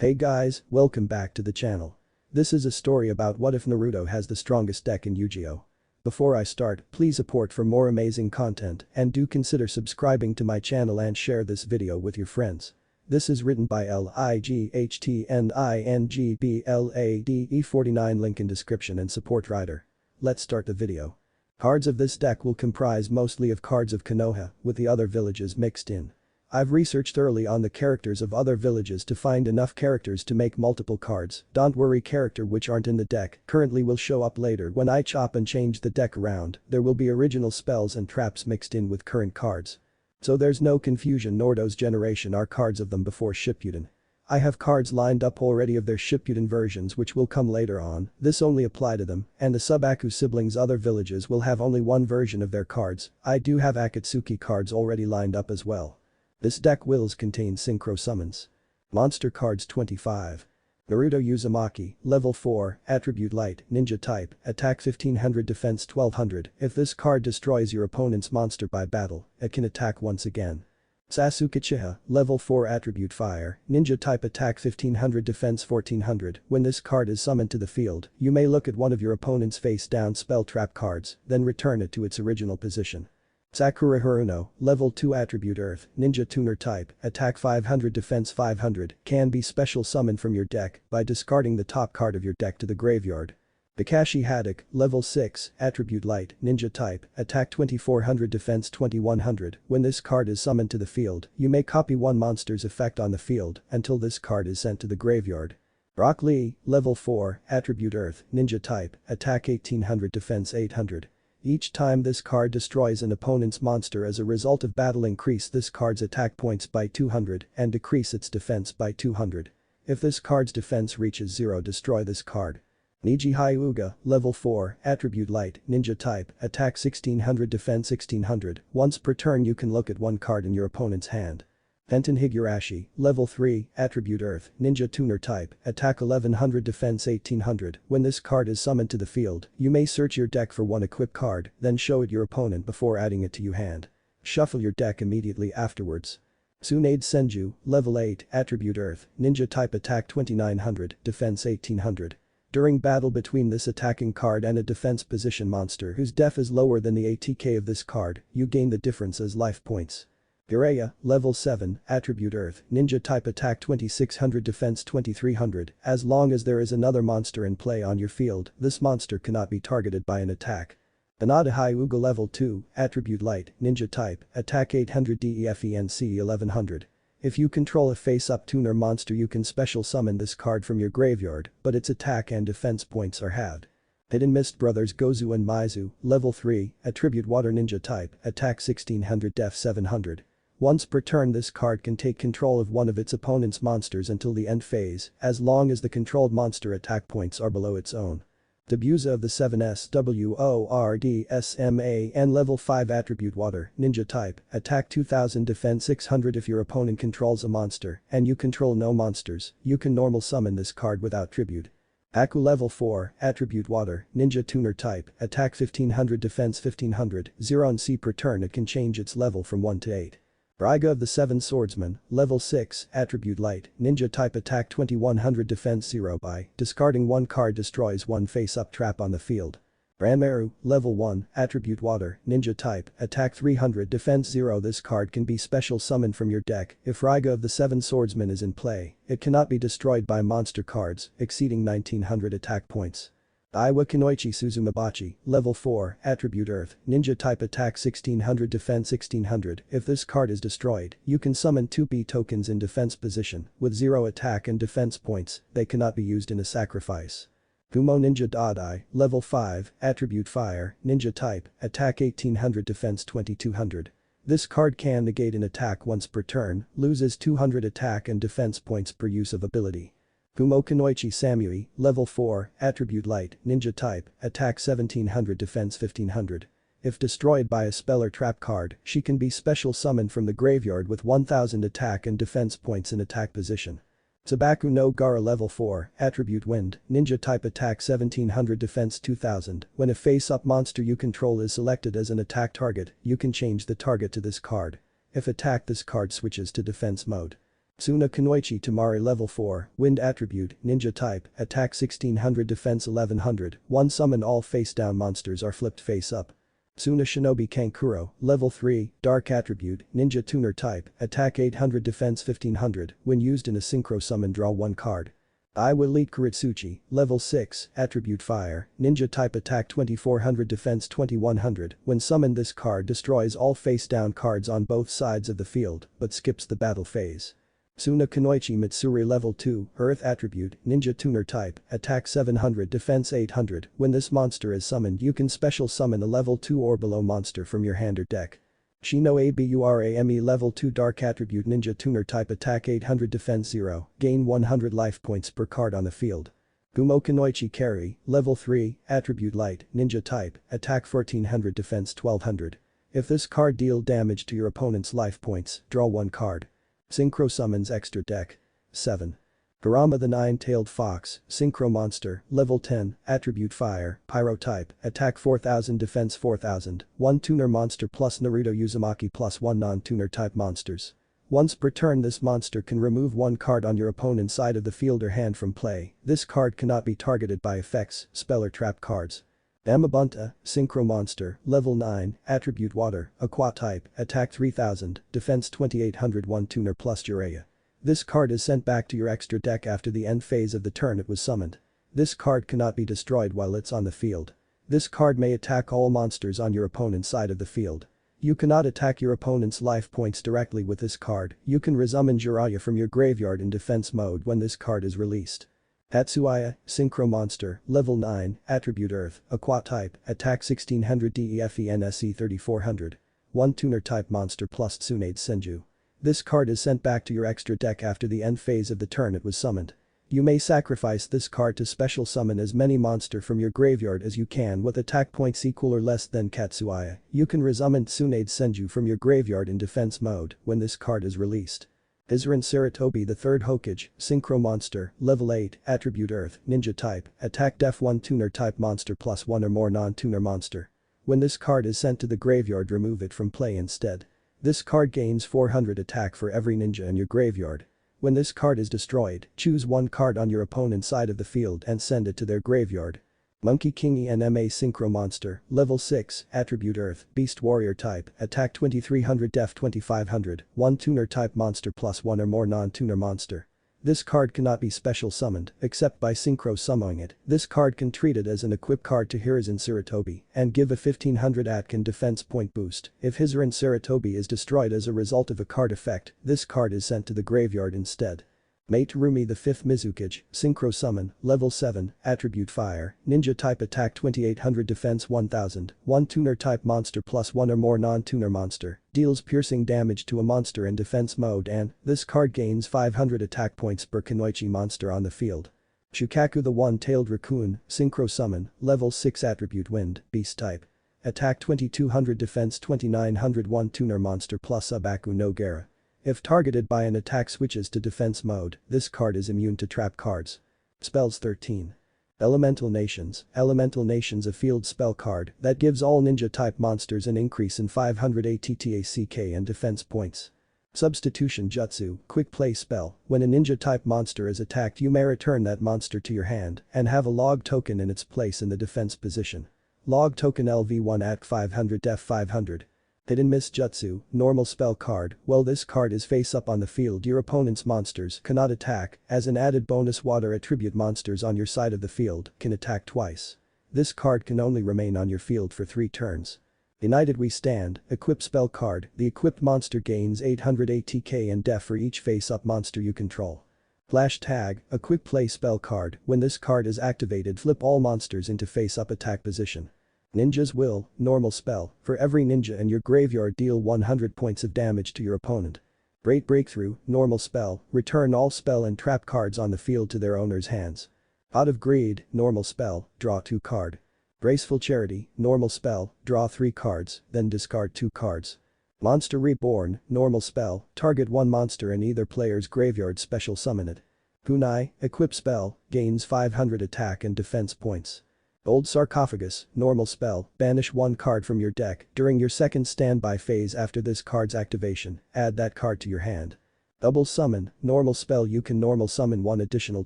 Hey guys, welcome back to the channel. This is a story about what if Naruto has the strongest deck in Yu-Gi-Oh! Before I start, please support for more amazing content and do consider subscribing to my channel and share this video with your friends. This is written by LightningbladE49, link in description and support writer. Let's start the video. Cards of this deck will comprise mostly of cards of Konoha, with the other villages mixed in. I've researched thoroughly on the characters of other villages to find enough characters to make multiple cards. Don't worry, character which aren't in the deck currently will show up later when I chop and change the deck around. There will be original spells and traps mixed in with current cards. So there's no confusion. Naruto's generation are cards of them before Shippuden. I have cards lined up already of their Shippuden versions which will come later on. This only apply to them, and the Subaku siblings' other villages will have only one version of their cards. I do have Akatsuki cards already lined up as well. This deck will contain Synchro summons. Monster cards 25. Naruto Uzumaki, level 4, attribute light, ninja type, attack 1500, defense 1200. If this card destroys your opponent's monster by battle, it can attack once again. Sasuke Uchiha, level 4, attribute fire, ninja type, attack 1500, defense 1400. When this card is summoned to the field, you may look at one of your opponent's face down spell trap cards, then return it to its original position. Sakura Haruno, level 2, attribute earth, ninja tuner type, attack 500, defense 500, can be special summoned from your deck by discarding the top card of your deck to the graveyard. Kakashi Haddock, level 6, attribute light, ninja type, attack 2400, defense 2100. When this card is summoned to the field, you may copy one monster's effect on the field until this card is sent to the graveyard. Rock Lee, level 4, attribute earth, ninja type, attack 1800, defense 800. Each time this card destroys an opponent's monster as a result of battle, increase this card's attack points by 200 and decrease its defense by 200. If this card's defense reaches 0, destroy this card. Niji Hyuga, level 4, attribute light, ninja type, attack 1600, defense 1600. Once per turn you can look at one card in your opponent's hand. Fenton Higurashi, level 3, attribute earth, ninja tuner type, attack 1100, defense 1800. When this card is summoned to the field, you may search your deck for one equip card, then show it your opponent before adding it to your hand. Shuffle your deck immediately afterwards. Tsunade Senju, level 8, attribute earth, ninja type, attack 2900, defense 1800. During battle between this attacking card and a defense position monster whose def is lower than the ATK of this card, you gain the difference as life points. Jiraiya, level 7, attribute earth, ninja type, attack 2600, defense 2300. As long as there is another monster in play on your field, this monster cannot be targeted by an attack. Hinata Hyuga, level 2, attribute light, ninja type, attack 800, defense 1100. If you control a face-up tuner monster you can special summon this card from your graveyard, but its attack and defense points are halved. Hidden Mist Brothers Gozu and Maizu, level 3, attribute water, ninja type, attack 1600, def 700. Once per turn this card can take control of one of its opponent's monsters until the end phase, as long as the controlled monster attack points are below its own. Dabuza of the 7SWORDSMAN, level 5, attribute water, ninja type, attack 2000, defense 600. If your opponent controls a monster and you control no monsters, you can normal summon this card without tribute. Aku, level 4, attribute water, ninja tuner type, attack 1500, defense 1500, 0 on C per turn. It can change its level from 1 to 8. Raiga of the 7 Swordsman, level 6, attribute light, ninja type, attack 2100, defense 0 by discarding one card, destroys one face-up trap on the field. Ranmaru, level 1, attribute water, ninja type, attack 300, defense 0. This card can be special summoned from your deck. If Raiga of the 7 Swordsman is in play, it cannot be destroyed by monster cards exceeding 1900 attack points. Iwa Kunoichi Suzumabachi, level 4, attribute earth, ninja type, attack 1600, defense 1600. If this card is destroyed, you can summon 2 B tokens in defense position with 0 attack and defense points. They cannot be used in a sacrifice. Fumo Ninja Dadai, level 5, attribute fire, ninja type, attack 1800, defense 2200. This card can negate an attack once per turn, loses 200 attack and defense points per use of ability. Fumo Kunoichi Samui, level 4, attribute light, ninja type, attack 1700, defense 1500. If destroyed by a spell or trap card, she can be special summoned from the graveyard with 1000 attack and defense points in attack position. Sabaku no Gara, level 4, attribute wind, ninja type, attack 1700, defense 2000. When a face-up monster you control is selected as an attack target, you can change the target to this card. If attacked, this card switches to defense mode. Suna Kunoichi Tamari level 4, Wind attribute, Ninja type, attack 1600 defense 1100, 1 summon all face down monsters are flipped face up. Suna Shinobi Kankuro, level 3, Dark attribute, Ninja tuner type, attack 800 defense 1500, when used in a synchro summon draw 1 card. Iwa Elite Kuritsuchi, level 6, attribute Fire, Ninja type attack 2400 defense 2100, when summoned this card destroys all face down cards on both sides of the field, but skips the battle phase. Suna Kunoichi Mitsuri level 2, Earth attribute, Ninja tuner type, attack 700 defense 800, when this monster is summoned you can special summon a level 2 or below monster from your hand or deck. Shino Aburame level 2 Dark attribute Ninja tuner type attack 800 defense 0, gain 100 life points per card on the field. Gumo Kunoichi Carry, level 3, attribute Light, Ninja type, attack 1400 defense 1200. If this card deal damage to your opponent's life points, draw 1 card. Synchro summons extra deck. 7. Garama the Nine-Tailed Fox, Synchro Monster, level 10, attribute Fire, Pyro type, attack 4000 defense 4000, 1 tuner monster plus Naruto Uzumaki plus 1 non-tuner type monsters. Once per turn this monster can remove 1 card on your opponent's side of the field or hand from play, this card cannot be targeted by effects, spell or trap cards. Amabunta, Synchro Monster, level 9, attribute Water, Aqua type, attack 3000, defense 2800 1 tuner plus Jiraiya. This card is sent back to your extra deck after the end phase of the turn it was summoned. This card cannot be destroyed while it's on the field. This card may attack all monsters on your opponent's side of the field. You cannot attack your opponent's life points directly with this card, you can resummon Jiraiya from your graveyard in defense mode when this card is released. Hatsuaya, Synchro Monster, level 9, attribute Earth, Aqua type, attack 1600 defense 3400. 1 tuner type monster plus Tsunade Senju. This card is sent back to your extra deck after the end phase of the turn it was summoned. You may sacrifice this card to special summon as many monster from your graveyard as you can with attack points equal or less than Katsuaya. You can resummon Tsunade Senju from your graveyard in defense mode when this card is released. Hizuran Saratobi the 3rd Hokage, Synchro Monster, level 8, attribute Earth, Ninja type, attack def 1 tuner type monster plus 1 or more non-tuner monster. When this card is sent to the graveyard remove it from play instead. This card gains 400 attack for every ninja in your graveyard. When this card is destroyed, choose 1 card on your opponent's side of the field and send it to their graveyard. Monkey King ENMA Synchro Monster, level 6, attribute Earth, Beast Warrior type, attack 2300 def 2500, 1 tuner type monster plus 1 or more non-tuner monster. This card cannot be special summoned, except by synchro summoning it. This card can treat it as an equip card to Hiruzen Saratobi and give a 1500 Atkin defense point boost. If Hizuran Saratobi is destroyed as a result of a card effect, this card is sent to the graveyard instead. Mate Rumi the 5th Mizukage, Synchro Summon, level 7, attribute Fire, Ninja type attack 2800 defense 1000, 1 tuner type monster plus 1 or more non-tuner monster, deals piercing damage to a monster in defense mode and, this card gains 500 attack points per Kunoichi monster on the field. Shukaku the One-Tailed Raccoon, Synchro Summon, level 6 attribute Wind, Beast type. Attack 2200 defense 2900 1 tuner monster plus Sabaku no Gara. If targeted by an attack switches to defense mode, this card is immune to trap cards. Spells 13. Elemental Nations. Elemental Nations a field spell card that gives all ninja type monsters an increase in 500 ATTACK and defense points. Substitution Jutsu, quick play spell, when a ninja type monster is attacked you may return that monster to your hand and have a log token in its place in the defense position. Log token LV1 at 500 def 500. Hidden Miss Jutsu, normal spell card, while this card is face up on the field your opponent's monsters cannot attack, as an added bonus water attribute monsters on your side of the field can attack twice. This card can only remain on your field for 3 turns. United We Stand, equip spell card, the equipped monster gains 800 ATK and def for each face up monster you control. Flash Tag, a quick play spell card, when this card is activated flip all monsters into face up attack position. Ninja's Will, normal spell, for every ninja in your graveyard deal 100 points of damage to your opponent. Great Breakthrough, normal spell, return all spell and trap cards on the field to their owner's hands. Out of Greed, normal spell, draw 2 card. Graceful Charity, normal spell, draw 3 cards, then discard 2 cards. Monster Reborn, normal spell, target 1 monster in either player's graveyard special summon it. Kunai, equip spell, gains 500 attack and defense points. Old Sarcophagus, normal spell, banish 1 card from your deck during your second standby phase after this card's activation, add that card to your hand. Double summon, normal spell. You can normal summon one additional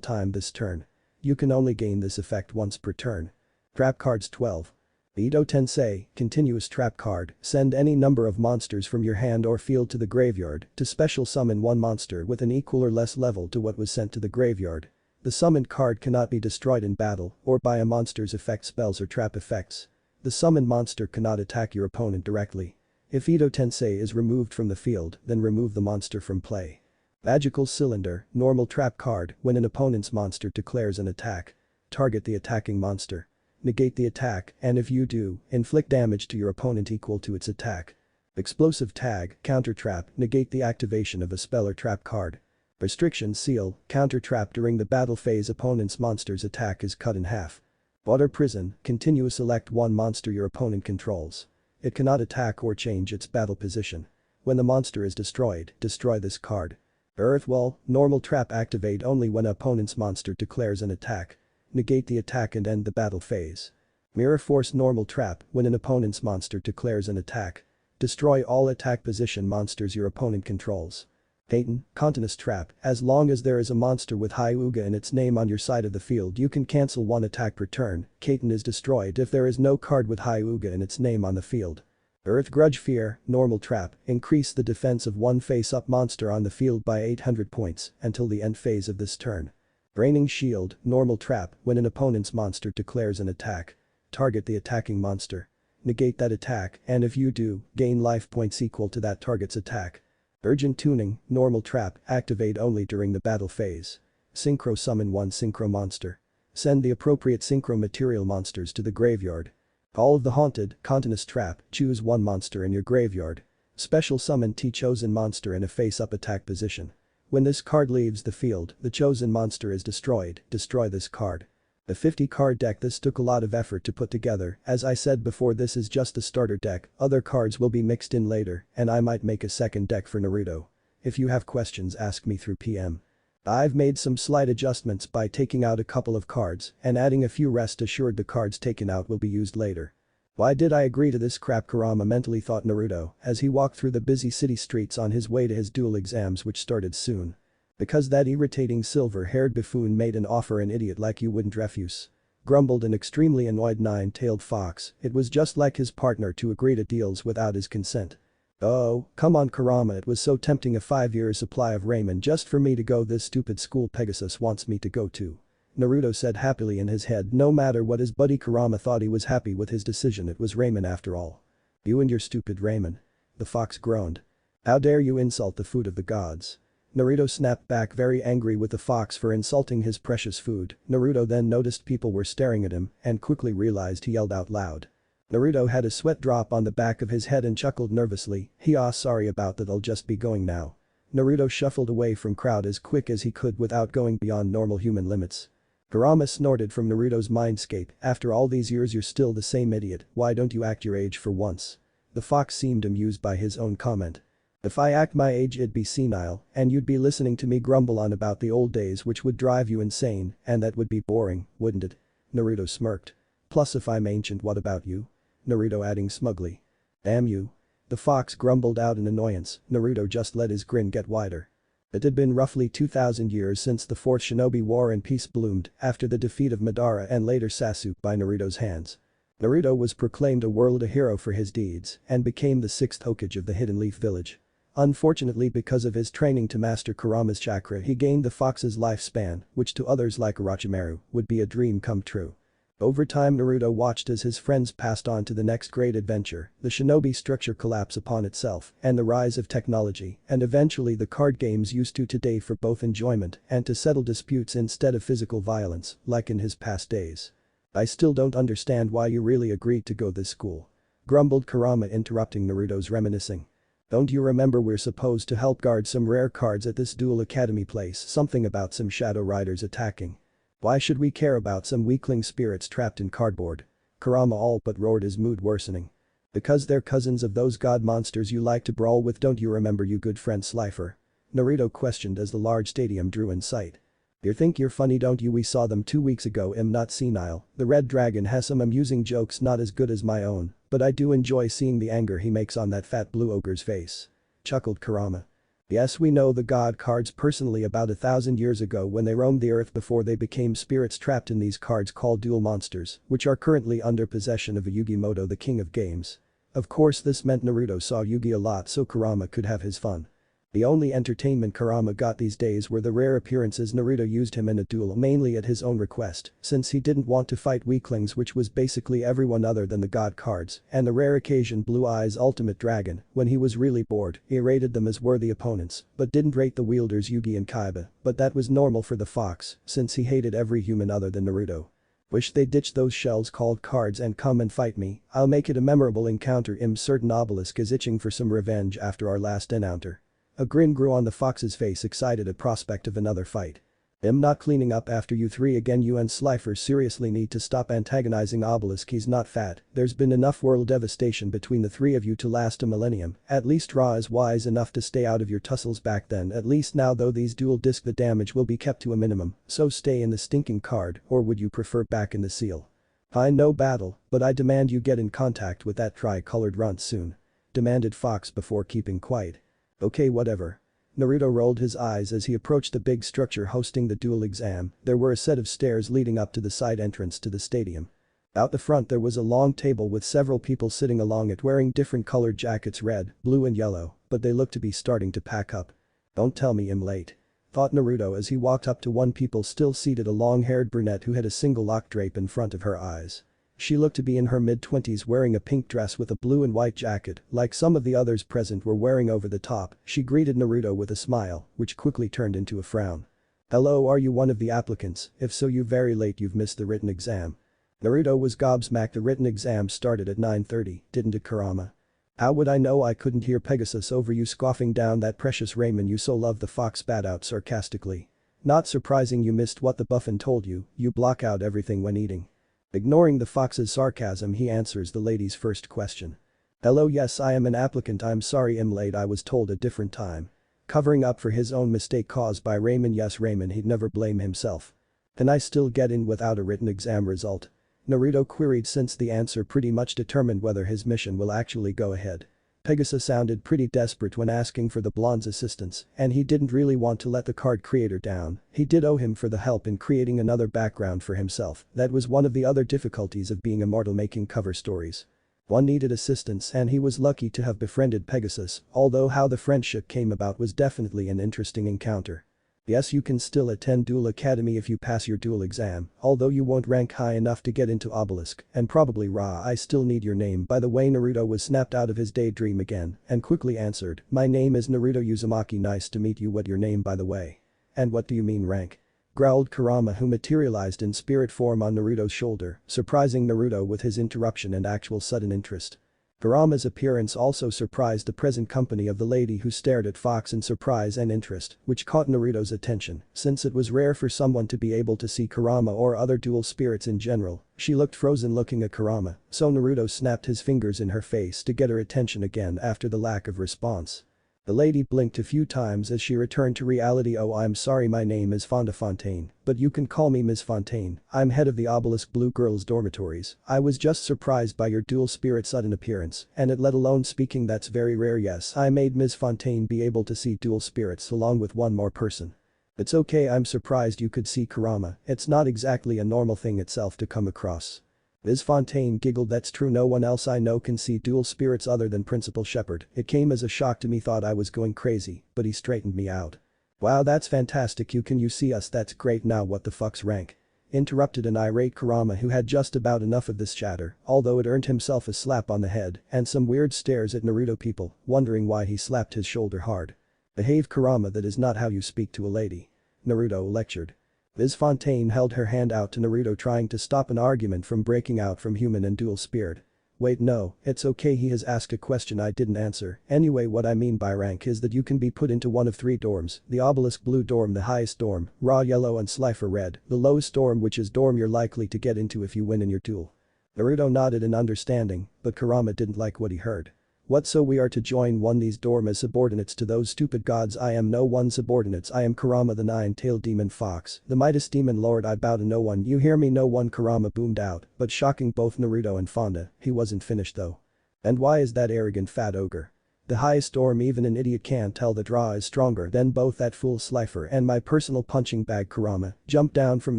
time this turn. You can only gain this effect once per turn. Trap cards 12. Edo Tensei, continuous trap card, send any number of monsters from your hand or field to the graveyard to special summon one monster with an equal or less level to what was sent to the graveyard. The summoned card cannot be destroyed in battle or by a monster's effect spells or trap effects. The summoned monster cannot attack your opponent directly. If Edo Tensei is removed from the field, then remove the monster from play. Magical Cylinder, normal trap card, when an opponent's monster declares an attack. Target the attacking monster. Negate the attack, and if you do, inflict damage to your opponent equal to its attack. Explosive Tag, counter trap, negate the activation of a spell or trap card. Restriction Seal, counter trap during the battle phase opponent's monster's attack is cut in half. Water Prison, continue select one monster your opponent controls. It cannot attack or change its battle position. When the monster is destroyed, destroy this card. Earth Wall, normal trap activate only when opponent's monster declares an attack. Negate the attack and end the battle phase. Mirror Force normal trap, when an opponent's monster declares an attack. Destroy all attack position monsters your opponent controls. Peyton, continuous trap, as long as there is a monster with Hyuga in its name on your side of the field you can cancel one attack per turn. Kaiten is destroyed if there is no card with Hyuga in its name on the field. Earth Grudge Fear, normal trap, increase the defense of one face-up monster on the field by 800 points until the end phase of this turn. Braining Shield, normal trap, when an opponent's monster declares an attack. Target the attacking monster. Negate that attack, and if you do, gain life points equal to that target's attack. Urgent Tuning, normal trap, activate only during the battle phase. Synchro summon one Synchro monster. Send the appropriate Synchro material monsters to the graveyard. Call of the Haunted, continuous trap, choose one monster in your graveyard. Special summon T chosen monster in a face-up attack position. When this card leaves the field, the chosen monster is destroyed, destroy this card. The 50-card deck. This took a lot of effort to put together, as I said before this is just a starter deck, other cards will be mixed in later, and I might make a second deck for Naruto. If you have questions ask me through PM. I've made some slight adjustments by taking out a couple of cards and adding a few. Rest assured the cards taken out will be used later. Why did I agree to this crap? Kurama mentally thought Naruto as he walked through the busy city streets on his way to his duel exams which started soon. Because that irritating silver-haired buffoon made an offer. An idiot like you wouldn't refuse. Grumbled an extremely annoyed nine-tailed fox. It was just like his partner to agree to deals without his consent. Oh, come on Kurama, it was so tempting, a 5-year supply of ramen just for me to go. This stupid school Pegasus wants me to go to. Naruto said happily in his head. No matter what his buddy Kurama thought, he was happy with his decision. It was ramen after all. You and your stupid ramen. The fox groaned. How dare you insult the food of the gods. Naruto snapped back, very angry with the fox for insulting his precious food. Naruto then noticed people were staring at him and quickly realized. He yelled out loud. Naruto had a sweat drop on the back of his head and chuckled nervously. Sorry about that, I'll just be going now. Naruto shuffled away from crowd as quick as he could without going beyond normal human limits. Kurama snorted from Naruto's mindscape. After all these years you're still the same idiot, why don't you act your age for once? The fox seemed amused by his own comment. If I act my age it'd be senile, and you'd be listening to me grumble on about the old days which would drive you insane, and that would be boring, wouldn't it? Naruto smirked. Plus if I'm ancient what about you? Naruto adding smugly. Damn you. The fox grumbled out in annoyance. Naruto just let his grin get wider. It had been roughly 2,000 years since the Fourth Shinobi War and peace bloomed after the defeat of Madara and later Sasuke by Naruto's hands. Naruto was proclaimed a world hero for his deeds and became the 6th Hokage of the Hidden Leaf Village. Unfortunately, because of his training to master Kurama's chakra, he gained the fox's lifespan, which to others like Orochimaru would be a dream come true. Over time Naruto watched as his friends passed on to the next great adventure, the shinobi structure collapse upon itself, and the rise of technology, and eventually the card games used to today for both enjoyment and to settle disputes instead of physical violence, like in his past days. I still don't understand why you really agreed to go this school. Grumbled Kurama, interrupting Naruto's reminiscing. Don't you remember we're supposed to help guard some rare cards at this Duel Academy place, something about some shadow riders attacking. Why should we care about some weakling spirits trapped in cardboard? Kurama all but roared, his mood worsening. Because they're cousins of those god monsters you like to brawl with, don't you remember, you good friend Slifer? Naruto questioned as the large stadium drew in sight. You think you're funny, don't you? We saw them 2 weeks ago. I'm not senile. The red dragon has some amusing jokes, not as good as my own, but I do enjoy seeing the anger he makes on that fat blue ogre's face. Chuckled Kurama. Yes, we know the god cards personally about 1,000 years ago when they roamed the earth before they became spirits trapped in these cards called duel monsters, which are currently under possession of a Yugimoto, the king of games. Of course this meant Naruto saw Yugi a lot so Kurama could have his fun. The only entertainment Kurama got these days were the rare appearances Naruto used him in a duel mainly at his own request, since he didn't want to fight weaklings which was basically everyone other than the god cards, and the rare occasion Blue Eyes Ultimate Dragon, when he was really bored, he rated them as worthy opponents, but didn't rate the wielders Yugi and Kaiba, but that was normal for the fox, since he hated every human other than Naruto. Wish they'd ditch those shells called cards and come and fight me, I'll make it a memorable encounter. Certain Obelisk is itching for some revenge after our last encounter. A grin grew on the fox's face, excited at prospect of another fight. Not cleaning up after you three again. You and Slifer seriously need to stop antagonizing Obelisk, he's not fat, there's been enough world devastation between the three of you to last a millennium, at least Ra is wise enough to stay out of your tussles back then. At least now though these dual disc the damage will be kept to a minimum, so stay in the stinking card, or would you prefer back in the seal? Fine, no battle, but I demand you get in contact with that tri-colored runt soon. Demanded Fox before keeping quiet. Okay, whatever. Naruto rolled his eyes as he approached the big structure hosting the duel exam. There were a set of stairs leading up to the side entrance to the stadium. Out the front there was a long table with several people sitting along it wearing different colored jackets, red, blue and yellow, but they looked to be starting to pack up. Don't tell me I'm late. Thought Naruto as he walked up to one people still seated, a long-haired brunette who had a single lock drape in front of her eyes. She looked to be in her mid-20s wearing a pink dress with a blue and white jacket, like some of the others present were wearing over the top. She greeted Naruto with a smile, which quickly turned into a frown. Hello, are you one of the applicants? If so, you're very late, you've missed the written exam. Naruto was gobsmacked. The written exam started at 9:30, didn't it, Kurama? How would I know? I couldn't hear Pegasus over you scoffing down that precious ramen you so love, the fox spat out sarcastically. Not surprising you missed what the buffin told you, you block out everything when eating. Ignoring the fox's sarcasm, he answers the lady's first question. Hello, yes, I am an applicant. I'm sorry I'm late, I was told a different time. Covering up for his own mistake caused by Raymond. Yes, Raymond, he'd never blame himself. Can I still get in without a written exam result? Naruto queried, since the answer pretty much determined whether his mission will actually go ahead. Pegasus sounded pretty desperate when asking for the blonde's assistance, and he didn't really want to let the card creator down. He did owe him for the help in creating another background for himself. That was one of the other difficulties of being immortal, making cover stories. One needed assistance and he was lucky to have befriended Pegasus, although how the friendship came about was definitely an interesting encounter. Yes, you can still attend Duel Academy if you pass your duel exam, although you won't rank high enough to get into Obelisk, and probably Ra. I still need your name. By the way, Naruto was snapped out of his daydream again and quickly answered, my name is Naruto Uzumaki. Nice to meet you. What your name, by the way? And what do you mean rank? Growled Kurama, who materialized in spirit form on Naruto's shoulder, surprising Naruto with his interruption and actual sudden interest. Kurama's appearance also surprised the present company of the lady, who stared at Fox in surprise and interest, which caught Naruto's attention, since it was rare for someone to be able to see Kurama or other dual spirits in general. She looked frozen looking at Kurama, so Naruto snapped his fingers in her face to get her attention again after the lack of response. The lady blinked a few times as she returned to reality. Oh, I'm sorry, my name is Fonda Fontaine, but you can call me Ms. Fontaine. I'm head of the Obelisk Blue Girls dormitories. I was just surprised by your dual spirit sudden appearance, and it let alone speaking, that's very rare. Yes, I made Ms. Fontaine be able to see dual spirits along with one more person. It's okay, I'm surprised you could see Kurama, it's not exactly a normal thing itself to come across. Ms. Fontaine giggled, that's true, no one else I know can see dual spirits other than Principal Shepard. It came as a shock to me, thought I was going crazy, but he straightened me out. Wow, that's fantastic, you see us, that's great. Now what the fuck's rank? Interrupted an irate Kurama, who had just about enough of this chatter, although it earned himself a slap on the head and some weird stares at Naruto people, wondering why he slapped his shoulder hard. Behave, Kurama, that is not how you speak to a lady. Naruto lectured. Ms. Fontaine held her hand out to Naruto, trying to stop an argument from breaking out from human and dual spirit. Wait, no, it's okay, he has asked a question I didn't answer. Anyway, what I mean by rank is that you can be put into one of three dorms, the Obelisk Blue dorm, the highest dorm, Raw Yellow and Slifer Red, the lowest dorm, which is dorm you're likely to get into if you win in your duel. Naruto nodded in understanding, but Kurama didn't like what he heard. What, so we are to join one these dorm as subordinates to those stupid gods? I am no one subordinates, I am Kurama the nine-tailed demon fox, the Midas demon lord, I bow to no one, you hear me, no one, Kurama boomed out, but shocking both Naruto and Fonda, he wasn't finished though. And why is that arrogant fat ogre? The highest storm, even an idiot can't tell that Ra is stronger than both that fool Slifer and my personal punching bag Kurama, jumped down from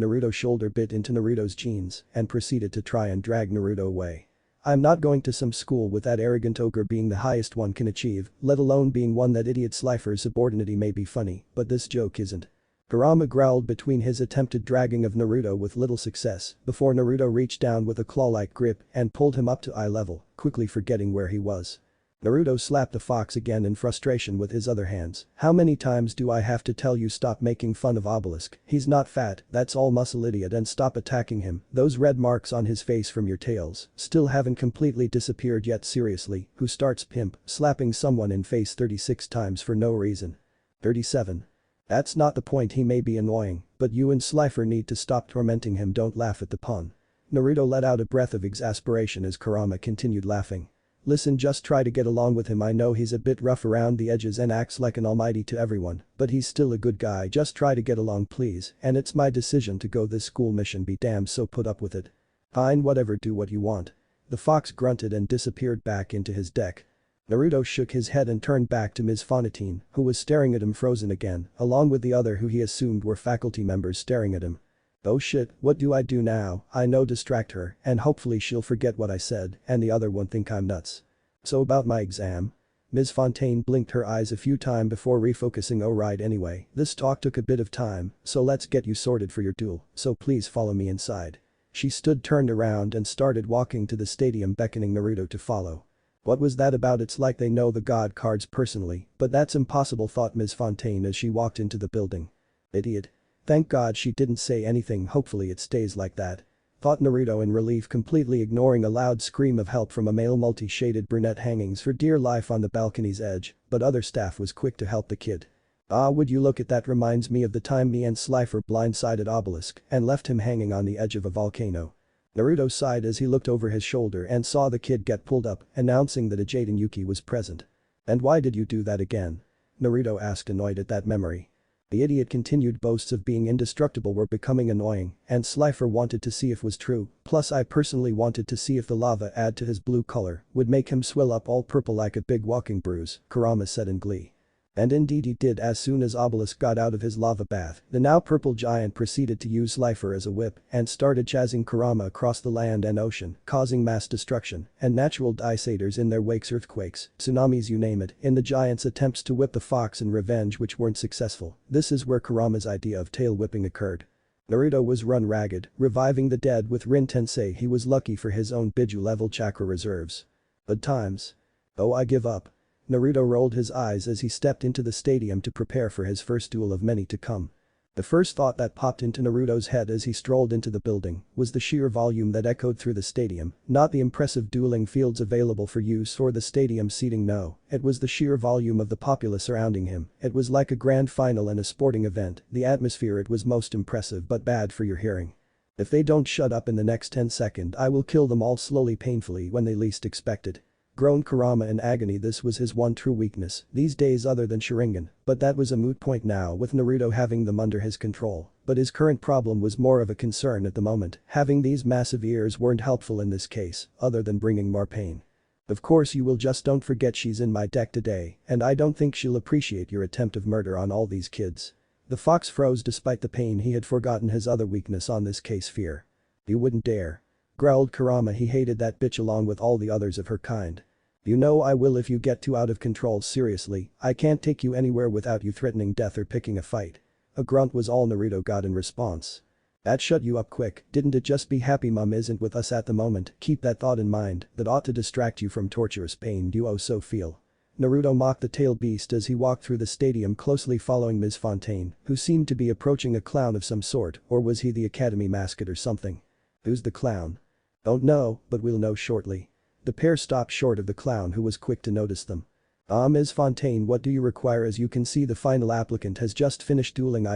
Naruto's shoulder, bit into Naruto's jeans, and proceeded to try and drag Naruto away. I'm not going to some school with that arrogant ogre being the highest one can achieve, let alone being one that idiot Slifer's subordinate may be funny, but this joke isn't. Kurama growled between his attempted dragging of Naruto with little success before Naruto reached down with a claw-like grip and pulled him up to eye level, quickly forgetting where he was. Naruto slapped the fox again in frustration with his other hands. How many times do I have to tell you stop making fun of Obelisk? He's not fat, that's all muscle, idiot, and stop attacking him. Those red marks on his face from your tails still haven't completely disappeared yet. Seriously, who starts pimp slapping someone in face 36 times for no reason? 37. That's not the point. He may be annoying, but you and Slifer need to stop tormenting him. Don't laugh at the pun. Naruto let out a breath of exasperation as Kurama continued laughing. Listen, just try to get along with him. I know he's a bit rough around the edges and acts like an almighty to everyone, but he's still a good guy. Just try to get along, please, and it's my decision to go this school mission. Be damned, so put up with it. Fine, whatever, do what you want. The fox grunted and disappeared back into his deck. Naruto shook his head and turned back to Ms. Fontaine, who was staring at him frozen again, along with the other who he assumed were faculty members staring at him. Oh shit, what do I do now? I know, distract her, and hopefully she'll forget what I said, and the other won't think I'm nuts. So about my exam? Ms. Fontaine blinked her eyes a few times before refocusing. Oh right, anyway, this talk took a bit of time, so let's get you sorted for your duel, so please follow me inside. She stood, turned around and started walking to the stadium, beckoning Naruto to follow. What was that about? It's like they know the god cards personally, but that's impossible, thought Ms. Fontaine as she walked into the building. Idiot. Thank God she didn't say anything. Hopefully it stays like that, thought Naruto in relief, completely ignoring a loud scream of help from a male multi-shaded brunette hanging for dear life on the balcony's edge, but other staff was quick to help the kid. Ah, would you look at that, reminds me of the time me and Slifer blindsided Obelisk and left him hanging on the edge of a volcano. Naruto sighed as he looked over his shoulder and saw the kid get pulled up, announcing that a Jaden Yuki was present. And why did you do that again? Naruto asked, annoyed at that memory. The idiot continued. Boasts of being indestructible were becoming annoying, and Slifer wanted to see if it was true, plus I personally wanted to see if the lava add to his blue color would make him swell up all purple like a big walking bruise, Kurama said in glee. And indeed he did. As soon as Obelisk got out of his lava bath, the now purple giant proceeded to use Slifer as a whip and started chasing Kurama across the land and ocean, causing mass destruction and natural disasters in their wakes, earthquakes, tsunamis, you name it, in the giant's attempts to whip the fox in revenge, which weren't successful. This is where Kurama's idea of tail whipping occurred. Naruto was run ragged, reviving the dead with Rin Tensei. He was lucky for his own Biju level chakra reserves. But times. Oh, I give up. Naruto rolled his eyes as he stepped into the stadium to prepare for his first duel of many to come. The first thought that popped into Naruto's head as he strolled into the building was the sheer volume that echoed through the stadium, not the impressive dueling fields available for use or the stadium seating. No, it was the sheer volume of the populace surrounding him. It was like a grand final in a sporting event. The atmosphere, it was most impressive but bad for your hearing. If they don't shut up in the next 10 seconds, I will kill them all slowly, painfully, when they least expect it. Groaned Kurama in agony. This was his one true weakness these days other than Sharingan, but that was a moot point now with Naruto having them under his control. But his current problem was more of a concern at the moment. Having these massive ears weren't helpful in this case, other than bringing more pain. Of course you will, just don't forget she's in my deck today, and I don't think she'll appreciate your attempt of murder on all these kids. The fox froze despite the pain. He had forgotten his other weakness on this case, fear. You wouldn't dare. Growled Kurama. He hated that bitch along with all the others of her kind. You know I will if you get too out of control. Seriously, I can't take you anywhere without you threatening death or picking a fight. A grunt was all Naruto got in response. That shut you up quick, didn't it? Just be happy mom isn't with us at the moment. Keep that thought in mind, that ought to distract you from torturous pain you so feel. Naruto mocked the tail beast as he walked through the stadium, closely following Ms. Fontaine, who seemed to be approaching a clown of some sort, or was he the academy mascot or something? Who's the clown? Don't know, but we'll know shortly. The pair stopped short of the clown, who was quick to notice them. Ms. Fontaine, what do you require? As you can see, the final applicant has just finished dueling.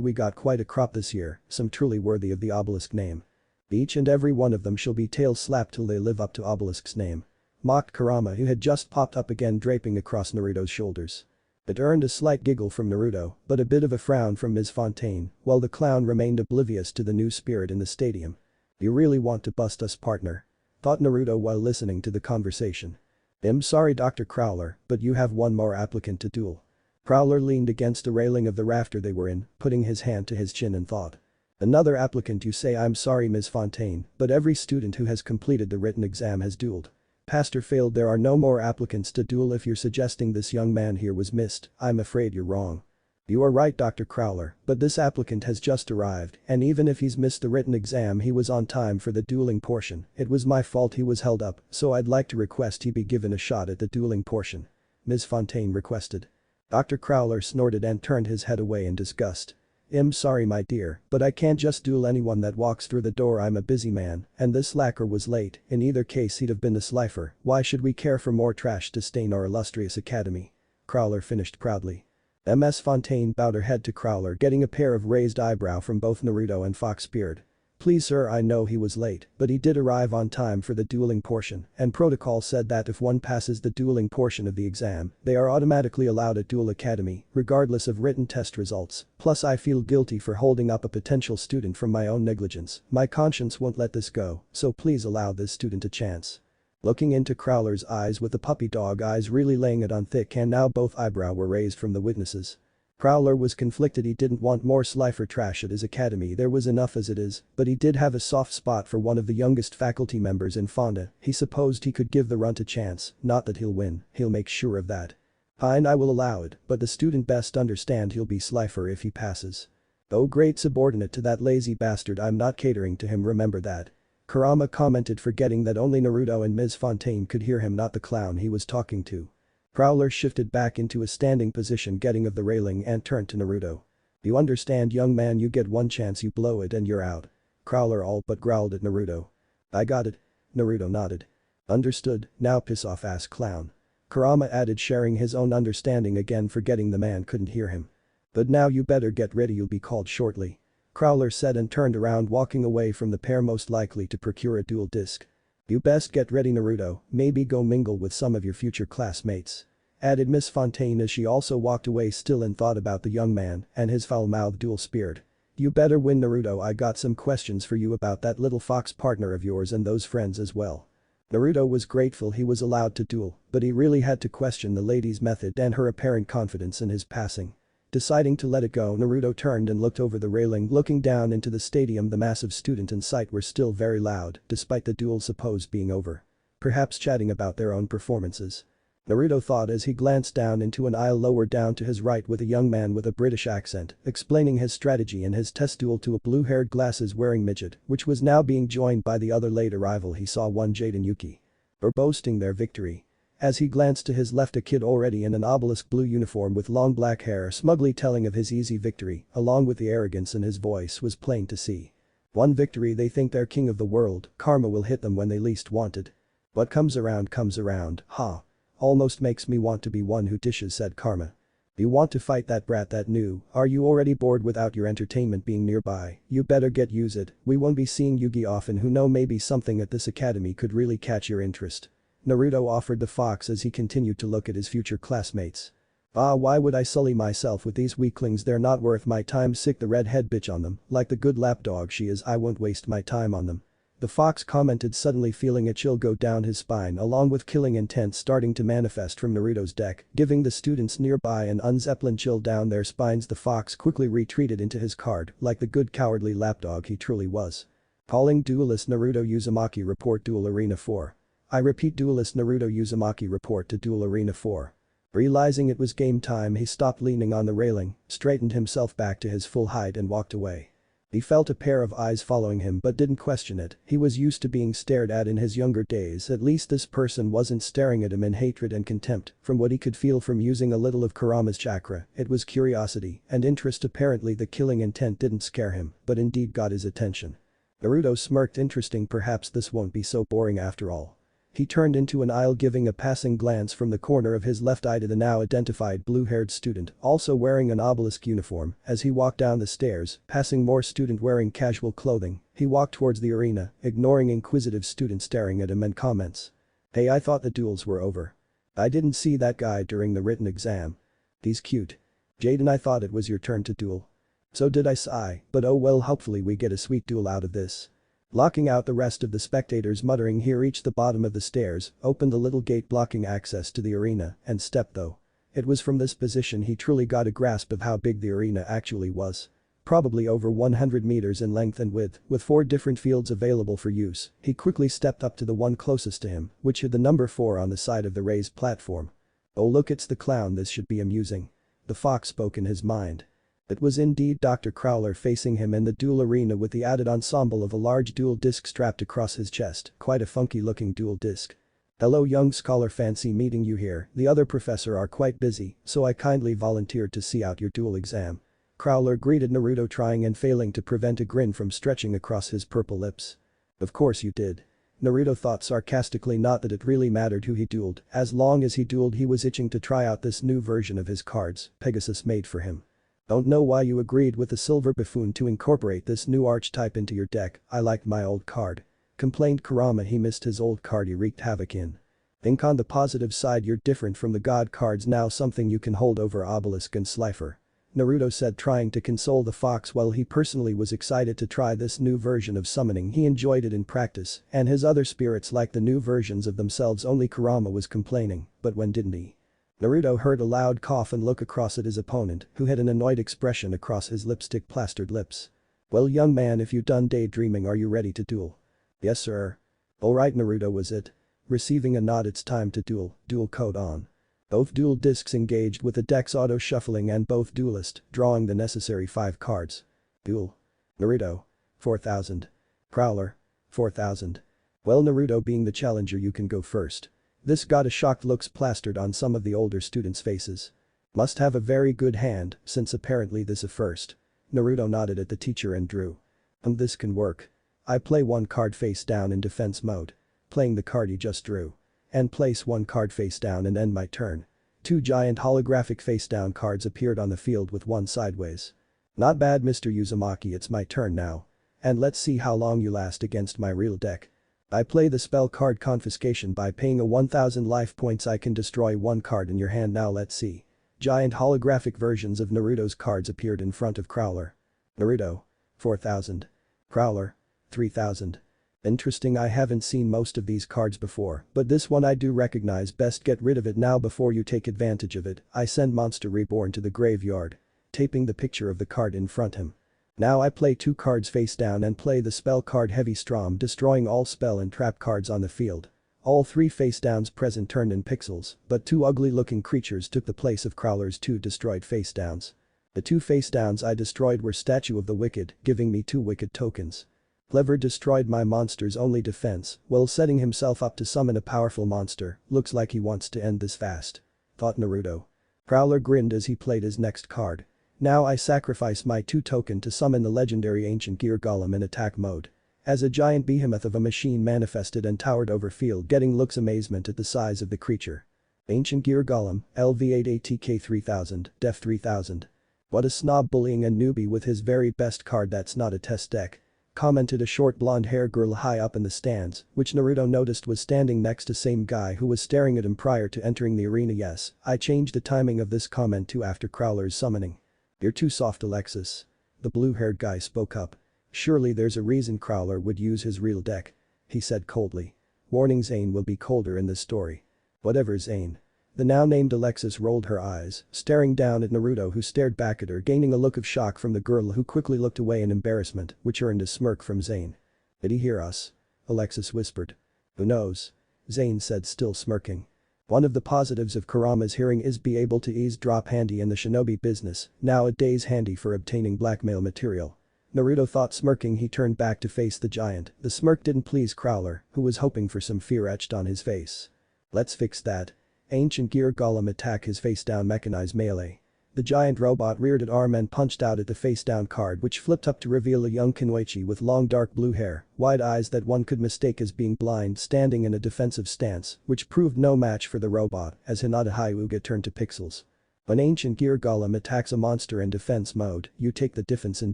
We got quite a crop this year, some truly worthy of the Obelisk name. Each and every one of them shall be tail slapped till they live up to Obelisk's name. Mocked Kurama, who had just popped up again, draping across Naruto's shoulders. It earned a slight giggle from Naruto, but a bit of a frown from Ms. Fontaine, while the clown remained oblivious to the new spirit in the stadium. You really want to bust us, partner? Thought Naruto while listening to the conversation. I'm sorry Dr. Crowler, but you have one more applicant to duel. Crowler leaned against the railing of the rafter they were in, putting his hand to his chin and thought. Another applicant. You say? I'm sorry Ms. Fontaine, but every student who has completed the written exam has dueled. Passed or failed. There are no more applicants to duel. If you're suggesting this young man here was missed, I'm afraid you're wrong. You are right Dr. Crowler, but this applicant has just arrived, and even if he's missed the written exam he was on time for the dueling portion. It was my fault he was held up, so I'd like to request he be given a shot at the dueling portion. Ms. Fontaine requested. Dr. Crowler snorted and turned his head away in disgust. I'm sorry my dear, but I can't just duel anyone that walks through the door. I'm a busy man, and this slacker was late. In either case he'd have been the slifer. Why should we care for more trash to stain our illustrious academy? Crowler finished proudly. Ms. Fontaine bowed her head to Crowler, getting a pair of raised eyebrow from both Naruto and Foxbeard. Please sir, I know he was late, but he did arrive on time for the dueling portion, and protocol said that if one passes the dueling portion of the exam, they are automatically allowed at Duel Academy, regardless of written test results. Plus I feel guilty for holding up a potential student from my own negligence. My conscience won't let this go, so please allow this student a chance. Looking into Crowler's eyes with the puppy dog eyes really laying it on thick, and now both eyebrow were raised from the witnesses. Crowler was conflicted. He didn't want more slifer trash at his academy. There was enough as it is, but he did have a soft spot for one of the youngest faculty members in Fonda. He supposed he could give the runt a chance, not that he'll win, he'll make sure of that. Fine, I will allow it, but the student best understand he'll be slifer if he passes. Oh great subordinate to that lazy bastard, I'm not catering to him, remember that. Kurama commented, forgetting that only Naruto and Ms. Fontaine could hear him, not the clown he was talking to. Crowler shifted back into a standing position, getting of the railing, and turned to Naruto. You understand young man, you get one chance, you blow it and you're out. Crowler all but growled at Naruto. I got it. Naruto nodded. Understood, now piss off ass clown. Kurama added, sharing his own understanding again, forgetting the man couldn't hear him. But now you better get ready, you'll be called shortly. Crowler said and turned around, walking away from the pair most likely to procure a dual disc. You best get ready Naruto, maybe go mingle with some of your future classmates. Added Miss Fontaine as she also walked away still in thought about the young man and his foul-mouthed dual spirit. You better win Naruto, I got some questions for you about that little fox partner of yours and those friends as well. Naruto was grateful he was allowed to duel, but he really had to question the lady's method and her apparent confidence in his passing. Deciding to let it go, Naruto turned and looked over the railing, looking down into the stadium. The massive student in sight were still very loud, despite the duel supposed being over. Perhaps chatting about their own performances. Naruto thought as he glanced down into an aisle lower down to his right with a young man with a British accent, explaining his strategy in his test duel to a blue-haired glasses-wearing midget, which was now being joined by the other late arrival. He saw one Jade and Yuki. Or boasting their victory. As he glanced to his left, a kid already in an obelisk blue uniform with long black hair smugly telling of his easy victory, along with the arrogance in his voice was plain to see. One victory, they think they're king of the world, karma will hit them when they least want it. What comes around, ha. Almost makes me want to be one who dishes, said Karma. You want to fight that brat that new, are you already bored without your entertainment being nearby? You better get use it, we won't be seeing Yugi often. Who know, maybe something at this academy could really catch your interest. Naruto offered the fox as he continued to look at his future classmates. Why would I sully myself with these weaklings? They're not worth my time. Sick the redhead bitch on them, like the good lapdog she is, I won't waste my time on them. The fox commented, suddenly feeling a chill go down his spine along with killing intent starting to manifest from Naruto's deck, giving the students nearby an unzeppelin chill down their spines. The fox quickly retreated into his card like the good cowardly lapdog he truly was. Calling duelist Naruto Uzumaki, report Duel Arena 4. I repeat, duelist Naruto Uzumaki, report to Duel Arena 4. Realizing it was game time, he stopped leaning on the railing, straightened himself back to his full height and walked away. He felt a pair of eyes following him but didn't question it. He was used to being stared at in his younger days. At least this person wasn't staring at him in hatred and contempt. From what he could feel from using a little of Kurama's chakra, it was curiosity and interest. Apparently the killing intent didn't scare him, but indeed got his attention. Naruto smirked. Interesting, perhaps this won't be so boring after all. He turned into an aisle, giving a passing glance from the corner of his left eye to the now identified blue-haired student, also wearing an obelisk uniform. As he walked down the stairs, passing more student wearing casual clothing, he walked towards the arena, ignoring inquisitive students staring at him and comments. Hey, I thought the duels were over. I didn't see that guy during the written exam. He's cute. Jaden, I thought it was your turn to duel. So did I, sigh, but oh well, hopefully we get a sweet duel out of this. Locking out the rest of the spectators muttering he reached the bottom of the stairs, opened the little gate blocking access to the arena, and stepped though. It was from this position he truly got a grasp of how big the arena actually was. Probably over 100 meters in length and width, with 4 different fields available for use. He quickly stepped up to the one closest to him, which had the number 4 on the side of the raised platform. "Oh look, it's the clown, this should be amusing." The fox spoke in his mind. It was indeed Dr. Crowler facing him in the duel arena with the added ensemble of a large dual disc strapped across his chest, quite a funky looking dual disc. "Hello young scholar, fancy meeting you here, the other professor are quite busy, so I kindly volunteered to see out your dual exam." Crowler greeted Naruto, trying and failing to prevent a grin from stretching across his purple lips. "Of course you did." Naruto thought sarcastically, not that it really mattered who he dueled, as long as he dueled he was itching to try out this new version of his cards Pegasus made for him. "Don't know why you agreed with the silver buffoon to incorporate this new archetype into your deck, I liked my old card." Complained Kurama he missed his old card he wreaked havoc in. "Think on the positive side, you're different from the god cards now, something you can hold over Obelisk and Slifer." Naruto said, trying to console the fox. While he personally was excited to try this new version of summoning, he enjoyed it in practice, and his other spirits liked the new versions of themselves. Only Kurama was complaining, but when didn't he? Naruto heard a loud cough and look across at his opponent, who had an annoyed expression across his lipstick-plastered lips. "Well young man, if you done daydreaming, are you ready to duel?" "Yes sir." "Alright Naruto, was it?" Receiving a nod, "It's time to duel, duel code on." Both dual discs engaged with the decks auto-shuffling and both duelists drawing the necessary 5 cards. Duel. Naruto. 4000. Crowler. 4000. "Well Naruto, being the challenger, you can go first." This got a shocked looks plastered on some of the older students' faces. "Must have a very good hand, since apparently this a first." Naruto nodded at the teacher and drew. This can work. I play 1 card face down in defense mode. Playing the card he just drew. And place 1 card face down and end my turn. 2 giant holographic face down cards appeared on the field with 1 sideways. "Not bad Mr. Uzumaki, it's my turn now. And let's see how long you last against my real deck. I play the spell card Confiscation. By paying a 1000 life points I can destroy 1 card in your hand. Now let's see." Giant holographic versions of Naruto's cards appeared in front of Crowler. Naruto. 4000. Crowler. 3000. Interesting, I haven't seen most of these cards before, but this one I do recognize. Best get rid of it now before you take advantage of it. I send Monster Reborn to the graveyard. Taping the picture of the card in front him. Now I play 2 cards face down and play the spell card Heavy Strom, destroying all spell and trap cards on the field. All 3 face downs present turned in pixels, but 2 ugly looking creatures took the place of Crowler's 2 destroyed face downs. The 2 face downs I destroyed were Statue of the Wicked, giving me 2 wicked tokens. Clever destroyed my monster's only defense while setting himself up to summon a powerful monster. Looks like he wants to end this fast. Thought Naruto. Crowler grinned as he played his next card. Now I sacrifice my 2 token to summon the legendary Ancient Gear Golem in attack mode. As a giant behemoth of a machine manifested and towered over field, getting looks amazement at the size of the creature. Ancient Gear Golem, LV8 ATK 3000, Def 3000. "What a snob, bullying a newbie with his very best card. That's not a test deck," commented a short blonde-haired girl high up in the stands, which Naruto noticed was standing next to same guy who was staring at him prior to entering the arena. "Yes, I changed the timing of this comment to after Crowler's summoning." "You're too soft Alexis." The blue-haired guy spoke up. "Surely there's a reason Crowler would use his real deck," he said coldly. "Warning, Zane will be colder in this story." "Whatever Zane." The now-named Alexis rolled her eyes, staring down at Naruto, who stared back at her, gaining a look of shock from the girl who quickly looked away in embarrassment, which earned a smirk from Zane. "Did he hear us?" Alexis whispered. "Who knows?" Zane said, still smirking. "One of the positives of Kurama's hearing is be able to eavesdrop, handy in the shinobi business, nowadays handy for obtaining blackmail material." Naruto thought, smirking. He turned back to face the giant. The smirk didn't please Crowler, who was hoping for some fear etched on his face. "Let's fix that." Ancient Gear Golem attack his face down mechanized melee. The giant robot reared an arm and punched out at the face down card, which flipped up to reveal a young Kunoichi with long dark blue hair, wide eyes that one could mistake as being blind, standing in a defensive stance, which proved no match for the robot as Hinata Hyuga turned to pixels. When Ancient Gear Golem attacks a monster in defense mode, you take the difference in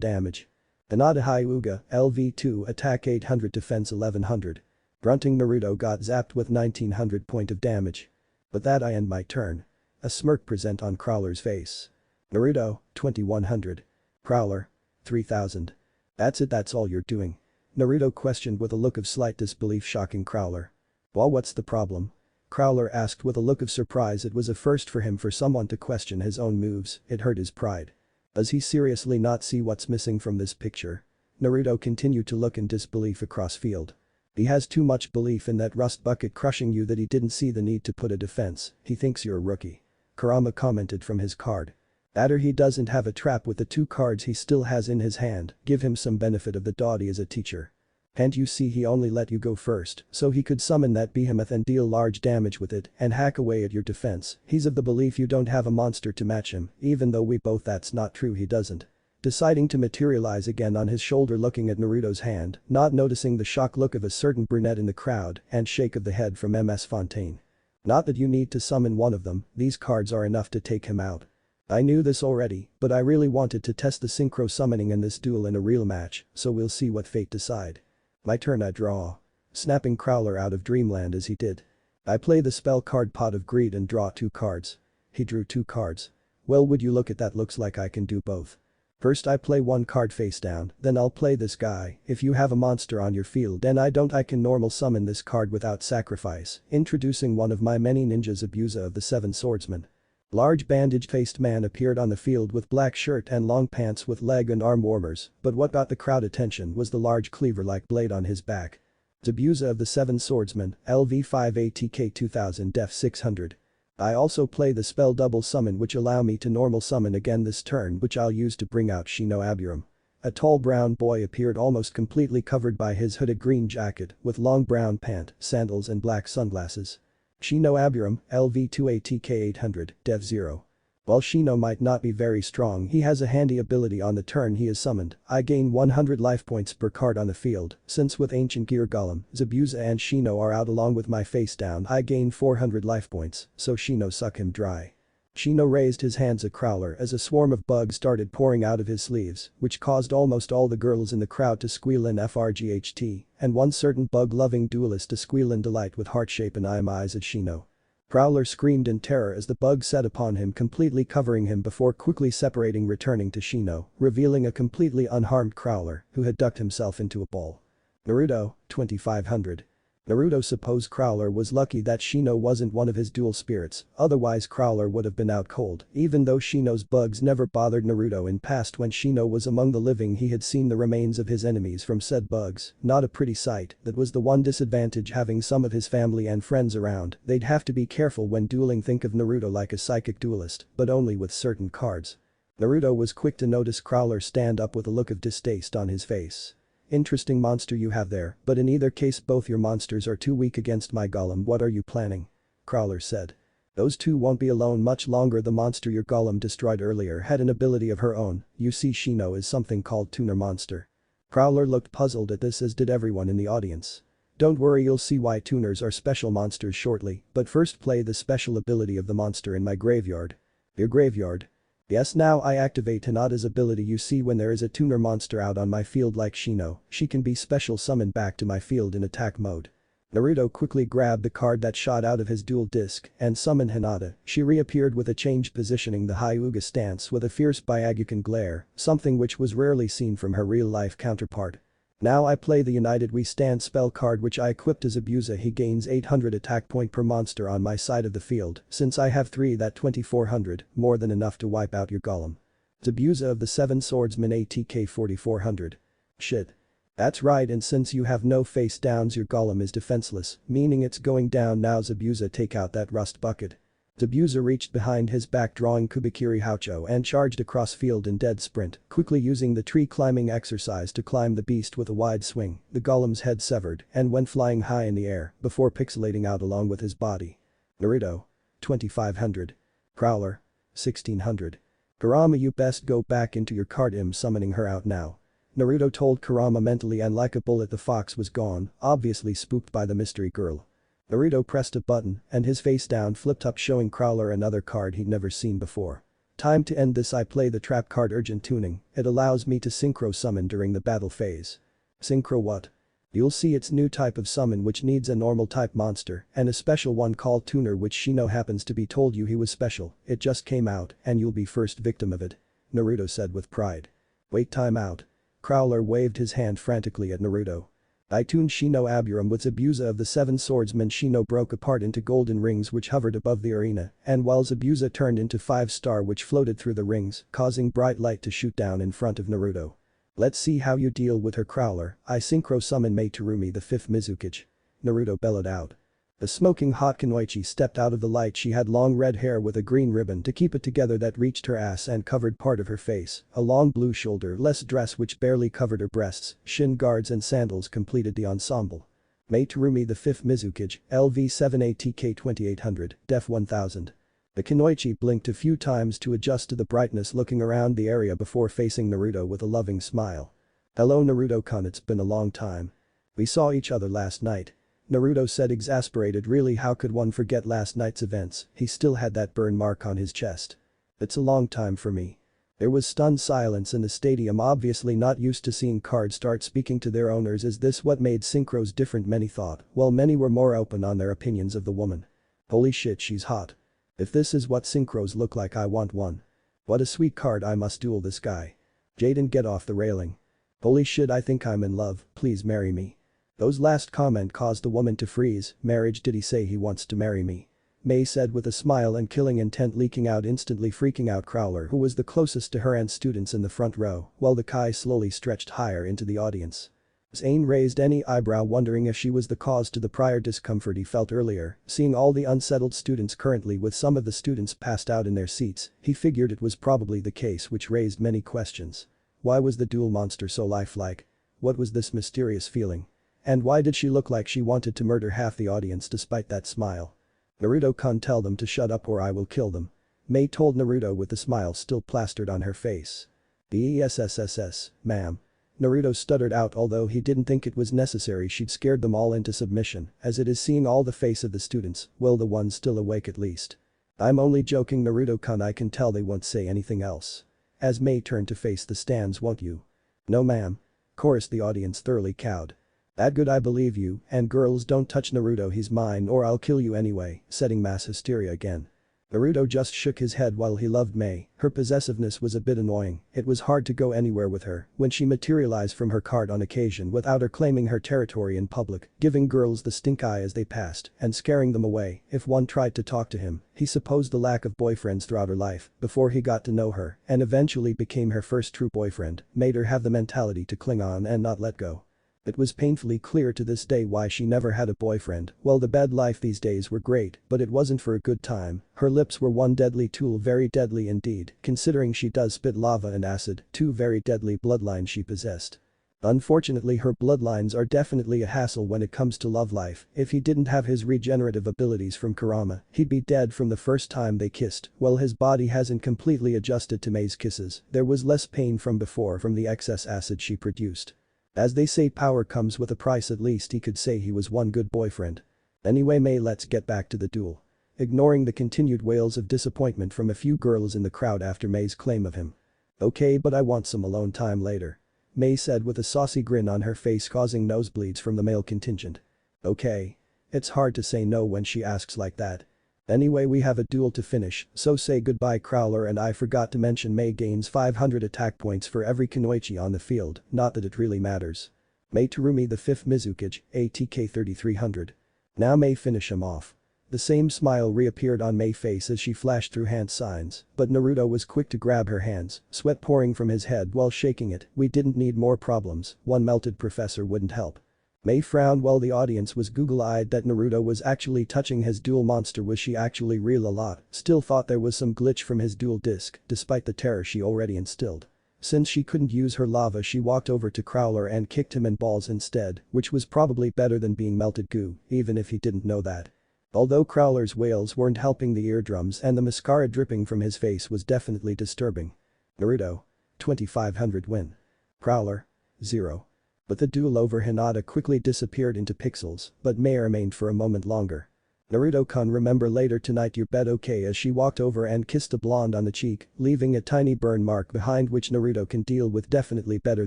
damage. Hinata Hyuga, LV2 attack 800 defense 1100. Grunting Naruto got zapped with 1900 point of damage. "But that I end my turn." A smirk present on Crowler's face. Naruto, 2100. Crowler. 3000. "That's it, that's all you're doing." Naruto questioned with a look of slight disbelief, shocking Crowler. Well, what's the problem? Crowler asked with a look of surprise. It was a first for him for someone to question his own moves, it hurt his pride. Does he seriously not see what's missing from this picture? Naruto continued to look in disbelief across field. He has too much belief in that rust bucket crushing you that he didn't see the need to put a defense, he thinks you're a rookie. Kurama commented from his card. Adder, he doesn't have a trap with the 2 cards he still has in his hand, give him some benefit of the doubt, he is a teacher. Can't you see he only let you go first so he could summon that behemoth and deal large damage with it and hack away at your defense? He's of the belief you don't have a monster to match him, even though we both that's not true, he doesn't. Deciding to materialize again on his shoulder, looking at Naruto's hand, not noticing the shocked look of a certain brunette in the crowd and shake of the head from Ms. Fontaine. Not that you need to summon one of them, these cards are enough to take him out. I knew this already, but I really wanted to test the synchro summoning in this duel in a real match, so we'll see what fate decide. My turn, I draw. Snapping Crowler out of dreamland as he did. I play the spell card Pot of Greed and draw 2 cards. He drew 2 cards. Well, would you look at that, looks like I can do both. First I play 1 card face down, then I'll play this guy. If you have a monster on your field and I don't, I can normal summon this card without sacrifice, introducing one of my many ninjas, Abusa of the 7 Swordsmen. Large bandage-faced man appeared on the field with black shirt and long pants with leg and arm warmers, but what got the crowd attention was the large cleaver-like blade on his back. Zabuza of the 7 Swordsmen, LV5 ATK 2000 Def 600. I also play the spell Double Summon, which allow me to normal summon again this turn, which I'll use to bring out Shino Aburum. A tall brown boy appeared almost completely covered by his hooded green jacket with long brown pant, sandals and black sunglasses. Shino Aburum, LV2 ATK 800, Dev 0. While Shino might not be very strong, he has a handy ability on the turn he is summoned. I gain 100 life points per card on the field, since with Ancient Gear Golem, Zabuza and Shino are out along with my face down, I gain 400 life points, so Shino suck him dry. Shino raised his hands at Crowler as a swarm of bugs started pouring out of his sleeves, which caused almost all the girls in the crowd to squeal in FRGHT, and one certain bug-loving duelist to squeal in delight with heart-shapen eyes at Shino. Crowler screamed in terror as the bug set upon him, completely covering him before quickly separating, returning to Shino, revealing a completely unharmed Crowler who had ducked himself into a ball. Naruto, 2500. Naruto supposed Crowler was lucky that Shino wasn't one of his dual spirits, otherwise Crowler would have been out cold. Even though Shino's bugs never bothered Naruto in past, when Shino was among the living he had seen the remains of his enemies from said bugs, not a pretty sight. That was the one disadvantage, having some of his family and friends around. They'd have to be careful when dueling. Think of Naruto like a psychic duelist, but only with certain cards. Naruto was quick to notice Crowler stand up with a look of distaste on his face. Interesting monster you have there, but in either case both your monsters are too weak against my golem. What are you planning? Crowler said. Those two won't be alone much longer. The monster your golem destroyed earlier had an ability of her own. You see, Shino is something called Tuner Monster. Crowler looked puzzled at this, as did everyone in the audience. Don't worry, you'll see why tuners are special monsters shortly, but first play the special ability of the monster in my graveyard. Your graveyard? Yes, now I activate Hinata's ability. You see, when there is a tuner monster out on my field like Shino, she can be special summoned back to my field in attack mode. Naruto quickly grabbed the card that shot out of his dual disc and summoned Hinata. She reappeared with a changed positioning, the Hyuga stance with a fierce Byakugan glare, something which was rarely seen from her real-life counterpart. Now I play the United We Stand spell card, which I equipped as Abusa. He gains 800 attack point per monster on my side of the field. Since I have 3, that 2400, more than enough to wipe out your golem. Zabuza of the 7 Swordsmen ATK 4400. Shit. That's right, and since you have no face downs, your golem is defenseless, meaning it's going down now. Zabuza, take out that rust bucket. Zabuza reached behind his back, drawing Kubikiri Haucho, and charged across field in dead sprint, quickly using the tree climbing exercise to climb the beast with a wide swing. The golem's head severed and went flying high in the air before pixelating out along with his body. Naruto, 2500. Crowler, 1600. Kurama, you best go back into your card. I'm summoning her out now. Naruto told Kurama mentally, and like a bullet the fox was gone, obviously spooked by the mystery girl. Naruto pressed a button and his face down flipped up, showing Crowler another card he'd never seen before. Time to end this. I play the trap card Urgent Tuning. It allows me to synchro summon during the battle phase. Synchro what? You'll see, it's new type of summon which needs a normal type monster and a special one called Tuner, which Shino happens to be told you he was special. It just came out and you'll be first victim of it. Naruto said with pride. Wait, time out. Crowler waved his hand frantically at Naruto. Itune Shino Aburam with Zabuza of the Seven Swordsmen Shino broke apart into golden rings which hovered above the arena, and while Zabuza turned into 5-star which floated through the rings, causing bright light to shoot down in front of Naruto. Let's see how you deal with her, Crowler. I synchro summon Mei Terumi the 5th Mizukage. Naruto bellowed out. The smoking hot Kunoichi stepped out of the light. She had long red hair with a green ribbon to keep it together that reached her ass and covered part of her face, a long blue shoulder-less dress which barely covered her breasts, shin guards and sandals completed the ensemble. Mei Terumi the 5th Mizukage, LV7ATK 2800, Def 1000. The Kunoichi blinked a few times to adjust to the brightness, looking around the area before facing Naruto with a loving smile. Hello Naruto-kun, it's been a long time. We saw each other last night. Naruto said, exasperated. Really, how could one forget last night's events? He still had that burn mark on his chest. It's a long time for me. There was stunned silence in the stadium, obviously not used to seeing cards start speaking to their owners. Is this what made synchros different? Many thought, while many were more open on their opinions of the woman. Holy shit, she's hot. If this is what synchros look like, I want one. What a sweet card, I must duel this guy. Jaden, get off the railing. Holy shit, I think I'm in love, please marry me. Those last comment caused the woman to freeze. Marriage? Did he say he wants to marry me? Mei said with a smile and killing intent leaking out, instantly freaking out Crowler, who was the closest to her and students in the front row, while the Kai slowly stretched higher into the audience. Zane raised any eyebrow, wondering if she was the cause to the prior discomfort he felt earlier. Seeing all the unsettled students currently with some of the students passed out in their seats, he figured it was probably the case, which raised many questions. Why was the duel monster so lifelike? What was this mysterious feeling? And why did she look like she wanted to murder half the audience despite that smile? Naruto-kun, tell them to shut up or I will kill them. Mei told Naruto with the smile still plastered on her face. "Bessss, ma'am." Naruto stuttered out, although he didn't think it was necessary. She'd scared them all into submission, as it is seeing all the face of the students, well, the ones still awake at least. I'm only joking Naruto-kun, I can tell they won't say anything else. As Mei turned to face the stands, won't you? No ma'am. Chorused the audience, thoroughly cowed. That good, I believe you, and girls don't touch Naruto, he's mine or I'll kill you anyway, setting mass hysteria again. Naruto just shook his head. While he loved Mei, her possessiveness was a bit annoying. It was hard to go anywhere with her when she materialized from her card on occasion without her claiming her territory in public, giving girls the stink eye as they passed and scaring them away if one tried to talk to him. He supposed the lack of boyfriends throughout her life before he got to know her and eventually became her first true boyfriend made her have the mentality to cling on and not let go. It was painfully clear to this day why she never had a boyfriend. Well, the bad life these days were great, but it wasn't for a good time. Her lips were one deadly tool, very deadly indeed, considering she does spit lava and acid, two very deadly bloodlines she possessed. Unfortunately, her bloodlines are definitely a hassle when it comes to love life. If he didn't have his regenerative abilities from Kurama, he'd be dead from the first time they kissed. Well, his body hasn't completely adjusted to Mei's kisses. There was less pain from before from the excess acid she produced. As they say, power comes with a price. At least he could say he was one good boyfriend. Anyway, Mei, let's get back to the duel. Ignoring the continued wails of disappointment from a few girls in the crowd after Mei's claim of him. Okay, but I want some alone time later. Mei said with a saucy grin on her face, causing nosebleeds from the male contingent. Okay. It's hard to say no when she asks like that. Anyway, we have a duel to finish, so say goodbye Crowler, and I forgot to mention Mei gains 500 attack points for every Kunoichi on the field, not that it really matters. Mei Terumi the 5th Mizukage, ATK 3300. Now Mei, finish him off. The same smile reappeared on Mei's face as she flashed through hand signs, but Naruto was quick to grab her hands, sweat pouring from his head while shaking it. We didn't need more problems, one melted professor wouldn't help. Mei frowned while the audience was google-eyed that Naruto was actually touching his duel monster. Was she actually real? A lot still thought there was some glitch from his duel disc, despite the terror she already instilled. Since she couldn't use her lava, she walked over to Crowler and kicked him in balls instead, which was probably better than being melted goo, even if he didn't know that. Although Crowler's wails weren't helping the eardrums and the mascara dripping from his face was definitely disturbing. Naruto. 2500 win. Crowler. 0. But the duel over Hinata quickly disappeared into pixels, but Mei remained for a moment longer. Naruto-kun, remember later tonight your bed, okay? As she walked over and kissed the blonde on the cheek, leaving a tiny burn mark behind which Naruto can deal with definitely better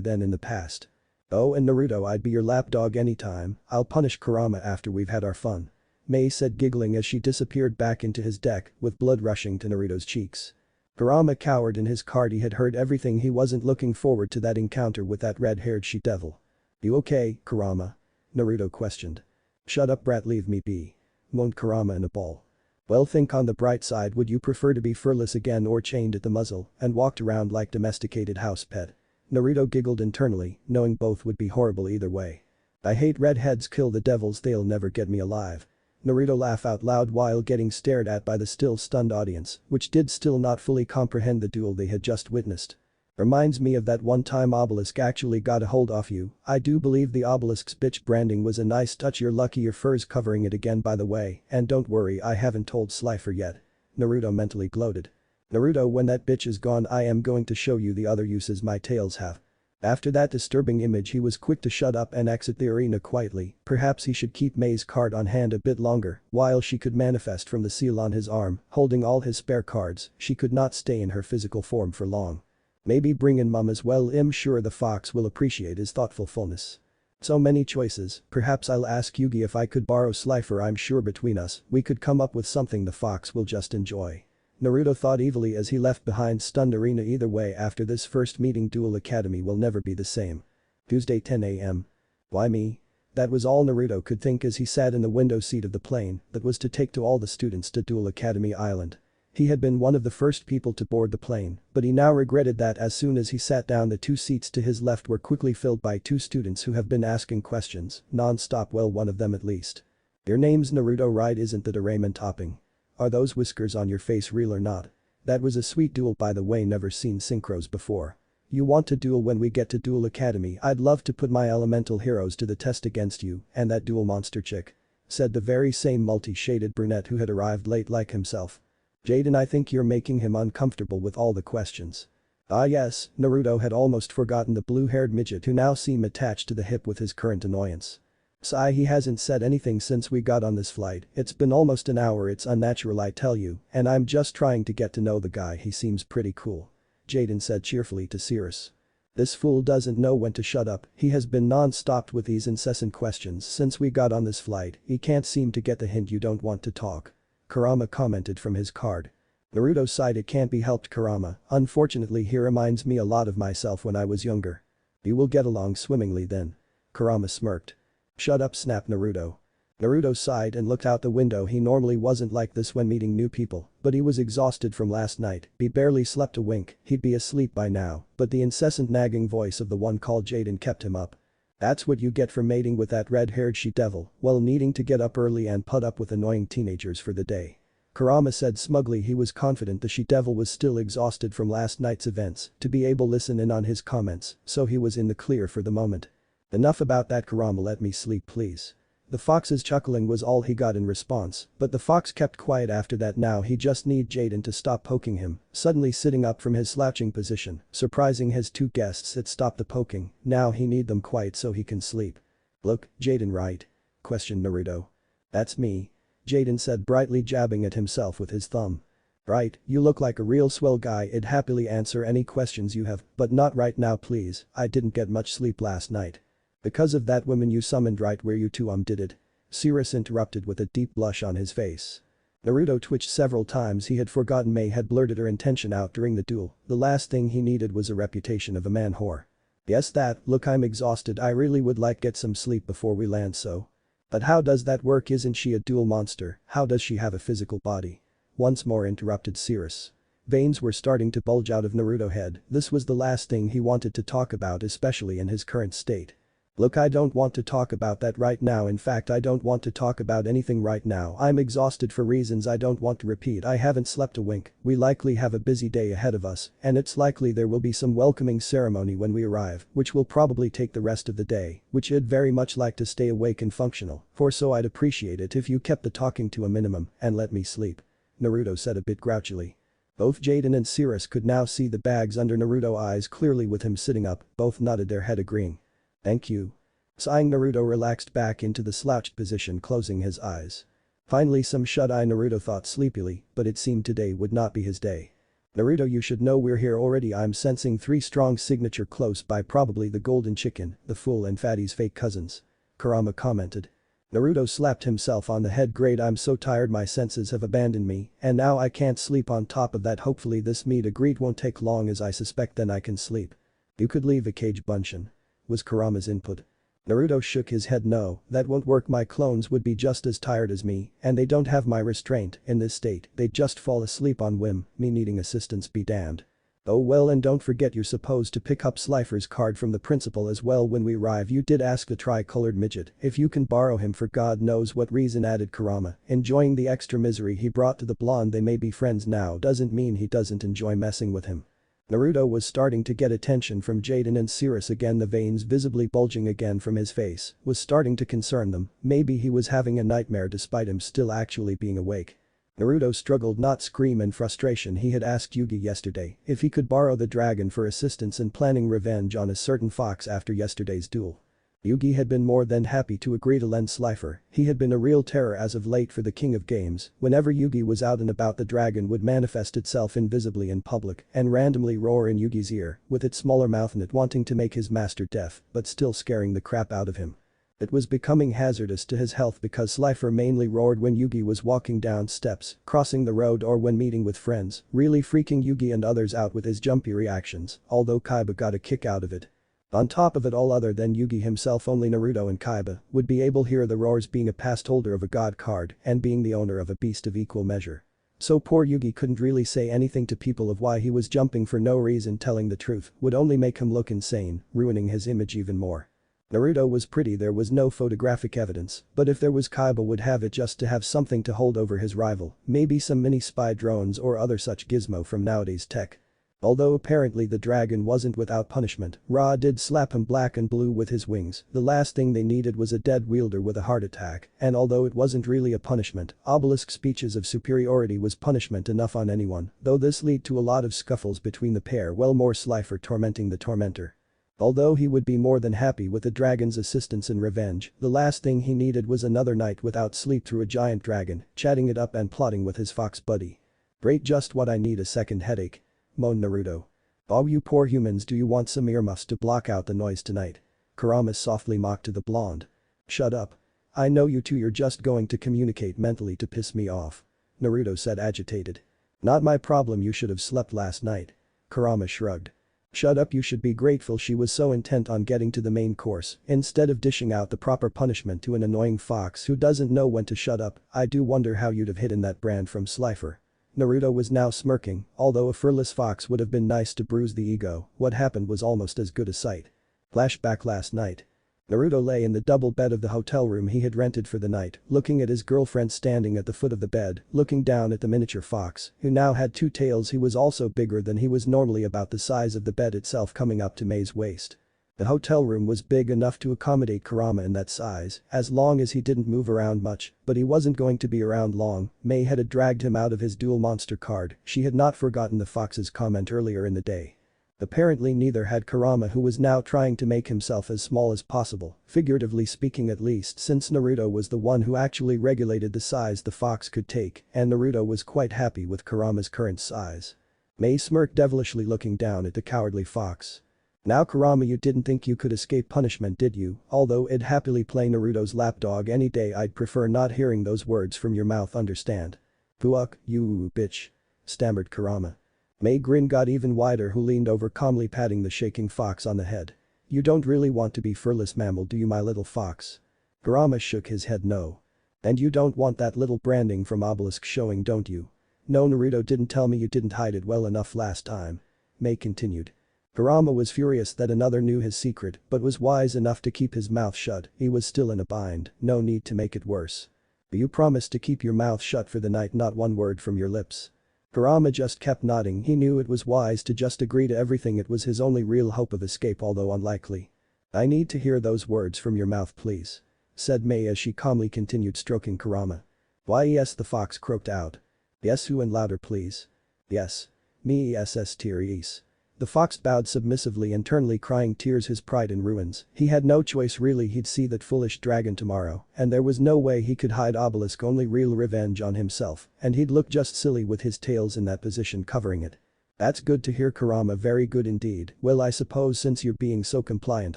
than in the past. Oh, and Naruto, I'd be your lapdog anytime. I'll punish Kurama after we've had our fun. Mei said, giggling as she disappeared back into his deck with blood rushing to Naruto's cheeks. Kurama cowered in his cart. He had heard everything. He wasn't looking forward to that encounter with that red-haired she-devil. "You okay, Kurama?" Naruto questioned. "Shut up brat, leave me be," moaned Kurama in a ball. "Well, think on the bright side. Would you prefer to be furless again or chained at the muzzle and walked around like domesticated house pet?" Naruto giggled internally, knowing both would be horrible either way. "I hate redheads, kill the devils, they'll never get me alive." Naruto laughed out loud while getting stared at by the still stunned audience, which did still not fully comprehend the duel they had just witnessed. "Reminds me of that one time Obelisk actually got a hold of you. I do believe the Obelisk's bitch branding was a nice touch. You're lucky your fur's covering it again by the way, and don't worry, I haven't told Slifer yet." Naruto mentally gloated. "Naruto, when that bitch is gone I am going to show you the other uses my tails have." After that disturbing image he was quick to shut up and exit the arena quietly. Perhaps he should keep Mei's card on hand a bit longer while she could manifest from the seal on his arm, holding all his spare cards. She could not stay in her physical form for long. Maybe bring in Mum as well. I'm sure the fox will appreciate his thoughtfulness. So many choices. Perhaps I'll ask Yugi if I could borrow Slifer. I'm sure between us we could come up with something the fox will just enjoy. Naruto thought evilly as he left behind stunned arena. Either way, after this first meeting, Duel Academy will never be the same. Tuesday 10 AM. Why me? That was all Naruto could think as he sat in the window seat of the plane that was to take to all the students to Duel Academy Island. He had been one of the first people to board the plane, but he now regretted that as soon as he sat down the two seats to his left were quickly filled by two students who have been asking questions non-stop. Well, one of them at least. "Your name's Naruto, right? Isn't that a ramen topping? Are those whiskers on your face real or not? That was a sweet duel by the way, never seen synchros before. You want to duel when we get to Duel Academy? I'd love to put my elemental heroes to the test against you and that duel monster chick," said the very same multi-shaded brunette who had arrived late like himself. "Jaden, I think you're making him uncomfortable with all the questions." Ah yes, Naruto had almost forgotten the blue-haired midget who now seemed attached to the hip with his current annoyance. "Sigh, he hasn't said anything since we got on this flight. It's been almost an hour. It's unnatural I tell you, and I'm just trying to get to know the guy. He seems pretty cool," Jaden said cheerfully to Cirrus. "This fool doesn't know when to shut up. He has been non-stop with these incessant questions since we got on this flight. He can't seem to get the hint you don't want to talk," Kurama commented from his card. Naruto sighed. "It can't be helped, Kurama. Unfortunately he reminds me a lot of myself when I was younger." "You will get along swimmingly then." Kurama smirked. "Shut up," snapped Naruto. Naruto sighed and looked out the window. He normally wasn't like this when meeting new people, but he was exhausted from last night. He barely slept a wink. He'd be asleep by now, but the incessant nagging voice of the one called Jaden kept him up. "That's what you get for mating with that red-haired she-devil, while needing to get up early and put up with annoying teenagers for the day," Kurama said smugly. He was confident the she-devil was still exhausted from last night's events to be able to listen in on his comments, so he was in the clear for the moment. "Enough about that, Kurama, let me sleep please." The fox's chuckling was all he got in response, but the fox kept quiet after that. Now he just need Jaden to stop poking him, suddenly sitting up from his slouching position, surprising his two guests. It stopped the poking, now he need them quiet so he can sleep. "Look, Jaden, right?" questioned Naruto. "That's me," Jaden said brightly, jabbing at himself with his thumb. "Right, you look like a real swell guy. I'd happily answer any questions you have, but not right now please. I didn't get much sleep last night." "Because of that woman you summoned, right? Where you two did it?" Cirrus interrupted with a deep blush on his face. Naruto twitched several times. He had forgotten Mei had blurted her intention out during the duel. The last thing he needed was a reputation of a man whore. "Yes that, look I'm exhausted. I really would like get some sleep before we land so." "But how does that work? Isn't she a duel monster? How does she have a physical body?" Once more interrupted Cirrus. Veins were starting to bulge out of Naruto's head. This was the last thing he wanted to talk about, especially in his current state. "Look, I don't want to talk about that right now. In fact, I don't want to talk about anything right now. I'm exhausted for reasons I don't want to repeat. I haven't slept a wink. We likely have a busy day ahead of us, and it's likely there will be some welcoming ceremony when we arrive, which will probably take the rest of the day, which I'd very much like to stay awake and functional for, so I'd appreciate it if you kept the talking to a minimum and let me sleep," Naruto said a bit grouchily. Both Jaden and Cirrus could now see the bags under Naruto's eyes clearly with him sitting up. Both nodded their head agreeing. "Thank you." Sighing, Naruto relaxed back into the slouched position, closing his eyes. Finally some shut-eye, Naruto thought sleepily, but it seemed today would not be his day. "Naruto, you should know we're here already. I'm sensing 3 strong signature close by, probably the golden chicken, the fool and Fatty's fake cousins," Kurama commented. Naruto slapped himself on the head. Great, I'm so tired, my senses have abandoned me, and now I can't sleep. On top of that, hopefully this meet and greet won't take long, as I suspect then I can sleep. You could leave a cage Bunshin, was Kurama's input. Naruto shook his head. No, that won't work. My clones would be just as tired as me, and they don't have my restraint. In this state, they'd just fall asleep on whim, me needing assistance be damned. Oh well, and don't forget you're supposed to pick up Slifer's card from the principal as well when we arrive. You did ask the tri-colored midget if you can borrow him for God knows what reason, added Kurama, enjoying the extra misery he brought to the blonde. They may be friends now doesn't mean he doesn't enjoy messing with him. Naruto was starting to get attention from Jaden and Cirrus again. The veins visibly bulging again from his face was starting to concern them. Maybe he was having a nightmare despite him still actually being awake. Naruto struggled not scream in frustration. He had asked Yugi yesterday if he could borrow the dragon for assistance in planning revenge on a certain fox after yesterday's duel. Yugi had been more than happy to agree to lend Slifer. He had been a real terror as of late for the king of games. Whenever Yugi was out and about, the dragon would manifest itself invisibly in public and randomly roar in Yugi's ear with its smaller mouth and it wanting to make his master deaf but still scaring the crap out of him. It was becoming hazardous to his health because Slifer mainly roared when Yugi was walking down steps, crossing the road or when meeting with friends, really freaking Yugi and others out with his jumpy reactions, although Kaiba got a kick out of it. On top of it, all other than Yugi himself, only Naruto and Kaiba would be able to hear the roars, being a past holder of a god card and being the owner of a beast of equal measure. So poor Yugi couldn't really say anything to people of why he was jumping for no reason. Telling the truth would only make him look insane, ruining his image even more. Naruto was pretty. There was no photographic evidence, but if there was, Kaiba would have it just to have something to hold over his rival, maybe some mini spy drones or other such gizmo from nowadays tech. Although apparently the dragon wasn't without punishment, Ra did slap him black and blue with his wings. The last thing they needed was a dead wielder with a heart attack, and although it wasn't really a punishment, Obelisk's speeches of superiority was punishment enough on anyone, though this led to a lot of scuffles between the pair, well more Slifer tormenting the tormentor. Although he would be more than happy with the dragon's assistance in revenge, the last thing he needed was another night without sleep through a giant dragon, chatting it up and plotting with his fox buddy. Great, just what I need, a second headache, moaned Naruto. Oh, you poor humans, do you want some earmuffs to block out the noise tonight? Kurama softly mocked to the blonde. Shut up. I know you two, you're just going to communicate mentally to piss me off, Naruto said, agitated. Not my problem, you should have slept last night. Kurama shrugged. Shut up, you should be grateful she was so intent on getting to the main course instead of dishing out the proper punishment to an annoying fox who doesn't know when to shut up. I do wonder how you'd have hidden that brand from Slifer. Naruto was now smirking. Although a furless fox would have been nice to bruise the ego, what happened was almost as good a sight. Flashback last night. Naruto lay in the double bed of the hotel room he had rented for the night, looking at his girlfriend standing at the foot of the bed, looking down at the miniature fox, who now had two tails. He was also bigger than he was normally, about the size of the bed itself, coming up to Mei's waist. The hotel room was big enough to accommodate Kurama in that size, as long as he didn't move around much, but he wasn't going to be around long. Mei had dragged him out of his dual monster card. She had not forgotten the fox's comment earlier in the day. Apparently neither had Kurama, who was now trying to make himself as small as possible, figuratively speaking at least, since Naruto was the one who actually regulated the size the fox could take, and Naruto was quite happy with Kurama's current size. Mei smirked devilishly, looking down at the cowardly fox. Now Kurama, you didn't think you could escape punishment, did you? Although I'd happily play Naruto's lapdog any day, I'd prefer not hearing those words from your mouth, understand? Fuck you, bitch, stammered Kurama. Mei grin got even wider, who leaned over calmly patting the shaking fox on the head. You don't really want to be furless mammal, do you, my little fox? Kurama shook his head. No. And you don't want that little branding from Obelisk showing, don't you? No, Naruto didn't tell me you didn't hide it well enough last time. Mei continued. Kurama was furious that another knew his secret but was wise enough to keep his mouth shut. He was still in a bind, no need to make it worse. You promised to keep your mouth shut for the night, not one word from your lips. Kurama just kept nodding. He knew it was wise to just agree to everything. It was his only real hope of escape, although unlikely. I need to hear those words from your mouth, please, said Mei as she calmly continued stroking Kurama. Why yes, the fox croaked out. Yes, who, and louder please. Yes. Me ess tears. The fox bowed submissively, internally crying tears, his pride in ruins. He had no choice really. He'd see that foolish dragon tomorrow, and there was no way he could hide Obelisk, only real revenge on himself, and he'd look just silly with his tails in that position covering it. That's good to hear, Kurama, very good indeed. Well, I suppose since you're being so compliant,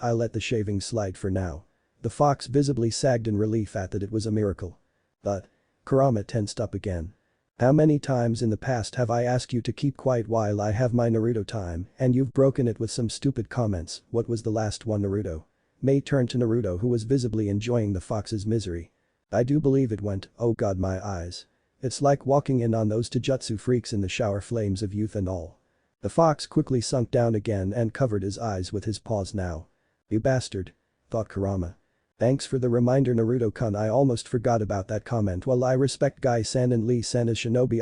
I'll let the shaving slide for now. The fox visibly sagged in relief at that it was a miracle. But. Kurama tensed up again. How many times in the past have I asked you to keep quiet while I have my Naruto time and you've broken it with some stupid comments. What was the last one, Naruto? Mei turned to Naruto, who was visibly enjoying the fox's misery. I do believe it went, oh god, my eyes. It's like walking in on those Taijutsu freaks in the shower flames of youth and all. The fox quickly sunk down again and covered his eyes with his paws now. You bastard. Thought Kurama. Thanks for the reminder, Naruto-kun. I almost forgot about that comment. While I respect Gai-san and Lee-san as shinobi,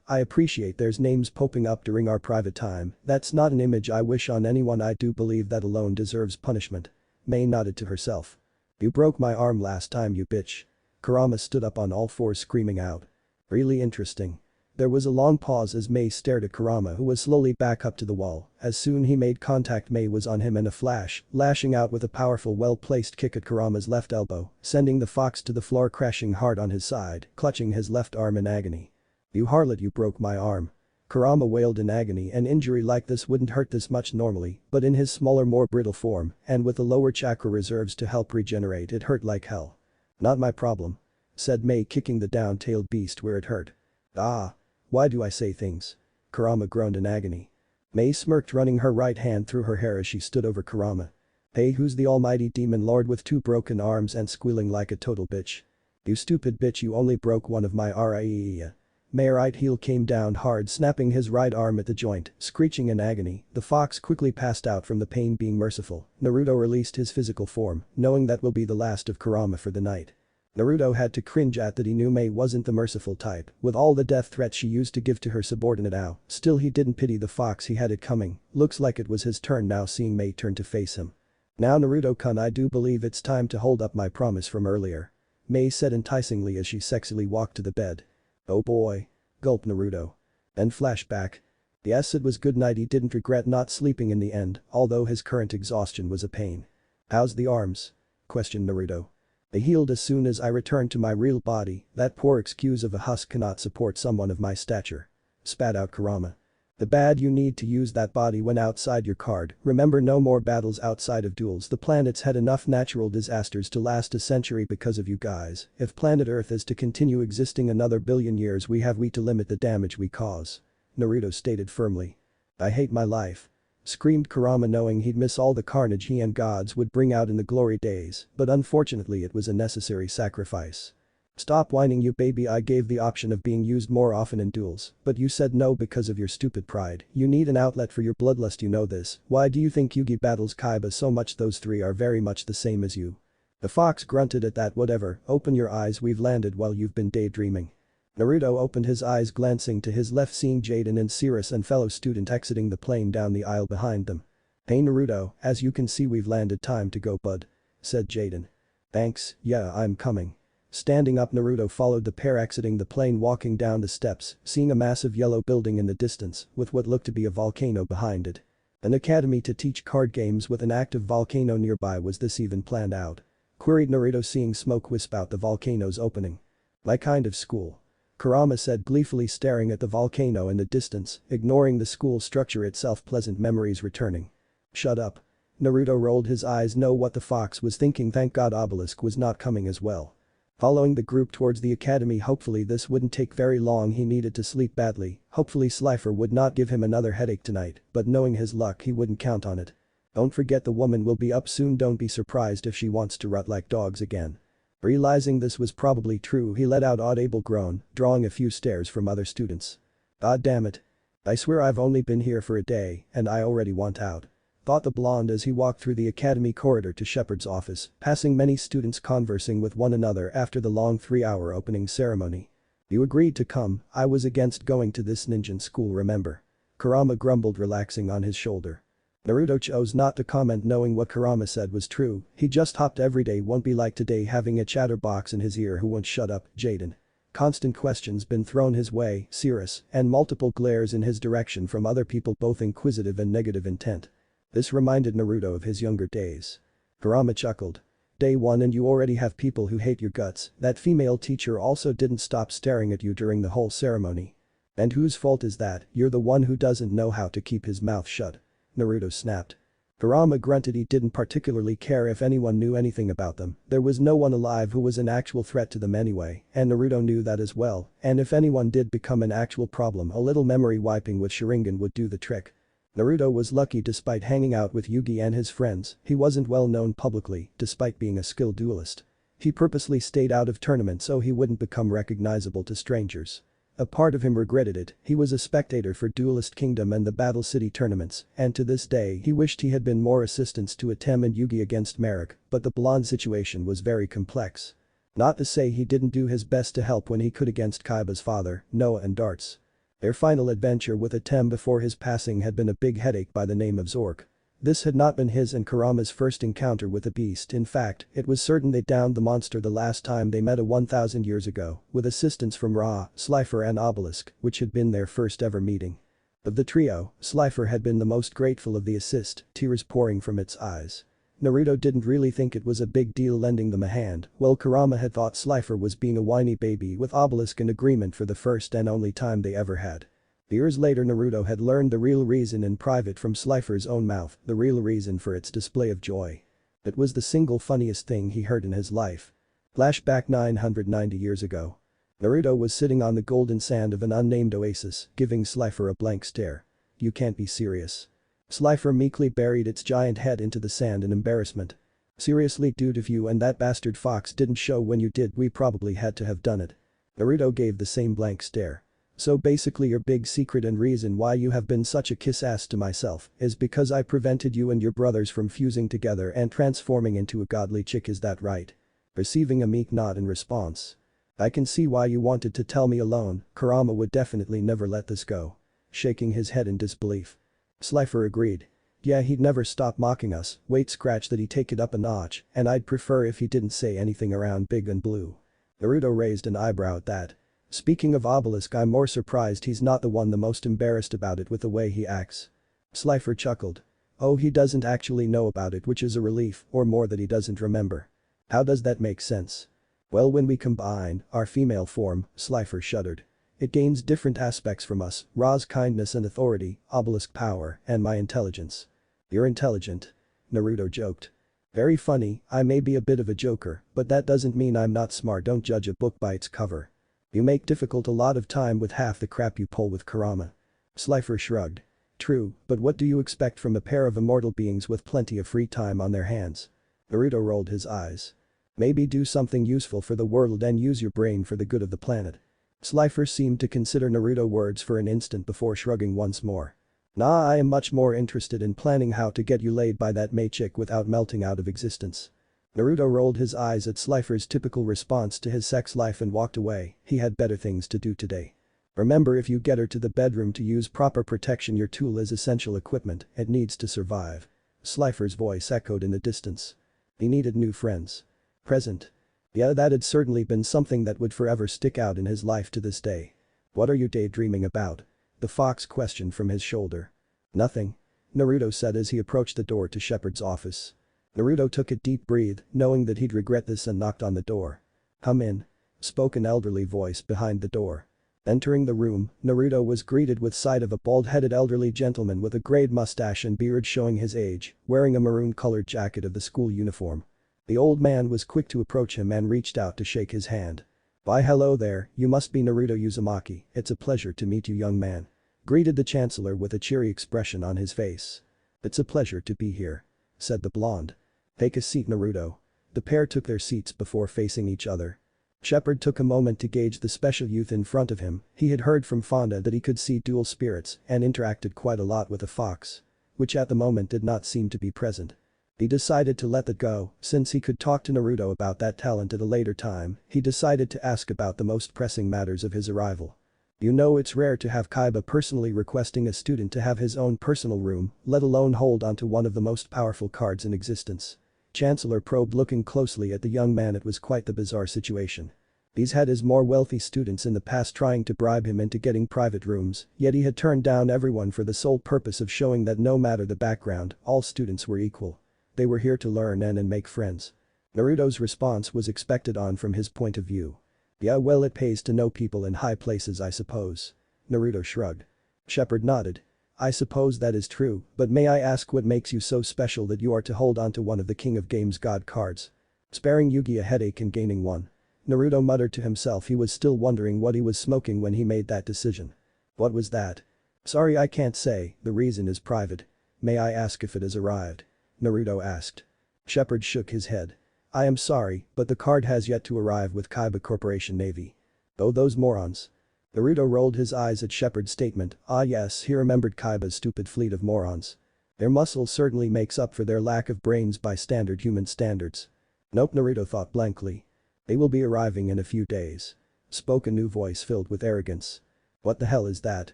I appreciate there's names popping up during our private time. That's not an image I wish on anyone. I do believe that alone deserves punishment. Mei nodded to herself. You broke my arm last time, you bitch. Kurama stood up on all fours, screaming out. Really interesting. There was a long pause as Mei stared at Kurama, who was slowly back up to the wall. As soon he made contact, Mei was on him in a flash, lashing out with a powerful, well-placed kick at Kurama's left elbow, sending the fox to the floor, crashing hard on his side, clutching his left arm in agony. You harlot, you broke my arm. Kurama wailed in agony. An injury like this wouldn't hurt this much normally, but in his smaller, more brittle form, and with the lower chakra reserves to help regenerate, it hurt like hell. Not my problem. Said Mei, kicking the down-tailed beast where it hurt. Ah. Why do I say things? Kurama groaned in agony. Mei smirked, running her right hand through her hair as she stood over Kurama. Hey, who's the almighty demon lord with 2 broken arms and squealing like a total bitch? You stupid bitch, you only broke one of my RIE. Mei's right heel came down hard, snapping his right arm at the joint, screeching in agony. The fox quickly passed out from the pain. Being merciful, Naruto released his physical form, knowing that will be the last of Kurama for the night. Naruto had to cringe at that. He knew Mei wasn't the merciful type, with all the death threats she used to give to her subordinate Ao. Still, he didn't pity the fox. He had it coming. Looks like it was his turn now, seeing Mei turn to face him. Now, Naruto-kun, I do believe it's time to hold up my promise from earlier. Mei said enticingly as she sexily walked to the bed. Oh boy. Gulped Naruto. And flashback. Yes, it was good night. He didn't regret not sleeping in the end, although his current exhaustion was a pain. How's the arms? Questioned Naruto. They healed as soon as I returned to my real body. That poor excuse of a husk cannot support someone of my stature. Spat out Kurama. The bad, you need to use that body when outside your card. Remember, no more battles outside of duels. The planet's had enough natural disasters to last a century because of you guys. If planet Earth is to continue existing another billion years, we to limit the damage we cause. Naruto stated firmly. I hate my life. Screamed Kurama, knowing he'd miss all the carnage he and gods would bring out in the glory days, but unfortunately it was a necessary sacrifice. Stop whining, you baby. I gave the option of being used more often in duels, but you said no because of your stupid pride. You need an outlet for your bloodlust, you know this. Why do you think Yugi battles Kaiba so much? Those 3 are very much the same as you. The fox grunted at that. Whatever, open your eyes, we've landed while you've been daydreaming. Naruto opened his eyes, glancing to his left, seeing Jaden and Cirrus and fellow student exiting the plane down the aisle behind them. Hey Naruto, as you can see we've landed. Time to go, bud. Said Jaden. Thanks, yeah, I'm coming. Standing up, Naruto followed the pair exiting the plane, walking down the steps, seeing a massive yellow building in the distance with what looked to be a volcano behind it. An academy to teach card games with an active volcano nearby. Was this even planned out? Queried Naruto, seeing smoke wisp out the volcano's opening. My kind of school. Kurama said, gleefully staring at the volcano in the distance, ignoring the school structure itself. Pleasant memories returning. Shut up. Naruto rolled his eyes. Know what the fox was thinking. Thank God Obelisk was not coming as well. Following the group towards the academy. Hopefully this wouldn't take very long. He needed to sleep badly. Hopefully Slifer would not give him another headache tonight, but knowing his luck, he wouldn't count on it. Don't forget, the woman will be up soon. Don't be surprised if she wants to rut like dogs again. Realizing this was probably true, he let out audible groan, drawing a few stares from other students. God damn it. I swear I've only been here for a day, and I already want out. Thought the blonde as he walked through the academy corridor to Shepard's office, passing many students conversing with one another after the long 3-hour opening ceremony. You agreed to come. I was against going to this ninja school, remember? Kurama grumbled, relaxing on his shoulder. Naruto chose not to comment, knowing what Kurama said was true. He just hopped every day. Won't be like today, having a chatterbox in his ear who won't shut up. Jaden. Constant questions been thrown his way, Cirrus, and multiple glares in his direction from other people, both inquisitive and negative intent. This reminded Naruto of his younger days. Kurama chuckled. Day 1 and you already have people who hate your guts. That female teacher also didn't stop staring at you during the whole ceremony. And whose fault is that? You're the one who doesn't know how to keep his mouth shut. Naruto snapped. Kurama grunted he didn't particularly care if anyone knew anything about them, there was no one alive who was an actual threat to them anyway, and Naruto knew that as well, and if anyone did become an actual problem a little memory wiping with Sharingan would do the trick. Naruto was lucky despite hanging out with Yugi and his friends, he wasn't well known publicly despite being a skilled duelist. He purposely stayed out of tournaments so he wouldn't become recognizable to strangers. A part of him regretted it, he was a spectator for Duelist Kingdom and the Battle City tournaments, and to this day he wished he had been more assistants to Atem and Yugi against Merrick, but the blonde situation was very complex. Not to say he didn't do his best to help when he could against Kaiba's father, Noah and Darts. Their final adventure with Atem before his passing had been a big headache by the name of Zork. This had not been his and Kurama's first encounter with the beast, in fact, it was certain they downed the monster the last time they met 1,000 years ago, with assistance from Ra, Slifer and Obelisk, which had been their first ever meeting. Of the trio, Slifer had been the most grateful of the assist, tears pouring from its eyes. Naruto didn't really think it was a big deal lending them a hand, while Kurama had thought Slifer was being a whiny baby with Obelisk in agreement for the first and only time they ever had. Years later Naruto had learned the real reason in private from Slifer's own mouth, the real reason for its display of joy. It was the single funniest thing he heard in his life. Flashback 990 years ago. Naruto was sitting on the golden sand of an unnamed oasis, giving Slifer a blank stare. "You can't be serious." Slifer meekly buried its giant head into the sand in embarrassment. "Seriously dude, if you and that bastard fox didn't show when you did we probably had to have done it." Naruto gave the same blank stare. "So basically your big secret and reason why you have been such a kiss-ass to myself is because I prevented you and your brothers from fusing together and transforming into a godly chick, is that right?" Receiving a meek nod in response. "I can see why you wanted to tell me alone, Kurama would definitely never let this go." Shaking his head in disbelief. Slifer agreed. "Yeah, he'd never stop mocking us, wait scratch that he'd take it up a notch, and I'd prefer if he didn't say anything around big and blue." Naruto raised an eyebrow at that. "Speaking of Obelisk, I'm more surprised he's not the one the most embarrassed about it with the way he acts." Slifer chuckled. "Oh, he doesn't actually know about it, which is a relief, or more that he doesn't remember." "How does that make sense?" "Well, when we combine our female form," Slifer shuddered. "It gains different aspects from us, Ra's kindness and authority, Obelisk power, and my intelligence." "You're intelligent." Naruto joked. "Very funny, I may be a bit of a joker, but that doesn't mean I'm not smart, don't judge a book by its cover. You make difficult a lot of time with half the crap you pull with Kurama." Slifer shrugged. "True, but what do you expect from a pair of immortal beings with plenty of free time on their hands?" Naruto rolled his eyes. "Maybe do something useful for the world and use your brain for the good of the planet." Slifer seemed to consider Naruto words for an instant before shrugging once more. "Nah, I am much more interested in planning how to get you laid by that Mei chick without melting out of existence." Naruto rolled his eyes at Slifer's typical response to his sex life and walked away, he had better things to do today. "Remember, if you get her to the bedroom to use proper protection, your tool is essential equipment, it needs to survive." Slifer's voice echoed in the distance. He needed new friends. Present. Yeah, that had certainly been something that would forever stick out in his life to this day. "What are you daydreaming about?" the fox questioned from his shoulder. "Nothing," Naruto said as he approached the door to Shepard's office. Naruto took a deep breath, knowing that he'd regret this, and knocked on the door. "Come in," spoke an elderly voice behind the door. Entering the room, Naruto was greeted with sight of a bald-headed elderly gentleman with a grayed mustache and beard showing his age, wearing a maroon-colored jacket of the school uniform. The old man was quick to approach him and reached out to shake his hand. "Why, hello there, you must be Naruto Uzumaki, it's a pleasure to meet you, young man," greeted the chancellor with a cheery expression on his face. "It's a pleasure to be here," said the blonde. "Take a seat, Naruto." The pair took their seats before facing each other. Shepard took a moment to gauge the special youth in front of him, he had heard from Fonda that he could see dual spirits and interacted quite a lot with a fox. Which at the moment did not seem to be present. He decided to let that go, since he could talk to Naruto about that talent at a later time, he decided to ask about the most pressing matters of his arrival. "You know, it's rare to have Kaiba personally requesting a student to have his own personal room, let alone hold onto one of the most powerful cards in existence." Chancellor probed, looking closely at the young man. It was quite the bizarre situation. He's had his more wealthy students in the past trying to bribe him into getting private rooms, yet he had turned down everyone for the sole purpose of showing that no matter the background, all students were equal. They were here to learn and make friends. Naruto's response was expected on from his point of view. "Yeah, well, it pays to know people in high places, I suppose." Naruto shrugged. Shepard nodded. I suppose that is true, but may I ask what makes you so special that you are to hold on to one of the King of Games God cards? Sparing Yugi a headache and gaining one. Naruto muttered to himself he was still wondering what he was smoking when he made that decision. What was that? Sorry, I can't say, the reason is private. May I ask if it has arrived? Naruto asked. Shepard shook his head. I am sorry, but the card has yet to arrive with Kaiba Corporation Navy. Oh, those morons. Naruto rolled his eyes at Shepard's statement. Ah yes, he remembered Kaiba's stupid fleet of morons. Their muscle certainly makes up for their lack of brains by standard human standards. Nope, Naruto thought blankly. They will be arriving in a few days. Spoke a new voice filled with arrogance. What the hell is that?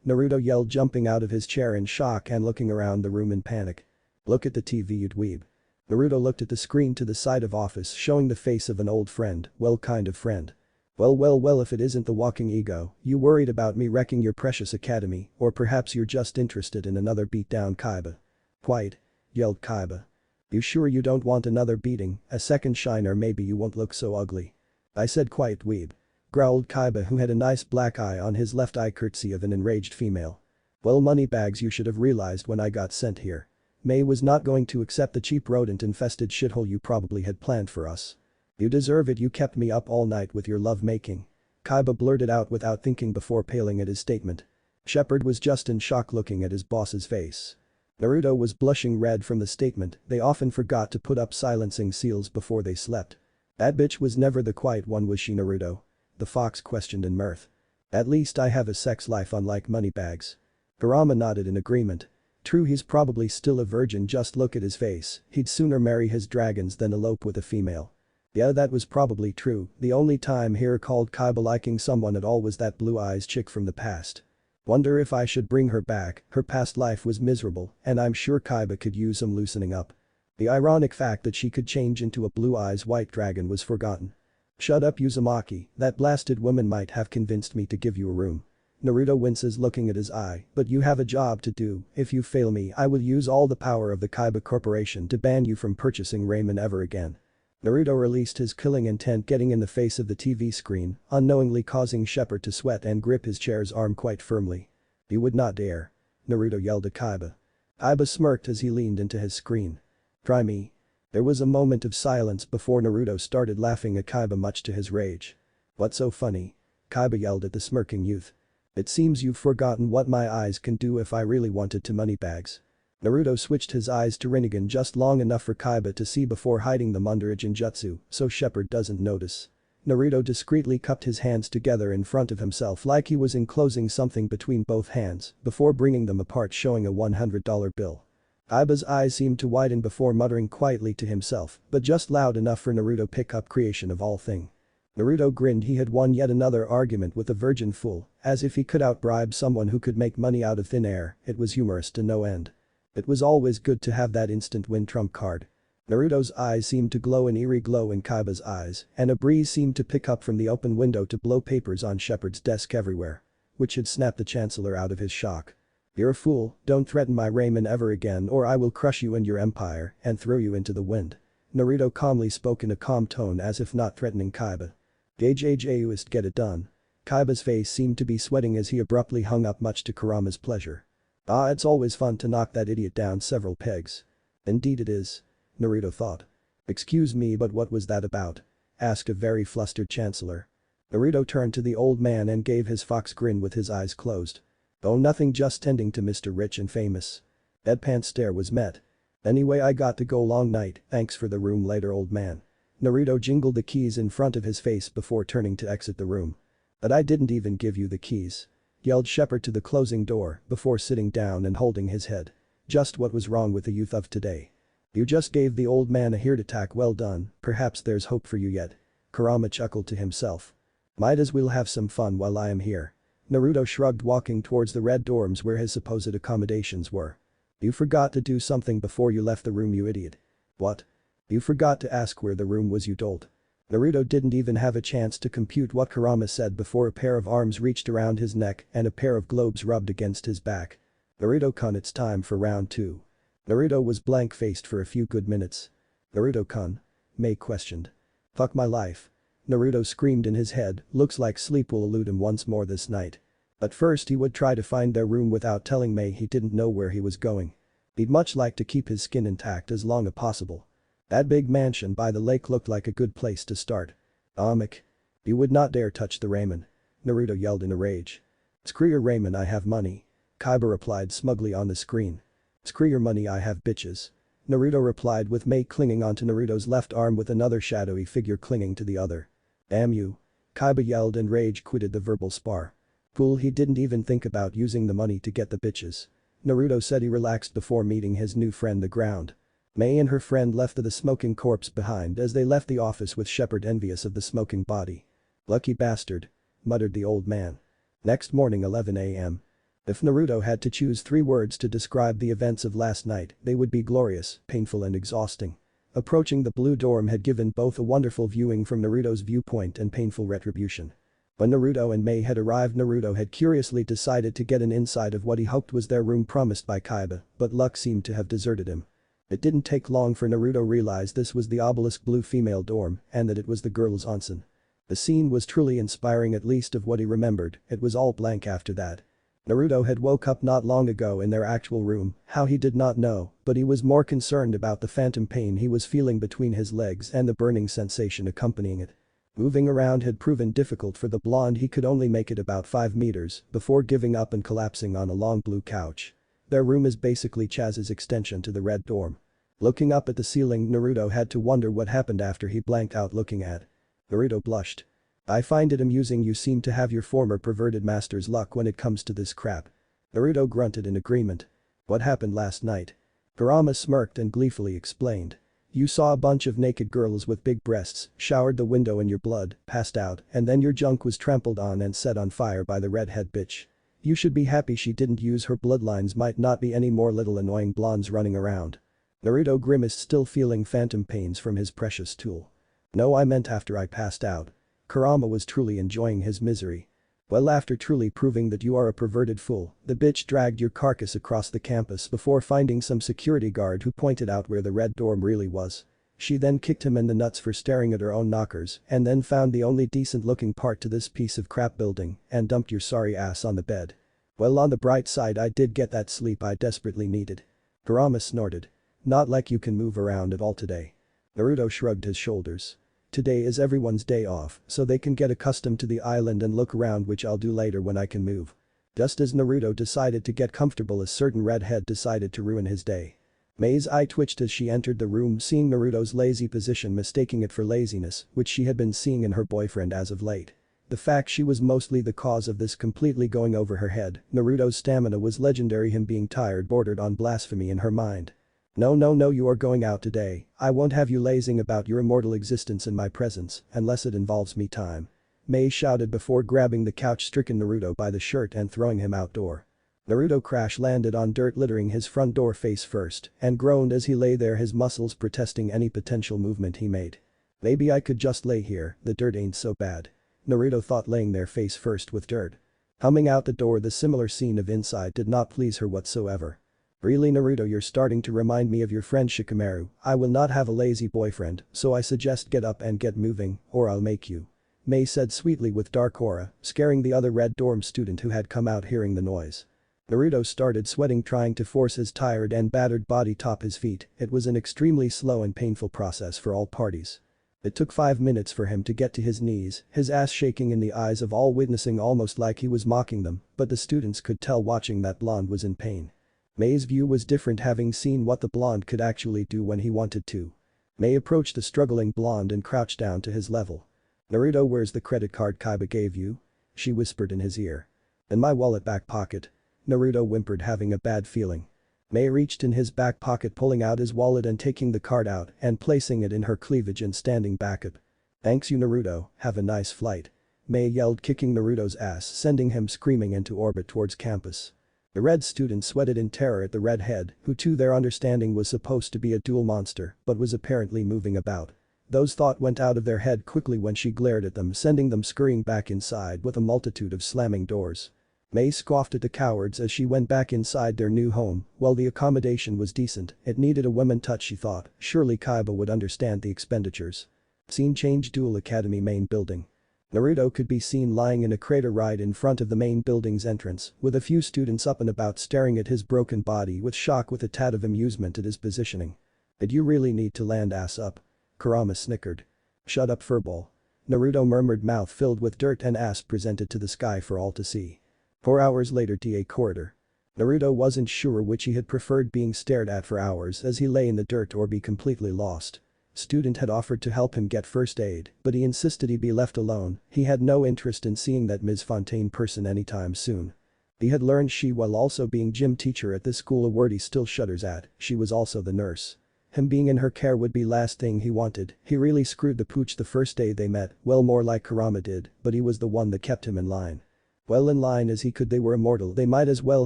Naruto yelled, jumping out of his chair in shock and looking around the room in panic. Look at the TV, you dweeb. Naruto looked at the screen to the side of office showing the face of an old friend, well, kind of friend. Well, if it isn't the walking ego, you worried about me wrecking your precious academy, or perhaps you're just interested in another beatdown, Kaiba. Quiet, yelled Kaiba. You sure you don't want another beating, a second shine, or maybe you won't look so ugly? I said quiet, dweeb. Growled Kaiba, who had a nice black eye on his left eye, courtesy of an enraged female. Well, moneybags, you should have realized when I got sent here. May was not going to accept the cheap rodent-infested shithole you probably had planned for us. You deserve it, you kept me up all night with your love-making. Kaiba blurted out without thinking before paling at his statement. Shepard was just in shock looking at his boss's face. Naruto was blushing red from the statement. They often forgot to put up silencing seals before they slept. That bitch was never the quiet one, was she, Naruto? The fox questioned in mirth. At least I have a sex life, unlike moneybags. Kurama nodded in agreement. True, he's probably still a virgin, just look at his face, he'd sooner marry his dragons than elope with a female. Yeah, that was probably true. The only time he recalled Kaiba liking someone at all was that blue eyes chick from the past. Wonder if I should bring her back, her past life was miserable and I'm sure Kaiba could use some loosening up. The ironic fact that she could change into a blue eyes white dragon was forgotten. Shut up, Uzumaki, that blasted woman might have convinced me to give you a room. Naruto winces looking at his eye, but you have a job to do. If you fail me, I will use all the power of the Kaiba Corporation to ban you from purchasing ramen ever again. Naruto released his killing intent, getting in the face of the TV screen, unknowingly causing Shepard to sweat and grip his chair's arm quite firmly. You would not dare. Naruto yelled at Kaiba. Kaiba smirked as he leaned into his screen. Try me. There was a moment of silence before Naruto started laughing at Kaiba, much to his rage. What's so funny? Kaiba yelled at the smirking youth. It seems you've forgotten what my eyes can do if I really wanted to, moneybags. Naruto switched his eyes to Rinnegan just long enough for Kaiba to see before hiding them under a genjutsu, so Shepard doesn't notice. Naruto discreetly cupped his hands together in front of himself like he was enclosing something between both hands before bringing them apart, showing a $100 bill. Kaiba's eyes seemed to widen before muttering quietly to himself, but just loud enough for Naruto pick up creation of all thing. Naruto grinned. He had won yet another argument with a virgin fool, as if he could outbribe someone who could make money out of thin air. It was humorous to no end. It was always good to have that instant win trump card. Naruto's eyes seemed to glow an eerie glow in Kaiba's eyes, and a breeze seemed to pick up from the open window to blow papers on Shepard's desk everywhere. Which had snapped the Chancellor out of his shock. You're a fool, don't threaten my ramen ever again or I will crush you and your empire and throw you into the wind. Naruto calmly spoke in a calm tone as if not threatening Kaiba. JJJUist, get it done. Kaiba's face seemed to be sweating as he abruptly hung up, much to Kurama's pleasure. Ah, it's always fun to knock that idiot down several pegs. Indeed it is. Naruto thought. Excuse me, but what was that about? Asked a very flustered Chancellor. Naruto turned to the old man and gave his fox grin with his eyes closed. Oh, nothing, just tending to Mr. Rich and Famous. Deadpan stare was met. Anyway, I got to go, long night, thanks for the room later, old man. Naruto jingled the keys in front of his face before turning to exit the room. But I didn't even give you the keys. Yelled Shepard to the closing door before sitting down and holding his head. Just what was wrong with the youth of today? You just gave the old man a heart attack. Well done, perhaps there's hope for you yet. Kurama chuckled to himself. Might as well have some fun while I am here. Naruto shrugged, walking towards the red dorms where his supposed accommodations were. You forgot to do something before you left the room, you idiot. What? You forgot to ask where the room was, you dolt. Naruto didn't even have a chance to compute what Kurama said before a pair of arms reached around his neck and a pair of globes rubbed against his back. Naruto-kun, it's time for round 2. Naruto was blank-faced for a few good minutes. Naruto-kun? Mei questioned. Fuck my life. Naruto screamed in his head, looks like sleep will elude him once more this night. At first he would try to find their room without telling May he didn't know where he was going. He'd much like to keep his skin intact as long as possible. That big mansion by the lake looked like a good place to start. Mick. You would not dare touch the ramen. Naruto yelled in a rage. Screw your ramen, I have money. Kaiba replied smugly on the screen. Screw your money, I have bitches. Naruto replied with May clinging onto Naruto's left arm with another shadowy figure clinging to the other. Damn you. Kaiba yelled and rage quitted the verbal spar. Fool, he didn't even think about using the money to get the bitches. Naruto said he relaxed before meeting his new friend the ground. May and her friend left the smoking corpse behind as they left the office with Shepard envious of the smoking body. Lucky bastard. Muttered the old man. Next morning 11 a.m. If Naruto had to choose 3 words to describe the events of last night, they would be glorious, painful and exhausting. Approaching the blue dorm had given both a wonderful viewing from Naruto's viewpoint and painful retribution. When Naruto and May had arrived, Naruto had curiously decided to get an insight of what he hoped was their room promised by Kaiba, but luck seemed to have deserted him. It didn't take long for Naruto realize this was the obelisk blue female dorm and that it was the girls' onsen. The scene was truly inspiring, at least of what he remembered. It was all blank after that. Naruto had woke up not long ago in their actual room, how he did not know, but he was more concerned about the phantom pain he was feeling between his legs and the burning sensation accompanying it. Moving around had proven difficult for the blonde. He could only make it about 5 meters before giving up and collapsing on a long blue couch. Their room is basically Chaz's extension to the red dorm. Looking up at the ceiling, Naruto had to wonder what happened after he blanked out looking at. Naruto blushed. I find it amusing you seem to have your former perverted master's luck when it comes to this crap. Naruto grunted in agreement. What happened last night? Kurama smirked and gleefully explained. You saw a bunch of naked girls with big breasts, showered the window in your blood, passed out, and then your junk was trampled on and set on fire by the redhead bitch. You should be happy she didn't use her bloodlines, might not be any more little annoying blondes running around. Naruto grimaced, still feeling phantom pains from his precious tool. No, I meant after I passed out. Kurama was truly enjoying his misery. Well, after truly proving that you are a perverted fool, the bitch dragged your carcass across the campus before finding some security guard who pointed out where the red dorm really was. She then kicked him in the nuts for staring at her own knockers and then found the only decent looking part to this piece of crap building and dumped your sorry ass on the bed. Well, on the bright side, I did get that sleep I desperately needed. Kurama snorted. Not like you can move around at all today. Naruto shrugged his shoulders. Today is everyone's day off, so they can get accustomed to the island and look around, which I'll do later when I can move. Just as Naruto decided to get comfortable, a certain redhead decided to ruin his day. May's eye twitched as she entered the room, seeing Naruto's lazy position, mistaking it for laziness, which she had been seeing in her boyfriend as of late. The fact she was mostly the cause of this completely going over her head. Naruto's stamina was legendary, him being tired bordered on blasphemy in her mind. No, you are going out today. I won't have you lazing about your immortal existence in my presence, unless it involves me time. May shouted before grabbing the couch-stricken Naruto by the shirt and throwing him outdoor. Naruto crash-landed on dirt littering his front door face first and groaned as he lay there, his muscles protesting any potential movement he made. Maybe I could just lay here, the dirt ain't so bad. Naruto thought, laying there face first with dirt. Coming out the door, the similar scene of inside did not please her whatsoever. Really, Naruto, you're starting to remind me of your friend Shikamaru. I will not have a lazy boyfriend, so I suggest get up and get moving, or I'll make you. May said sweetly with dark aura, scaring the other red dorm student who had come out hearing the noise. Naruto started sweating, trying to force his tired and battered body top his feet. It was an extremely slow and painful process for all parties. It took 5 minutes for him to get to his knees, his ass shaking in the eyes of all witnessing, almost like he was mocking them, but the students could tell watching that blonde was in pain. May's view was different, having seen what the blonde could actually do when he wanted to. May approached the struggling blonde and crouched down to his level. Naruto, where's the credit card Kaiba gave you? She whispered in his ear. In my wallet back pocket. Naruto whimpered, having a bad feeling. May reached in his back pocket, pulling out his wallet and taking the card out and placing it in her cleavage and standing back up. Thanks you, Naruto, have a nice flight. May yelled, kicking Naruto's ass, sending him screaming into orbit towards campus. The red students sweated in terror at the redhead, who to their understanding was supposed to be a dual monster but was apparently moving about. Those thoughts went out of their head quickly when she glared at them, sending them scurrying back inside with a multitude of slamming doors. May scoffed at the cowards as she went back inside their new home. While the accommodation was decent, it needed a woman touch, she thought. Surely Kaiba would understand the expenditures. Scene change, Duel Academy main building. Naruto could be seen lying in a crater right in front of the main building's entrance, with a few students up and about staring at his broken body with shock with a tad of amusement at his positioning. Did you really need to land ass up? Kurama snickered. Shut up furball. Naruto murmured, mouth filled with dirt and ass presented to the sky for all to see. 4 hours later, TA corridor. Naruto wasn't sure which he had preferred, being stared at for hours as he lay in the dirt or be completely lost. Student had offered to help him get first aid, but he insisted he be left alone. He had no interest in seeing that Ms. Fontaine person anytime soon. He had learned she, while also being gym teacher at this school, a word he still shudders at, she was also the nurse. Him being in her care would be last thing he wanted. He really screwed the pooch the first day they met, well, more like Kurama did, but he was the one that kept him in line. Well, in line as he could. They were immortal, they might as well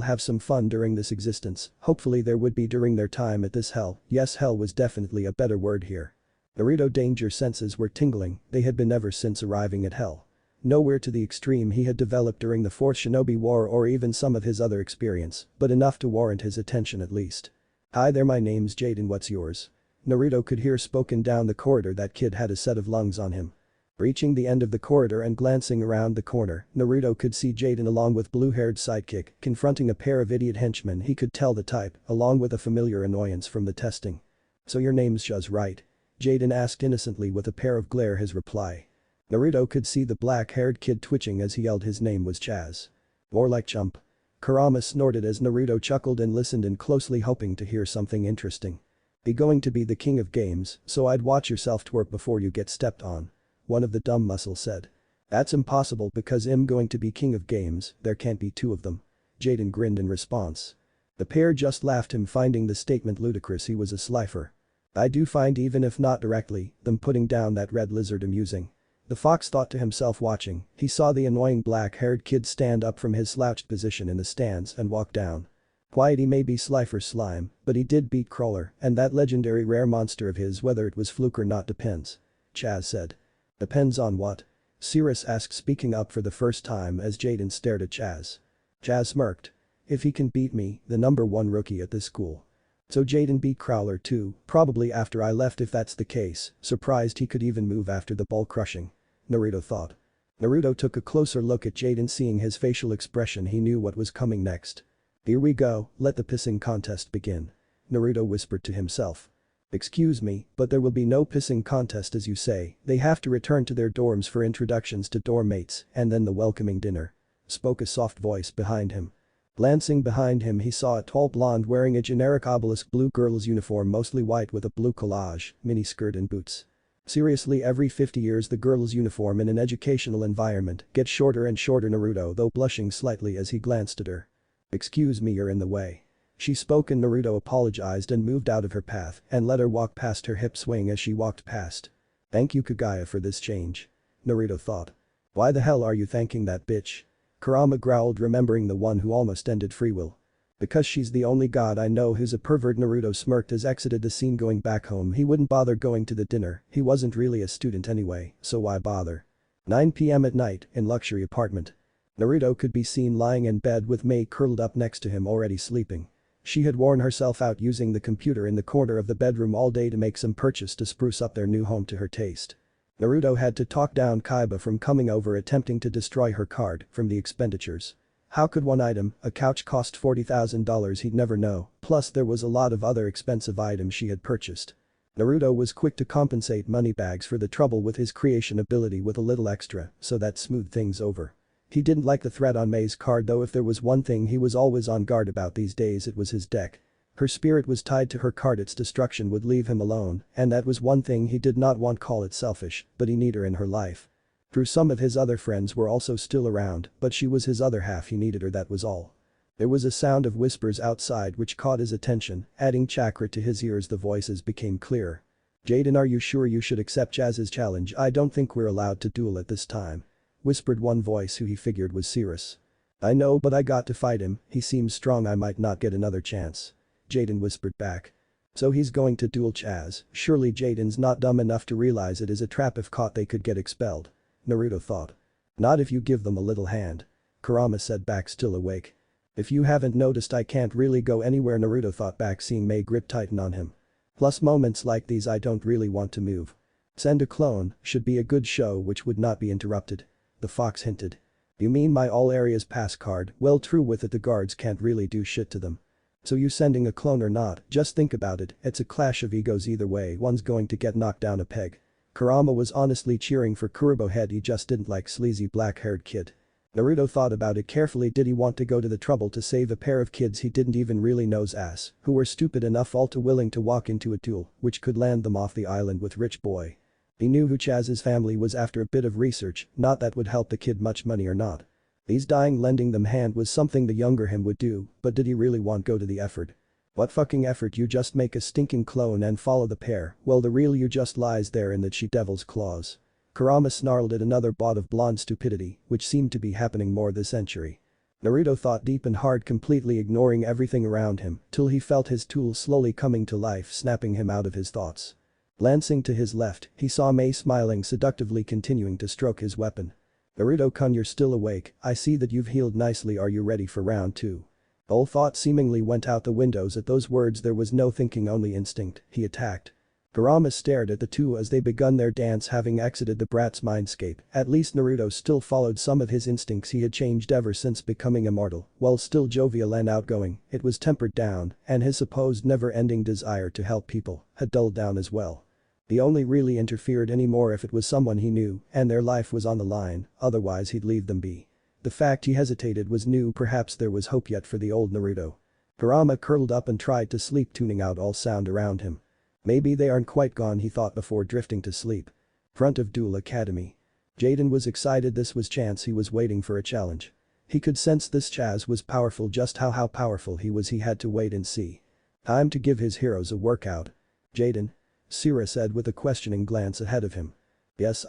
have some fun during this existence. Hopefully there would be during their time at this hell. Yes, hell was definitely a better word here. Naruto danger senses were tingling, they had been ever since arriving at hell. Nowhere to the extreme he had developed during the 4th Shinobi War or even some of his other experience, but enough to warrant his attention at least. Hi there, my name's Jaden, what's yours? Naruto could hear spoken down the corridor. That kid had a set of lungs on him. Reaching the end of the corridor and glancing around the corner, Naruto could see Jaden along with blue-haired sidekick confronting a pair of idiot henchmen. He could tell the type, along with a familiar annoyance from the testing. So your name's Chaz, right? Jaden asked innocently with a pair of glare his reply. Naruto could see the black-haired kid twitching as he yelled his name was Chaz. More like chump. Kurama snorted as Naruto chuckled and listened in closely, hoping to hear something interesting. Be going to be the king of games, so I'd watch yourself twerk before you get stepped on. One of the dumb muscles said. That's impossible because I'm going to be king of games, there can't be two of them. Jaden grinned in response. The pair just laughed, him finding the statement ludicrous. He was a slifer. I do find, even if not directly, them putting down that red lizard amusing. The fox thought to himself watching. He saw the annoying black-haired kid stand up from his slouched position in the stands and walk down. Quiet, he may be Slifer's slime, but he did beat Crowler and that legendary rare monster of his. Whether it was fluke or not depends. Chaz said. Depends on what? Cirrus asked, speaking up for the first time as Jaden stared at Chaz. Chaz smirked. If he can beat me, the #1 rookie at this school. So Jaden beat Crowler too, probably after I left. If that's the case, surprised he could even move after the ball crushing. Naruto thought. Naruto took a closer look at Jaden. Seeing his facial expression, he knew what was coming next. Here we go, let the pissing contest begin. Naruto whispered to himself. Excuse me, but there will be no pissing contest as you say. They have to return to their dorms for introductions to dorm mates and then the welcoming dinner. Spoke a soft voice behind him. Glancing behind him, he saw a tall blonde wearing a generic obelisk blue girl's uniform, mostly white with a blue collage, miniskirt and boots. Seriously, every 50 years the girl's uniform in an educational environment gets shorter and shorter. Naruto though blushing slightly as he glanced at her. Excuse me, you're in the way. She spoke and Naruto apologized and moved out of her path and let her walk past, her hip swaying as she walked past. Thank you Kagaya for this change. Naruto thought. Why the hell are you thanking that bitch? Kurama growled, remembering the one who almost ended free will. Because she's the only god I know who's a pervert. Naruto smirked as exited the scene. Going back home, he wouldn't bother going to the dinner. He wasn't really a student anyway, so why bother? 9 p.m. at night, in luxury apartment. Naruto could be seen lying in bed with Mei curled up next to him, already sleeping. She had worn herself out using the computer in the corner of the bedroom all day to make some purchase to spruce up their new home to her taste. Naruto had to talk down Kaiba from coming over, attempting to destroy her card from the expenditures. How could one item, a couch, cost $40,000? He'd never know, plus there was a lot of other expensive items she had purchased. Naruto was quick to compensate moneybags for the trouble with his creation ability with a little extra, so that smoothed things over. He didn't like the threat on Mei's card though. If there was one thing he was always on guard about these days, it was his deck. Her spirit was tied to her card, its destruction would leave him alone, and that was one thing he did not want. Call it selfish, but he needed her in her life. Through some of his other friends were also still around, but she was his other half. He needed her, that was all. There was a sound of whispers outside which caught his attention, adding chakra to his ears. The voices became clearer. Jaden, are you sure you should accept Chaz's challenge? I don't think we're allowed to duel at this time. Whispered one voice, who he figured was Cirrus. I know, but I got to fight him, he seems strong, I might not get another chance. Jaden whispered back. So he's going to duel Chaz. Surely Jaden's not dumb enough to realize it is a trap. If caught they could get expelled. Naruto thought. Not if you give them a little hand. Kurama said back, still awake. If you haven't noticed, I can't really go anywhere, Naruto thought back, seeing Mei grip tighten on him. Plus moments like these I don't really want to move. Send a clone should be a good show which would not be interrupted. the fox hinted. You mean my all areas pass card? Well, true, with it the guards can't really do shit to them. So you sending a clone or not, just think about it, it's a clash of egos either way, one's going to get knocked down a peg. Kurama was honestly cheering for Kurobo head, he just didn't like sleazy black-haired kid. Naruto thought about it carefully. Did he want to go to the trouble to save a pair of kids he didn't even really know's ass, who were stupid enough all too willing to walk into a duel, which could land them off the island with rich boy? He knew who Chaz's family was after a bit of research, not that would help the kid much money or not. These dying lending them hand was something the younger him would do, but did he really want go to the effort? What fucking effort? You just make a stinking clone and follow the pair. Well, the real you just lies there in that she-devil's claws. Kurama snarled at another bout of blonde stupidity, which seemed to be happening more this century. Naruto thought deep and hard, completely ignoring everything around him, till he felt his tool slowly coming to life, snapping him out of his thoughts. Glancing to his left, he saw Mei smiling seductively, continuing to stroke his weapon. Naruto-kun, you're still awake, I see that you've healed nicely, are you ready for round 2? All thought seemingly went out the windows at those words. There was no thinking, only instinct. He attacked. Kurama stared at the two as they begun their dance, having exited the brat's mindscape. At least Naruto still followed some of his instincts. He had changed ever since becoming immortal. While still jovial and outgoing, it was tempered down, and his supposed never-ending desire to help people had dulled down as well. He only really interfered anymore if it was someone he knew and their life was on the line, otherwise he'd leave them be. The fact he hesitated was new. Perhaps there was hope yet for the old Naruto. Kurama curled up and tried to sleep, tuning out all sound around him. Maybe they aren't quite gone, he thought before drifting to sleep. Front of Duel Academy. Jaden was excited. This was chance. He was waiting for a challenge. He could sense this Chaz was powerful. Just how powerful he was he had to wait and see. Time to give his heroes a workout. Jaden? Sira said with a questioning glance ahead of him. Yes,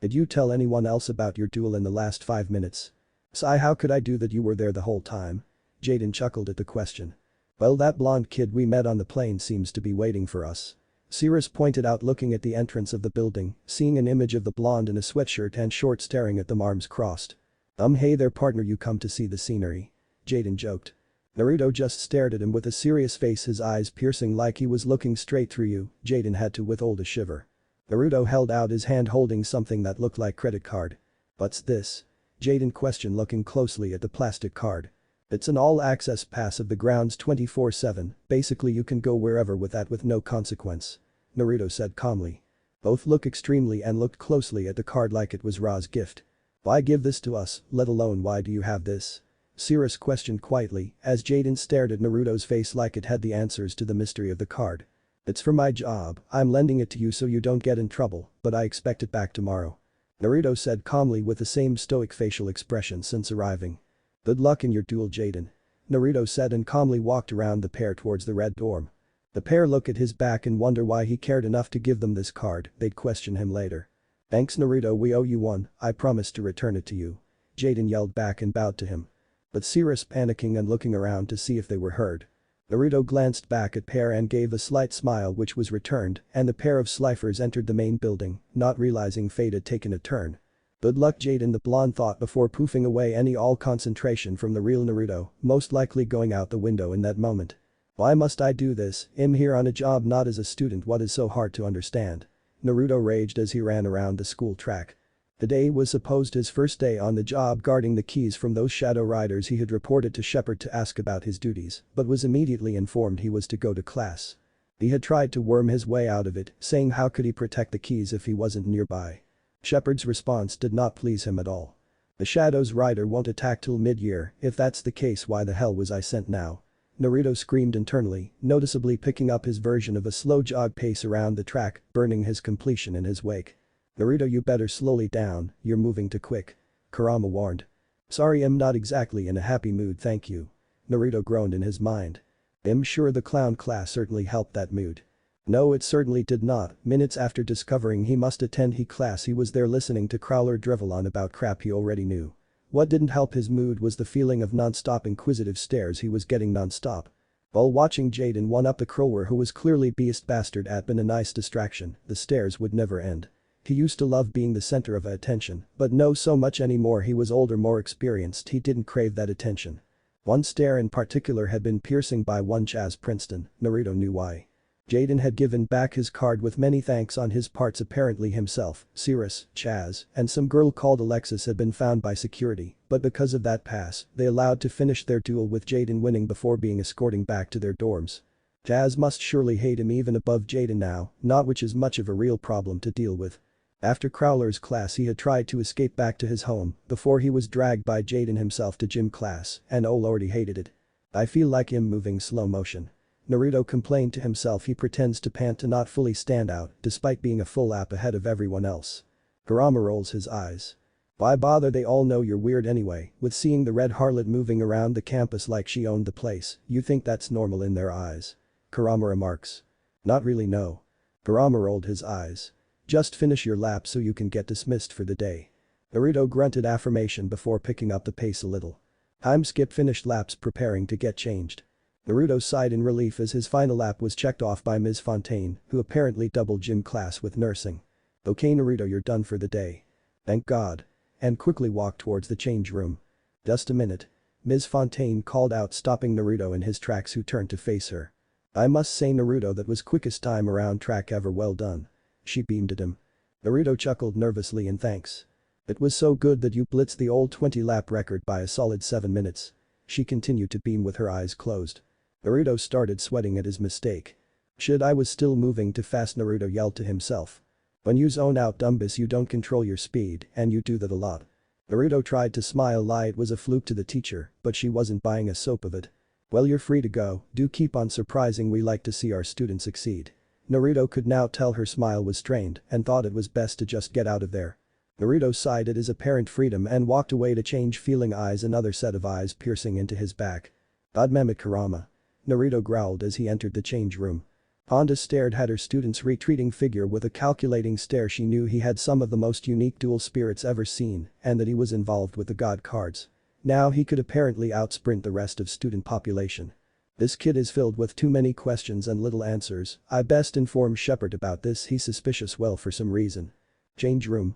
Did you tell anyone else about your duel in the last 5 minutes? Sai, how could I do that? You were there the whole time. Jaden chuckled at the question. Well, that blonde kid we met on the plane seems to be waiting for us. Sirius pointed out, looking at the entrance of the building, seeing an image of the blonde in a sweatshirt and shorts staring at them, arms crossed. Hey there partner, you come to see the scenery? Jaden joked. Naruto just stared at him with a serious face, his eyes piercing like he was looking straight through you. Jaden had to withhold a shiver. Naruto held out his hand holding something that looked like credit card. What's this? Jaden questioned, looking closely at the plastic card. It's an all-access pass of the grounds 24/7, basically you can go wherever with that with no consequence. Naruto said calmly. Both looked extremely and looked closely at the card like it was Ra's gift. Why give this to us, let alone why do you have this? Sirius questioned quietly as Jaden stared at Naruto's face like it had the answers to the mystery of the card. It's for my job, I'm lending it to you so you don't get in trouble, but I expect it back tomorrow. Naruto said calmly with the same stoic facial expression since arriving. Good luck in your duel, Jaden. Naruto said and calmly walked around the pair towards the red dorm. The pair looked at his back and wonder why he cared enough to give them this card. They'd question him later. Thanks Naruto, we owe you one, I promise to return it to you. Jaden yelled back and bowed to him. But Sirius, panicking and looking around to see if they were heard. Naruto glanced back at pair and gave a slight smile, which was returned, and the pair of slifers entered the main building, not realizing fate had taken a turn. Good luck, Jaden, the blonde thought before poofing away any all concentration from the real Naruto, most likely going out the window in that moment. Why must I do this? I'm here on a job, not as a student. What is so hard to understand? Naruto raged as he ran around the school track. Today was supposed his first day on the job, guarding the keys from those shadow riders. He had reported to Shepard to ask about his duties, but was immediately informed he was to go to class. He had tried to worm his way out of it, saying how could he protect the keys if he wasn't nearby. Shepard's response did not please him at all. The Shadow's rider won't attack till mid-year. If that's the case, why the hell was I sent now? Naruto screamed internally, noticeably picking up his version of a slow jog pace around the track, burning his completion in his wake. Naruto, you better slowly down, you're moving too quick. Kurama warned. Sorry, I'm not exactly in a happy mood, thank you. Naruto groaned in his mind. I'm sure the clown class certainly helped that mood. No, it certainly did not. Minutes after discovering he must attend class, he was there listening to Crowler drivel on about crap he already knew. What didn't help his mood was the feeling of non-stop inquisitive stares he was getting non-stop. While watching Jaden one-up the Crowler, who was clearly beast bastard, had been a nice distraction. The stares would never end. He used to love being the center of attention, but no so much anymore. He was older, more experienced, he didn't crave that attention. One stare in particular had been piercing by one Chaz Princeton, Naruto knew why. Jaden had given back his card with many thanks on his parts. Apparently himself, Cirrus, Chaz, and some girl called Alexis had been found by security, but because of that pass, they allowed to finish their duel with Jaden winning before being escorting back to their dorms. Chaz must surely hate him even above Jaden now, not which is much of a real problem to deal with. After Crowler's class he had tried to escape back to his home before he was dragged by Jaden himself to gym class, and oh lord he hated it. I feel like him moving slow motion. Naruto complained to himself. He pretends to pant to not fully stand out despite being a full lap ahead of everyone else. Kurama rolls his eyes. Why bother, they all know you're weird anyway, with seeing the red harlot moving around the campus like she owned the place, you think that's normal in their eyes? Kurama remarks. Not really, no. Kurama rolled his eyes. Just finish your lap so you can get dismissed for the day. Naruto grunted affirmation before picking up the pace a little. Time skip finished laps preparing to get changed. Naruto sighed in relief as his final lap was checked off by Ms. Fontaine, who apparently doubled gym class with nursing. Okay Naruto, you're done for the day. Thank God. And quickly walked towards the change room. Just a minute. Ms. Fontaine called out, stopping Naruto in his tracks, who turned to face her. I must say Naruto, that was quickest time around track ever, well done. She beamed at him. Naruto chuckled nervously in thanks. It was so good that you blitzed the old 20-lap record by a solid 7 minutes. She continued to beam with her eyes closed. Naruto started sweating at his mistake. Shit, I was still moving too fast, Naruto yelled to himself. When you zone out Dumbus you don't control your speed, and you do that a lot. Naruto tried to smile, lie it was a fluke to the teacher, but she wasn't buying a soap of it. Well, you're free to go, do keep on surprising, we like to see our students succeed. Naruto could now tell her smile was strained and thought it was best to just get out of there. Naruto sighed at his apparent freedom and walked away to change, feeling eyes, another set of eyes piercing into his back. Goddammit Kurama. Naruto growled as he entered the change room. Honda stared at her student's retreating figure with a calculating stare. She knew he had some of the most unique dual spirits ever seen and that he was involved with the god cards. Now he could apparently outsprint the rest of student population. This kid is filled with too many questions and little answers. I best inform Shepard about this, he's suspicious well for some reason. Change room.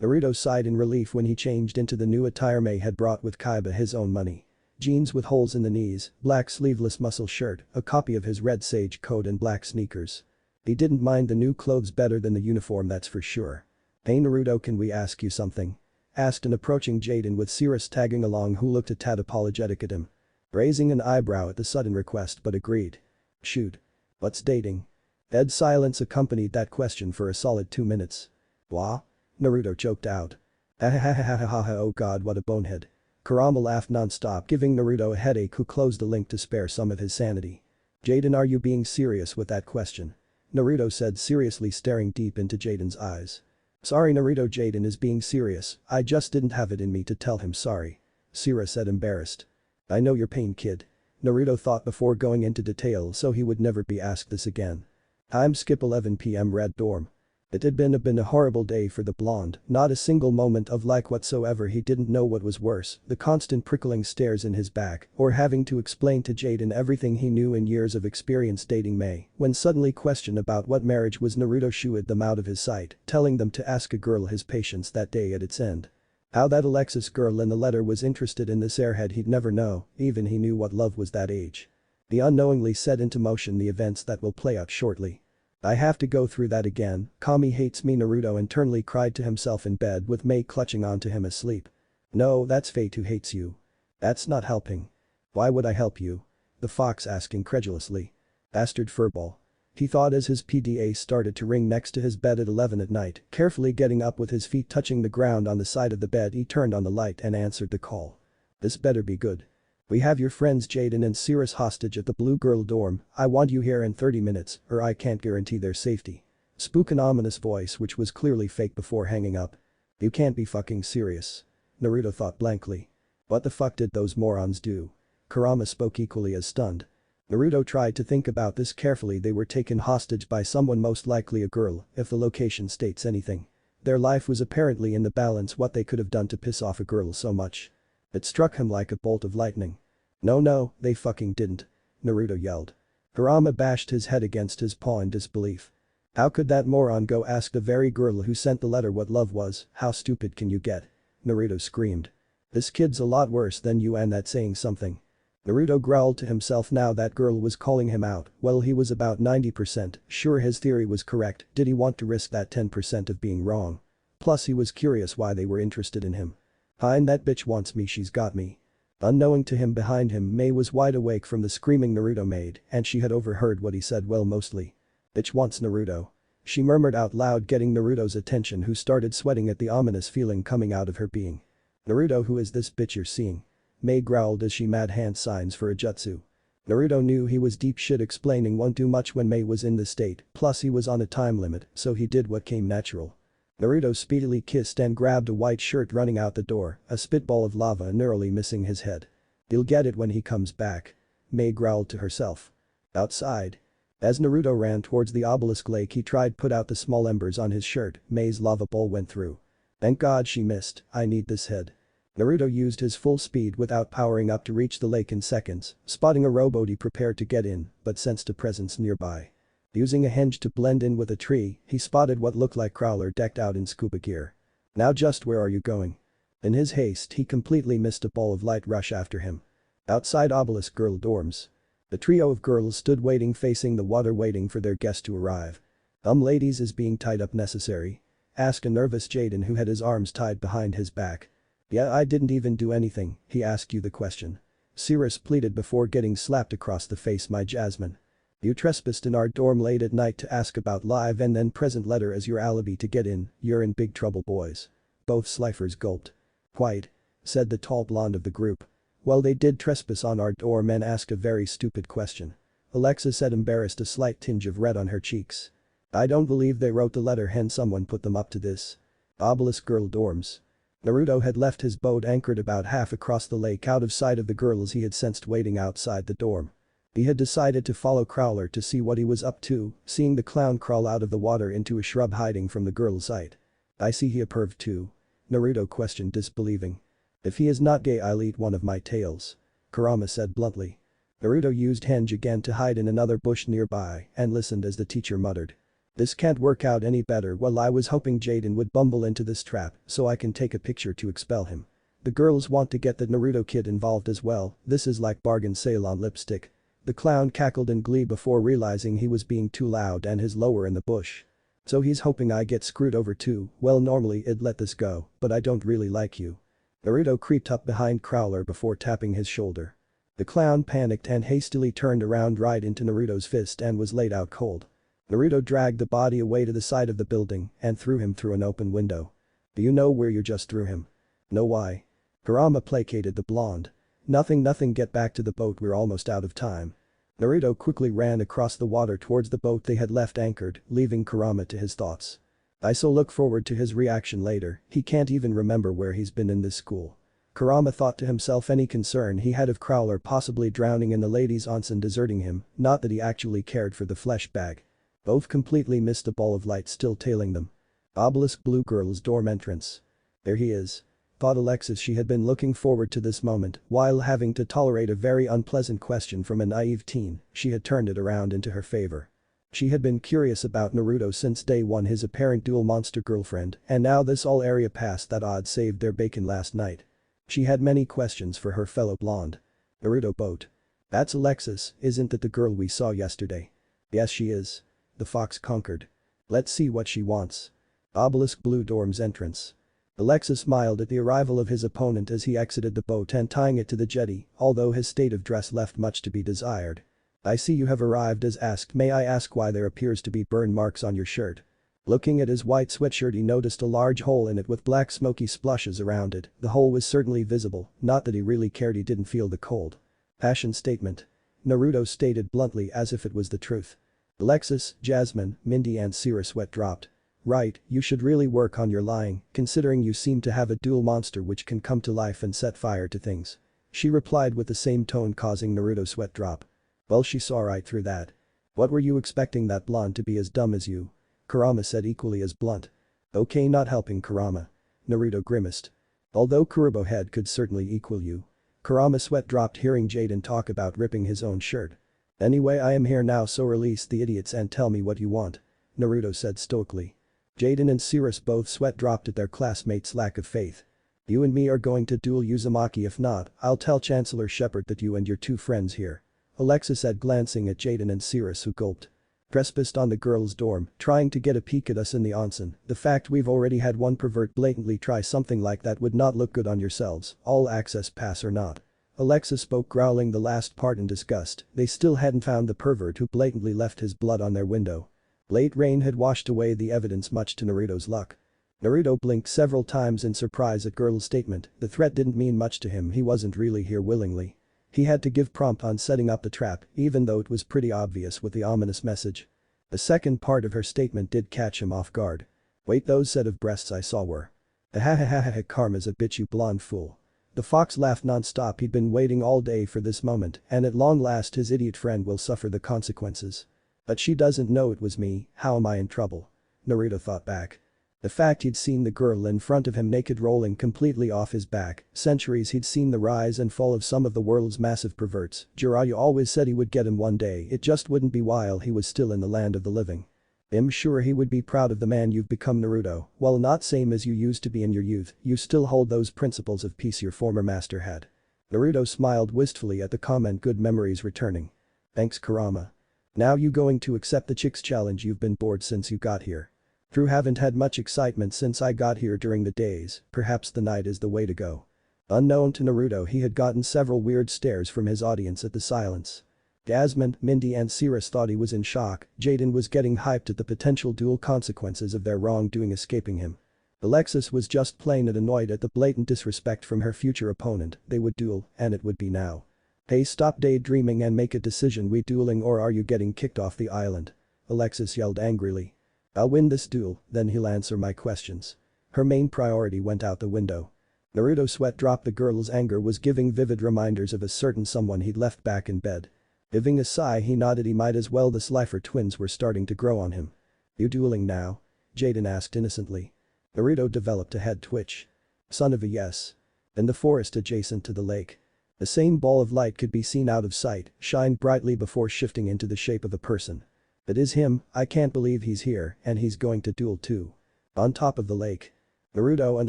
Naruto sighed in relief when he changed into the new attire May had brought with Kaiba, his own money. Jeans with holes in the knees, black sleeveless muscle shirt, a copy of his red sage coat and black sneakers. He didn't mind the new clothes better than the uniform, that's for sure. Hey Naruto, can we ask you something? Asked an approaching Jaden with Cirrus tagging along, who looked a tad apologetic at him. Raising an eyebrow at the sudden request but agreed. Shoot. What's dating? Dead silence accompanied that question for a solid 2 minutes. Wah? Naruto choked out. Oh god, what a bonehead. Kurama laughed non-stop, giving Naruto a headache, who closed the link to spare some of his sanity. Jaden, are you being serious with that question? Naruto said seriously, staring deep into Jaden's eyes. Sorry Naruto, Jaden is being serious, I just didn't have it in me to tell him sorry. Sira said, embarrassed. I know your pain, kid. Naruto thought before going into detail so he would never be asked this again. Time skip 11 p.m. Red dorm. It had been a horrible day for the blonde, not a single moment of like whatsoever. He didn't know what was worse, the constant prickling stares in his back, or having to explain to Jaden everything he knew in years of experience dating May, when suddenly question about what marriage was. Naruto shooed them out of his sight, telling them to ask a girl his patience that day at its end. How that Alexis girl in the letter was interested in this airhead he'd never know, even he knew what love was that age. He unknowingly set into motion the events that will play out shortly. I have to go through that again, Kami hates me, Naruto internally cried to himself in bed with May clutching onto him asleep. No, that's fate who hates you. That's not helping. Why would I help you? The fox asked incredulously. Bastard furball. He thought as his PDA started to ring next to his bed at 11 at night, carefully getting up with his feet touching the ground on the side of the bed. He turned on the light and answered the call. This better be good. We have your friends Jaden and Cirrus hostage at the Blue Girl dorm. I want you here in 30 minutes or I can't guarantee their safety. Spoke an ominous voice which was clearly fake before hanging up. You can't be fucking serious. Naruto thought blankly. What the fuck did those morons do? Kurama spoke equally as stunned. Naruto tried to think about this carefully. They were taken hostage by someone, most likely a girl, if the location states anything. Their life was apparently in the balance. What they could have done to piss off a girl so much. It struck him like a bolt of lightning. No, they fucking didn't. Naruto yelled. Kurama bashed his head against his paw in disbelief. How could that moron go ask the very girl who sent the letter what love was? How stupid can you get? Naruto screamed. This kid's a lot worse than you, and that's saying something. Naruto growled to himself now that girl was calling him out. Well, he was about 90% sure his theory was correct. Did he want to risk that 10% of being wrong? Plus he was curious why they were interested in him. Hein, that bitch wants me, she's got me. Unknowing to him, behind him Mei was wide awake from the screaming Naruto made, and she had overheard what he said. Well, mostly. Bitch wants Naruto. She murmured out loud, getting Naruto's attention, who started sweating at the ominous feeling coming out of her being. Naruto, who is this bitch you're seeing? Mei growled as she made hand signs for a jutsu. Naruto knew he was deep shit. Explaining won't do much when Mei was in this state, plus he was on a time limit, so he did what came natural. Naruto speedily kissed and grabbed a white shirt, running out the door, a spitball of lava narrowly missing his head. You'll get it when he comes back. Mei growled to herself. Outside. As Naruto ran towards the obelisk lake, he tried put out the small embers on his shirt. Mei's lava ball went through. Thank God she missed. I need this head. Naruto used his full speed without powering up to reach the lake in seconds, spotting a rowboat. He prepared to get in, but sensed a presence nearby. Using a hinge to blend in with a tree, he spotted what looked like Crowler decked out in scuba gear. Now just where are you going? In his haste, he completely missed a ball of light rush after him. Outside obelisk girl dorms. The trio of girls stood waiting, facing the water, waiting for their guest to arrive. Ladies, is being tied up necessary? Asked a nervous Jaden who had his arms tied behind his back. Yeah, I didn't even do anything. He asked you the question. Cirrus pleaded before getting slapped across the face. My Jasmine. You trespassed in our dorm late at night to ask about live and then present letter as your alibi to get in. You're in big trouble, boys. Both Sliffers gulped. Quite. Said the tall blonde of the group. Well, they did trespass on our dorm and ask a very stupid question. Alexis said, embarrassed, a slight tinge of red on her cheeks. I don't believe they wrote the letter, hence someone put them up to this. Obelisk girl dorms. Naruto had left his boat anchored about half across the lake, out of sight of the girls he had sensed waiting outside the dorm. He had decided to follow Crowler to see what he was up to, seeing the clown crawl out of the water into a shrub hiding from the girl's sight. I see he a perv too? Naruto questioned, disbelieving. If he is not gay, I'll eat one of my tails. Kurama said bluntly. Naruto used henge again to hide in another bush nearby and listened as the teacher muttered. This can't work out any better. Well, I was hoping Jaden would bumble into this trap so I can take a picture to expel him. The girls want to get the Naruto kid involved as well. This is like bargain sale on lipstick. The clown cackled in glee before realizing he was being too loud and his lower in the bush. So he's hoping I get screwed over too. Well, normally I'd let this go, but I don't really like you. Naruto creeped up behind Crowler before tapping his shoulder. The clown panicked and hastily turned around right into Naruto's fist and was laid out cold. Naruto dragged the body away to the side of the building and threw him through an open window. Do you know where you just threw him? No, why? Kurama placated the blonde. Nothing, get back to the boat, we're almost out of time. Naruto quickly ran across the water towards the boat they had left anchored, leaving Kurama to his thoughts. I so look forward to his reaction later. He can't even remember where he's been in this school. Kurama thought to himself, any concern he had of Crowler possibly drowning in the ladies' onsen, deserting him, not that he actually cared for the flesh bag. Both completely missed a ball of light still tailing them. Obelisk blue girl's dorm entrance. There he is. Thought Alexis. She had been looking forward to this moment. While having to tolerate a very unpleasant question from a naive teen, she had turned it around into her favor. She had been curious about Naruto since day one, his apparent dual monster girlfriend, and now this all area past that odd saved their bacon last night. She had many questions for her fellow blonde. Naruto boat. That's Alexis, isn't that the girl we saw yesterday? Yes, she is. The fox conquered. Let's see what she wants. Obelisk blue dorm's entrance. Alexis smiled at the arrival of his opponent as he exited the boat and tying it to the jetty, although his state of dress left much to be desired. I see you have arrived, as asked. May I ask why there appears to be burn marks on your shirt? Looking at his white sweatshirt, he noticed a large hole in it with black smoky splashes around it. The hole was certainly visible, not that he really cared, he didn't feel the cold. Passion statement. Naruto stated bluntly as if it was the truth. Alexis, Jasmine, Mindy and Cirrus sweat dropped. Right, you should really work on your lying, considering you seem to have a dual monster which can come to life and set fire to things. She replied with the same tone, causing Naruto sweat drop. Well, she saw right through that. What were you expecting that blonde to be as dumb as you? Kurama said, equally as blunt. Okay, not helping Kurama. Naruto grimaced. Although Kurobo head could certainly equal you. Kurama sweat dropped hearing Jaden talk about ripping his own shirt. Anyway, I am here now, so release the idiots and tell me what you want. Naruto said stoically. Jaden and Cirrus both sweat dropped at their classmates' lack of faith. You and me are going to duel Uzumaki. If not, I'll tell Chancellor Shepard that you and your two friends here. Alexis said, glancing at Jaden and Cirrus, who gulped. Trespassed on the girls' dorm, trying to get a peek at us in the onsen. The fact we've already had one pervert blatantly try something like that would not look good on yourselves, all access pass or not. Alexis spoke, growling the last part in disgust. They still hadn't found the pervert who blatantly left his blood on their window. Late rain had washed away the evidence, much to Naruto's luck. Naruto blinked several times in surprise at girl's statement. The threat didn't mean much to him, he wasn't really here willingly. He had to give prompt on setting up the trap, even though it was pretty obvious with the ominous message. The second part of her statement did catch him off guard. Wait, those set of breasts I saw were. Ahahahaha, karma's a bitch, you blonde fool. The fox laughed non-stop. He'd been waiting all day for this moment, and at long last his idiot friend will suffer the consequences. But she doesn't know it was me, how am I in trouble? Naruto thought back. The fact he'd seen the girl in front of him naked, rolling completely off his back, centuries he'd seen the rise and fall of some of the world's massive perverts. Jiraiya always said he would get him one day, it just wouldn't be while he was still in the land of the living. I'm sure he would be proud of the man you've become, Naruto. While not same as you used to be in your youth, you still hold those principles of peace your former master had. Naruto smiled wistfully at the comment, good memories returning. Thanks, Kurama. Now you going to accept the chicks challenge? You've been bored since you got here. True, haven't had much excitement since I got here during the days, perhaps the night is the way to go. Unknown to Naruto, he had gotten several weird stares from his audience at the silence. Jasmine, Mindy and Cirrus thought he was in shock. Jaden was getting hyped at the potential dual consequences of their wrongdoing escaping him. Alexis was just plain and annoyed at the blatant disrespect from her future opponent. They would duel, and it would be now. Hey, stop daydreaming and make a decision. We dueling or are you getting kicked off the island? Alexis yelled angrily. I'll win this duel, then he'll answer my questions. Her main priority went out the window. Naruto's sweat dropped. The girl's anger was giving vivid reminders of a certain someone he'd left back in bed. Giving a sigh, he nodded. He might as well, the Slifer twins were starting to grow on him. You dueling now? Jaden asked innocently. Naruto developed a head twitch. Son of a yes. In the forest adjacent to the lake. The same ball of light could be seen out of sight, shined brightly before shifting into the shape of a person. It is him, I can't believe he's here, and he's going to duel too. On top of the lake. Naruto and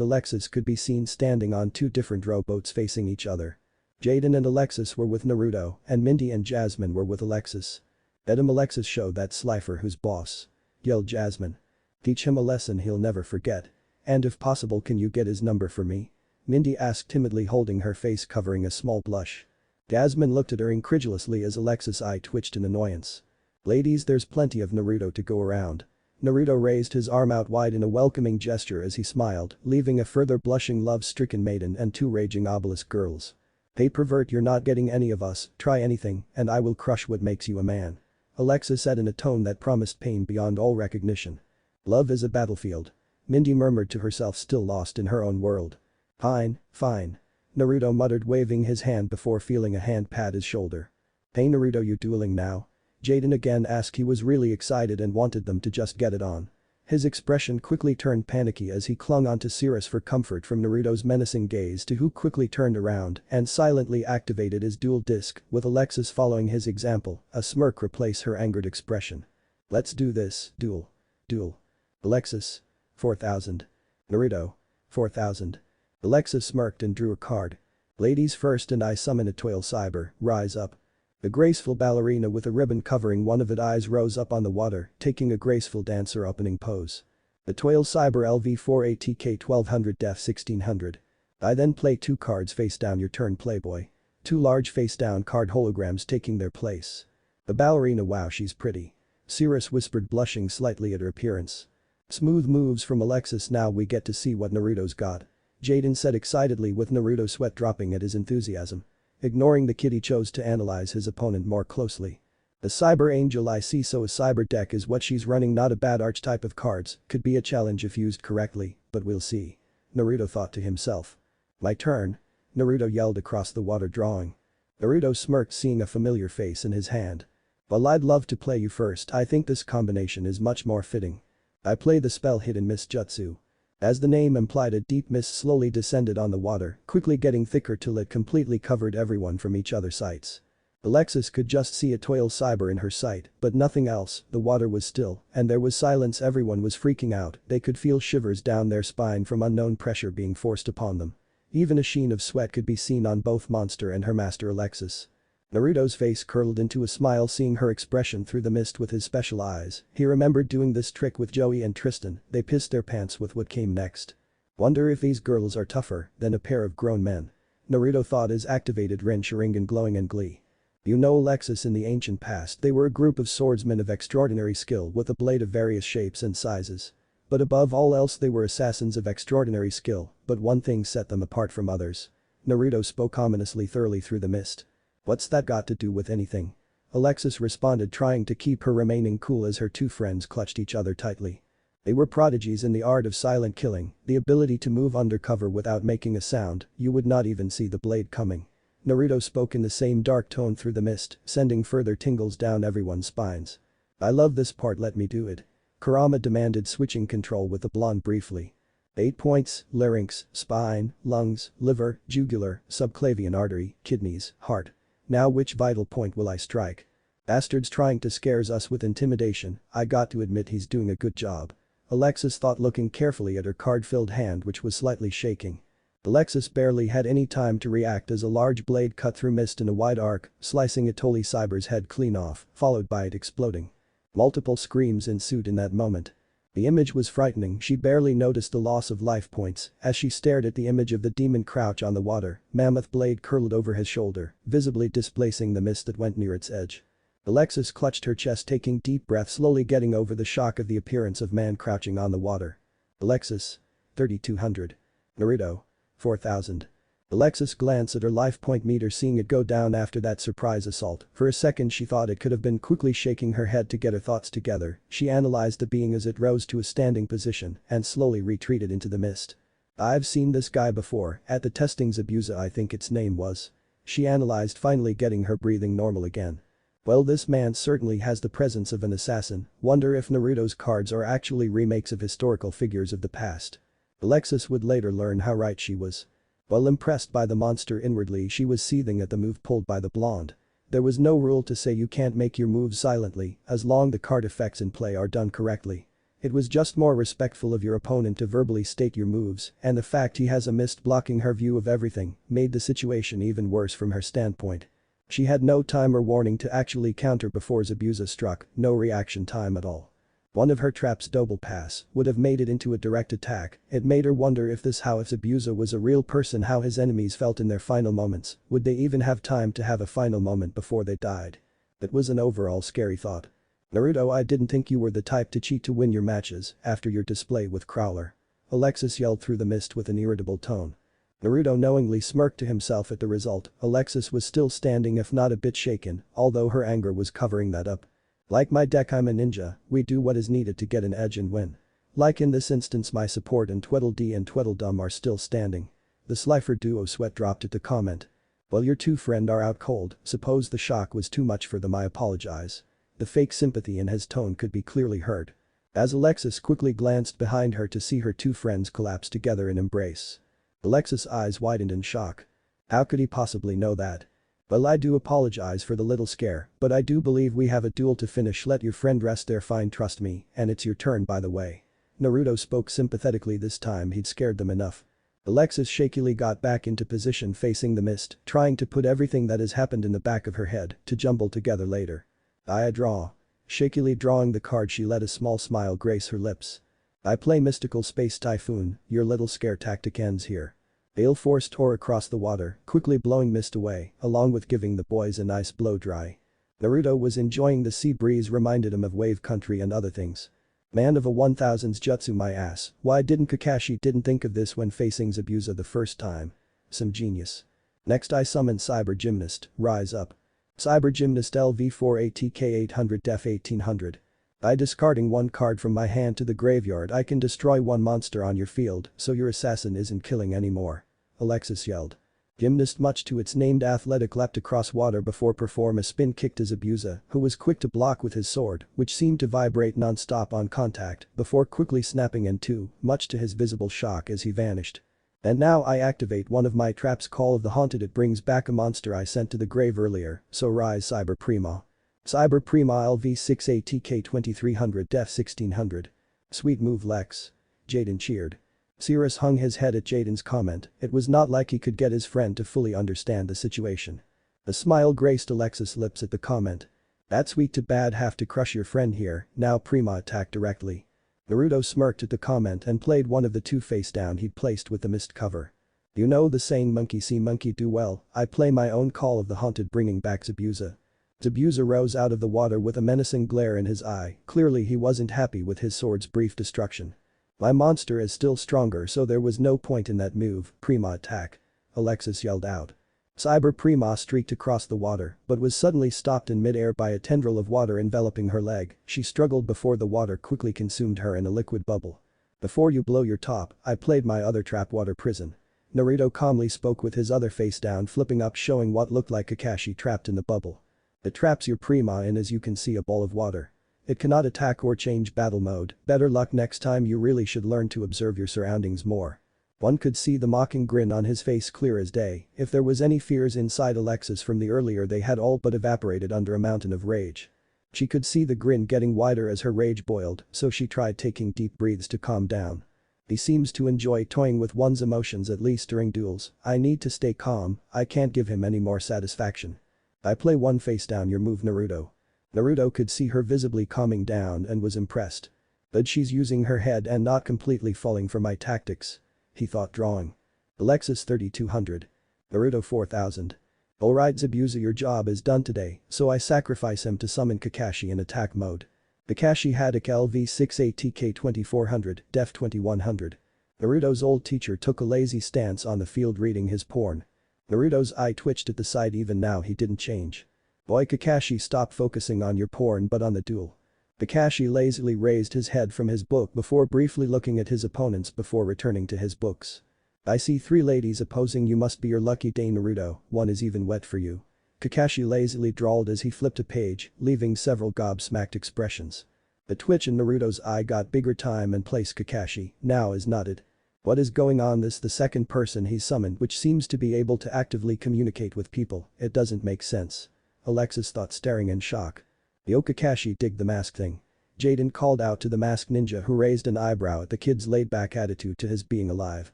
Alexis could be seen standing on two different rowboats facing each other. Jaden and Alexis were with Naruto, and Mindy and Jasmine were with Alexis. Let him, Alexis, show that Slifer who's boss. Yelled Jasmine. Teach him a lesson he'll never forget. And if possible, can you get his number for me? Mindy asked timidly, holding her face covering a small blush. Jasmine looked at her incredulously as Alexis' eye twitched in annoyance. Ladies, there's plenty of Naruto to go around. Naruto raised his arm out wide in a welcoming gesture as he smiled, leaving a further blushing love-stricken maiden and two raging obelisk girls. Hey pervert, you're not getting any of us, try anything, and I will crush what makes you a man. Alexis said in a tone that promised pain beyond all recognition. Love is a battlefield. Mindy murmured to herself, still lost in her own world. Fine, fine. Naruto muttered, waving his hand before feeling a hand pat his shoulder. Hey Naruto, you dueling now? Jaden again asked. He was really excited and wanted them to just get it on. His expression quickly turned panicky as he clung onto Cirrus for comfort from Naruto's menacing gaze, to who quickly turned around and silently activated his dual disc, with Alexis following his example, a smirk replaced her angered expression. Let's do this, duel. Duel. Alexis. 4,000. Naruto. 4,000. Alexis smirked and drew a card. Ladies first, and I summon a Duel Cyber, rise up. A graceful ballerina with a ribbon covering one of its eyes rose up on the water, taking a graceful dancer opening pose. The Duel Cyber LV4 ATK 1200 Def 1600. I then play two cards face down. Your turn, playboy. Two large face down card holograms taking their place. The ballerina, wow, she's pretty. Cirrus whispered, blushing slightly at her appearance. Smooth moves from Alexis. Now we get to see what Naruto's got. Jaden said excitedly, with Naruto's sweat dropping at his enthusiasm. Ignoring the kid, he chose to analyze his opponent more closely. The Cyber Angel, I see, so a cyber deck is what she's running. Not a bad archetype of cards, could be a challenge if used correctly, but we'll see. Naruto thought to himself. My turn. Naruto yelled across the water, drawing. Naruto smirked, seeing a familiar face in his hand. Well, I'd love to play you first. I think this combination is much more fitting. I play the spell Hidden Mist Jutsu. As the name implied, a deep mist slowly descended on the water, quickly getting thicker till it completely covered everyone from each other's sights. Alexis could just see a Duel Cyber in her sight, but nothing else. The water was still, and there was silence. Everyone was freaking out. They could feel shivers down their spine from unknown pressure being forced upon them. Even a sheen of sweat could be seen on both Monster and her master Alexis. Naruto's face curled into a smile seeing her expression through the mist with his special eyes. He remembered doing this trick with Joey and Tristan, they pissed their pants with what came next. Wonder if these girls are tougher than a pair of grown men. Naruto thought his activated Rin Sharingan glowing in glee. You know Alexis, in the ancient past they were a group of swordsmen of extraordinary skill with a blade of various shapes and sizes. But above all else they were assassins of extraordinary skill, but one thing set them apart from others. Naruto spoke ominously thoroughly through the mist. What's that got to do with anything? Alexis responded, trying to keep her remaining cool as her two friends clutched each other tightly. They were prodigies in the art of silent killing, the ability to move undercover without making a sound, you would not even see the blade coming. Naruto spoke in the same dark tone through the mist, sending further tingles down everyone's spines. I love this part, let me do it. Kurama demanded, switching control with the blonde briefly. 8 points, larynx, spine, lungs, liver, jugular, subclavian artery, kidneys, heart. Now which vital point will I strike? Bastard's trying to scare us with intimidation, I got to admit he's doing a good job. Alexis thought, looking carefully at her card-filled hand which was slightly shaking. Alexis barely had any time to react as a large blade cut through mist in a wide arc, slicing Atoli Cyber's head clean off, followed by it exploding. Multiple screams ensued in that moment. The image was frightening, she barely noticed the loss of life points as she stared at the image of the demon crouch on the water, mammoth blade curled over his shoulder, visibly displacing the mist that went near its edge. Alexis clutched her chest, taking deep breaths, slowly getting over the shock of the appearance of man crouching on the water. Alexis. 3200. Naruto. 4000. Alexis glanced at her life point meter, seeing it go down after that surprise assault. For a second she thought it could have been. Quickly shaking her head to get her thoughts together, she analyzed the being as it rose to a standing position and slowly retreated into the mist. I've seen this guy before, at the testings, Abusa I think its name was. She analyzed, finally getting her breathing normal again. Well, this man certainly has the presence of an assassin, wonder if Naruto's cards are actually remakes of historical figures of the past. Alexis would later learn how right she was. While impressed by the monster, inwardly she was seething at the move pulled by the blonde. There was no rule to say you can't make your moves silently as long the card effects in play are done correctly. It was just more respectful of your opponent to verbally state your moves, and the fact he has a mist blocking her view of everything made the situation even worse from her standpoint. She had no time or warning to actually counter before Zabuza struck, no reaction time at all. One of her traps, double pass, would have made it into a direct attack. It made her wonder if Zabuza was a real person, how his enemies felt in their final moments, would they even have time to have a final moment before they died? It was an overall scary thought. Naruto, I didn't think you were the type to cheat to win your matches after your display with Crowler. Alexis yelled through the mist with an irritable tone. Naruto knowingly smirked to himself at the result. Alexis was still standing, if not a bit shaken, although her anger was covering that up. Like my deck, I'm a ninja, we do what is needed to get an edge and win. Like in this instance, my support and Tweedledee and Tweedledum are still standing. The Slifer duo sweat dropped at the comment. Well, your two friend are out cold, suppose the shock was too much for them, I apologize. The fake sympathy in his tone could be clearly heard. As Alexis quickly glanced behind her to see her two friends collapse together in embrace. Alexis' eyes widened in shock. How could he possibly know that? Well, I do apologize for the little scare, but I do believe we have a duel to finish. Let your friend rest there, fine, trust me, and it's your turn by the way. Naruto spoke sympathetically this time, he'd scared them enough. Alexis shakily got back into position facing the mist, trying to put everything that has happened in the back of her head to jumble together later. I draw. Shakily drawing the card, she let a small smile grace her lips. I play Mystical Space Typhoon, your little scare tactic ends here. Gale force tore across the water, quickly blowing mist away, along with giving the boys a nice blow dry. Naruto was enjoying the sea breeze, reminded him of wave country and other things. Man of a 1000's jutsu, my ass, why didn't Kakashi didn't think of this when facing Zabuza the first time? Some genius. Next I summon Cyber Gymnast, rise up. Cyber Gymnast LV4 ATK 800 Def 1800. By discarding one card from my hand to the graveyard, I can destroy one monster on your field, so your assassin isn't killing anymore. Alexis yelled. Gymnast, much to its named athletic, leapt across water before perform a spin kick to Zabuza, who was quick to block with his sword, which seemed to vibrate non-stop on contact, before quickly snapping in two, much to his visible shock as he vanished. And now I activate one of my traps, Call of the Haunted. It brings back a monster I sent to the grave earlier, so rise Cyber Prima. Cyber Prima LV6 ATK 2300 Def 1600. Sweet move, Lex. Jaden cheered. Cirrus hung his head at Jaden's comment, it was not like he could get his friend to fully understand the situation. A smile graced Alexis' lips at the comment. That's weak to bad, have to crush your friend here, now Prima attacked directly. Naruto smirked at the comment and played one of the two face down he'd placed with the mist cover. You know the saying monkey see monkey do well, I play my own Call of the Haunted bringing back Zabuza. Zabuza rose out of the water with a menacing glare in his eye, clearly he wasn't happy with his sword's brief destruction. My monster is still stronger, so there was no point in that move, Prima attack. Alexis yelled out. Cyber Prima streaked across the water, but was suddenly stopped in mid-air by a tendril of water enveloping her leg. She struggled before the water quickly consumed her in a liquid bubble. Before you blow your top, I played my other trap water prison. Naruto calmly spoke with his other face down, flipping up, showing what looked like Kakashi trapped in the bubble. It traps your Prima in, as you can see, a ball of water. It cannot attack or change battle mode. Better luck next time, you really should learn to observe your surroundings more. One could see the mocking grin on his face clear as day. If there was any fears inside Alexis from the earlier, they had all but evaporated under a mountain of rage. She could see the grin getting wider as her rage boiled, so she tried taking deep breaths to calm down. He seems to enjoy toying with one's emotions, at least during duels. I need to stay calm, I can't give him any more satisfaction. I play one face down your move, Naruto. Naruto could see her visibly calming down and was impressed. But she's using her head and not completely falling for my tactics. He thought, drawing. Alexis 3200. Naruto 4000. Alright Zabuza, your job is done today, so I sacrifice him to summon Kakashi in attack mode. Kakashi Haddock LV6 ATK 2400, Def 2100. Naruto's old teacher took a lazy stance on the field reading his porn. Naruto's eye twitched at the sight, even now he didn't change. Boy Kakashi, stop focusing on your porn but on the duel. Kakashi lazily raised his head from his book before briefly looking at his opponents before returning to his books. I see 3 ladies opposing you, must be your lucky day Naruto, one is even wet for you. Kakashi lazily drawled as he flipped a page, leaving several gobsmacked expressions. The twitch in Naruto's eye got bigger time and place. Kakashi now is nodded. What is going on? This the second person he's summoned which seems to be able to actively communicate with people, it doesn't make sense. Alexis thought, staring in shock. Yo Kakashi, dig the mask thing. Jaden called out to the masked ninja, who raised an eyebrow at the kid's laid-back attitude to his being alive.